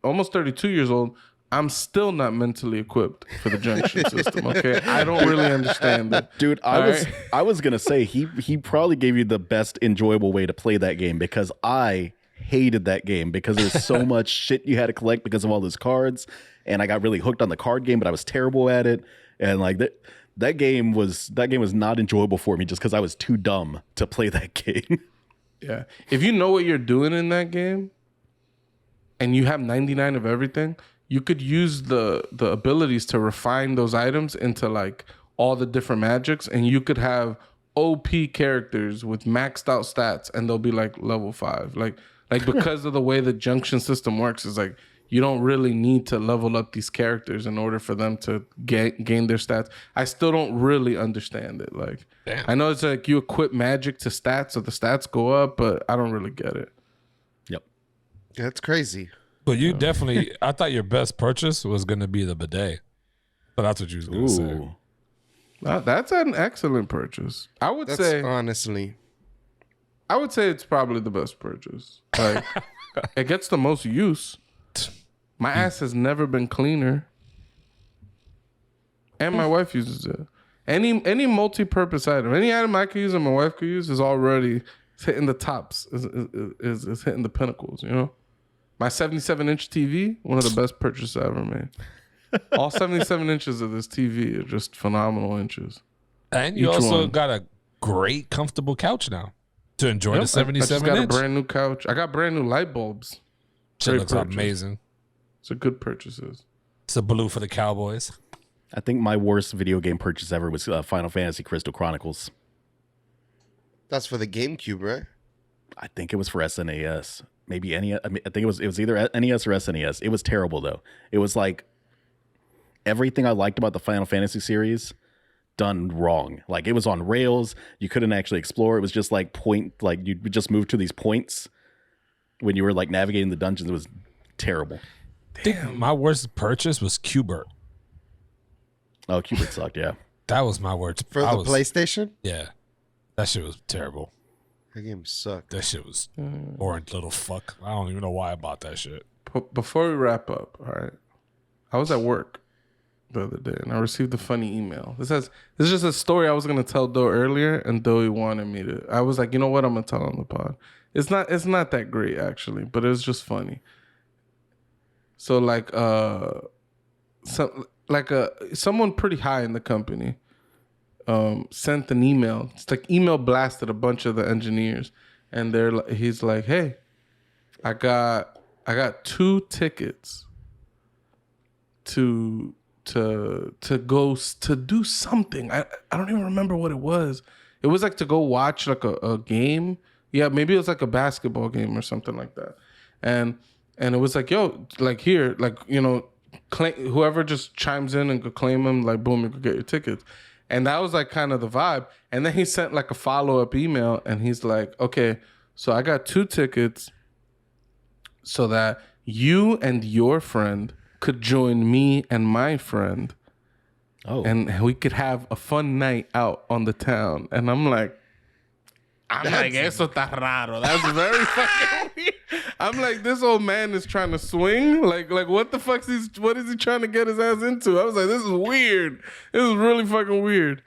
almost 32 years old. I'm still not mentally equipped for the junction system. Okay, I don't really understand it, dude. I was gonna say he probably gave you the best enjoyable way to play that game because I hated that game because there's so much shit you had to collect because of all those cards, and I got really hooked on the card game, but I was terrible at it, and like that game was not enjoyable for me just because I was too dumb to play that game. Yeah. If you know what you're doing in that game and you have 99 of everything, you could use the abilities to refine those items into like all the different magics, and you could have OP characters with maxed out stats and they'll be like level 5. Like because of the way the junction system works is like you don't really need to level up these characters in order for them to gain their stats. I still don't really understand it. Like, damn. I know it's like you equip magic to stats, so the stats go up, but I don't really get it. Yep. That's crazy. But you definitely, I thought your best purchase was going to be the bidet. But that's what you was going to say. That's an excellent purchase. I would say it's probably the best purchase. Like, it gets the most use. My ass has never been cleaner, and my wife uses it. Any multi-purpose item, any item I could use and my wife could use is already hitting the tops, is hitting the pinnacles. You know, my 77-inch TV, one of the best purchases I ever made. All 77 inches of this TV are just phenomenal inches. And you also got a great, comfortable couch now to enjoy the 77 I just got inch. a brand new couch. I got brand new light bulbs. Shit looks amazing. It's a good purchases. It's a blue for the Cowboys. I think my worst video game purchase ever was Final Fantasy Crystal Chronicles. That's for the GameCube, right? I think it was for SNES. Maybe NES. I think it was either NES or SNES. It was terrible though. It was like everything I liked about the Final Fantasy series done wrong. Like it was on rails. You couldn't actually explore. It was just like you just move to these points when you were like navigating the dungeons. It was terrible. I think my worst purchase was Qbert. Oh, Qbert sucked, yeah. That was my worst. For the PlayStation? Yeah. That shit was terrible. That game sucked. That shit was orange little fuck. I don't even know why I bought that shit. Before we wrap up, all right. I was at work the other day and I received a funny email. This is just a story I was gonna tell Doe earlier, and Doe wanted me to. I was like, you know what, I'm gonna tell on the pod. It's not that great actually, but it was just funny. So like someone pretty high in the company sent an email. It's like email blasted a bunch of the engineers, and he's like, hey, I got 2 tickets to go to do something. I don't even remember what it was. It was like to go watch like a game. Yeah, maybe it was like a basketball game or something like that. And it was like, yo, like here, like, you know, whoever just chimes in and could claim them, like, boom, you could get your tickets. And that was like kind of the vibe. And then he sent like a follow-up email and he's like, okay, so I got 2 tickets so that you and your friend could join me and my friend. Oh. And we could have a fun night out on the town. And I'm like, eso está raro. That's very fucking weird. I'm like, this old man is trying to swing. Like what the fuck what is he trying to get his ass into? I was like, this is weird. This is really fucking weird.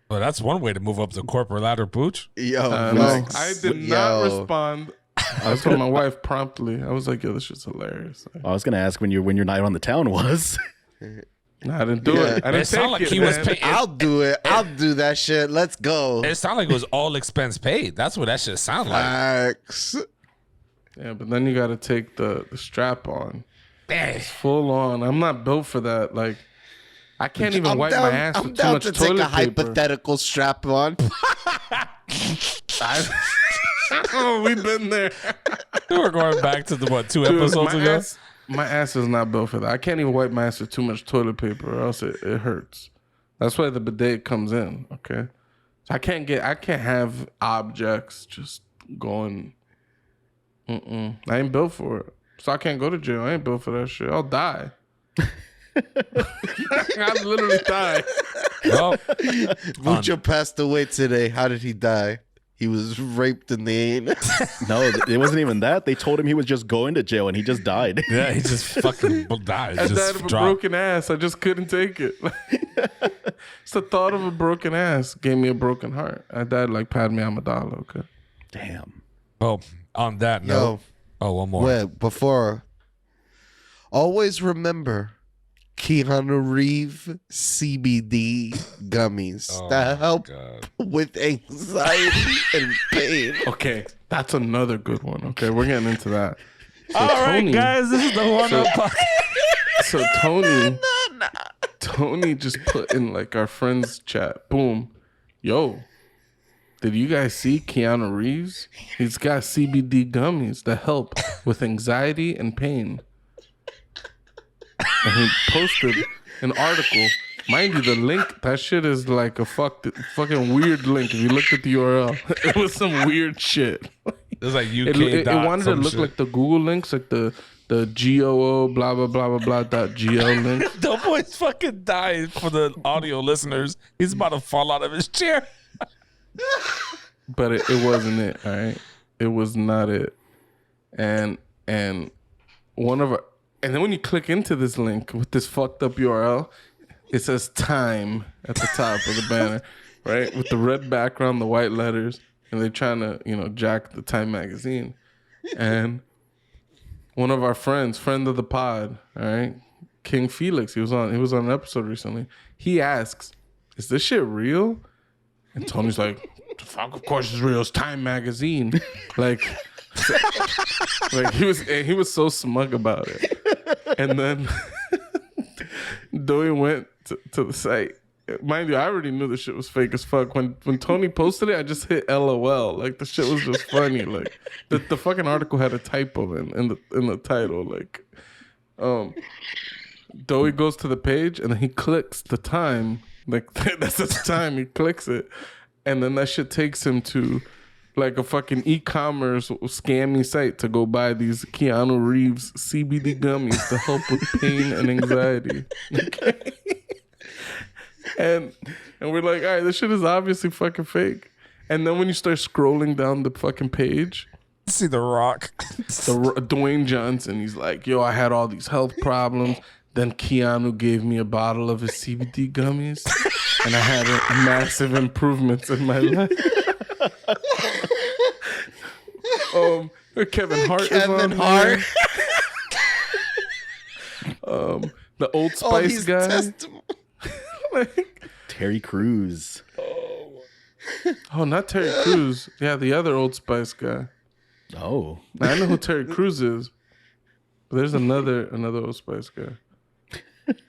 Well, that's one way to move up the corporate ladder, Pooch. Yo, I did not respond. I told my wife promptly. I was like, yo, this shit's hilarious. I was gonna ask when your night on the town was. No, I didn't do it. I didn't take like it, he man. was paying. I'll do it. I'll do that shit. Let's go. It sounded like it was all expense paid. That's what that shit sounded like. Facts. Yeah, but then you got to take the strap on. Dang. It's full on. I'm not built for that. Like, I can't even wipe my ass with too much to toilet take a paper. hypothetical strap on. We've been there. We're going back to the 2 episodes ago. My ass is not built for that. I can't even wipe my ass with too much toilet paper, or else it hurts. That's why the bidet comes in. Okay, so I can't have objects just going. I ain't built for it, so I can't go to jail. I ain't built for that shit. I'll die. I'll literally die. Well, Pucho passed away today. How did he die? He was raped in the anus. No, it wasn't even that. They told him he was just going to jail and he just died. Yeah, he just fucking died. I died of a broken ass. I just couldn't take it. It's the thought of a broken ass gave me a broken heart. I died like Padme Amidala, okay? Damn. Well, on that note. One more. Wait, before. Always remember Keanu Reeves CBD gummies that help with anxiety and pain. Okay, That's another good one. Okay, we're getting into that. So All right, guys, this is the one so- up podcast. So Tony just put in like our friends chat. Boom, yo, did you guys see Keanu Reeves? He's got CBD gummies that help with anxiety and pain. And he posted an article. Mind you, the link, that shit is like a fucking weird link. If you looked at the URL, it was some weird shit. It was like UK. It wanted to look like the Google links, like the GOO blah blah blah blah blah dot GO link. The boy's fucking dying for the audio listeners. He's about to fall out of his chair. But it wasn't it. All right, it was not it. And one of our, and then when you click into this link with this fucked up URL, it says time at the top of the banner, right, with the red background, the white letters, and they're trying to jack the Time magazine. And one of our friends, friend of the pod, all right, King Felix, he was on an episode recently. He asks, "Is this shit real?" And Tony's like, "Fuck, of course it's real. It's Time magazine." Like he was so smug about it. And then Dewey went to the site. Mind you, I already knew the shit was fake as fuck. When Tony posted it, I just hit LOL. Like the shit was just funny. Like the fucking article had a typo in the title. Like, Dewey goes to the page and then he clicks the time. Like that's the time. He clicks it, and then that shit takes him to like a fucking e-commerce scammy site to go buy these Keanu Reeves CBD gummies to help with pain and anxiety. Okay. And we're like, all right, this shit is obviously fucking fake. And then when you start scrolling down the fucking page, See The Rock. Dwayne Johnson, he's like, yo, I had all these health problems. Then Keanu gave me a bottle of his CBD gummies, and I had massive improvements in my life. Kevin Hart is on here. The Old Spice guy. Terry Crews. Oh, not Terry Crews. Yeah, the other Old Spice guy. Oh. Now, I know who Terry Crews is, but there's another Old Spice guy.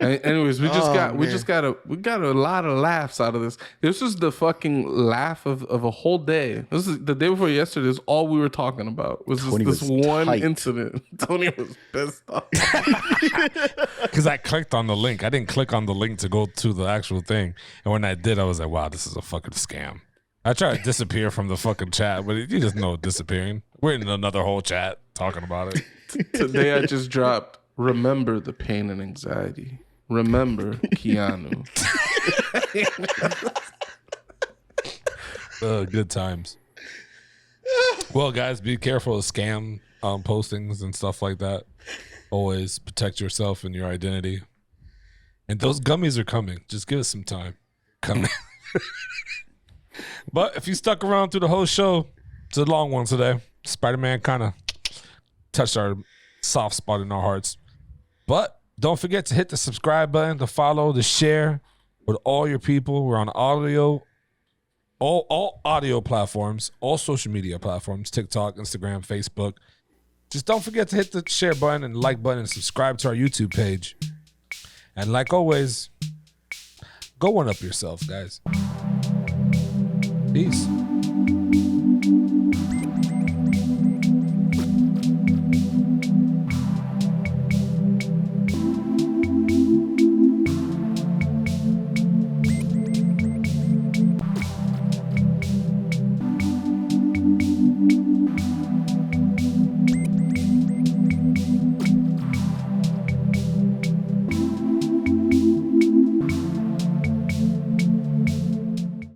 Anyways, we got a lot of laughs out of this. This was the fucking laugh of a whole day. This is the day before yesterday. This is all we were talking about. Was this one tight. incident? Tony was pissed off Because I clicked on the link. I didn't click on the link to go to the actual thing. And when I did, I was like, wow, this is a fucking scam. I tried to disappear from the fucking chat, but you just know disappearing. We're in another whole chat talking about it. Today I just dropped, remember the pain and anxiety. Remember Keanu. Good times. Well, guys, be careful of scam postings and stuff like that. Always protect yourself and your identity. And those gummies are coming. Just give us some time. Coming. But if you stuck around through the whole show, it's a long one today. Spider-Man kind of touched our soft spot in our hearts. But don't forget to hit the subscribe button, to follow, to share with all your people. We're on audio, all audio platforms, all social media platforms, TikTok, Instagram, Facebook. Just don't forget to hit the share button and like button and subscribe to our YouTube page. And like always, go one up yourself, guys. Peace.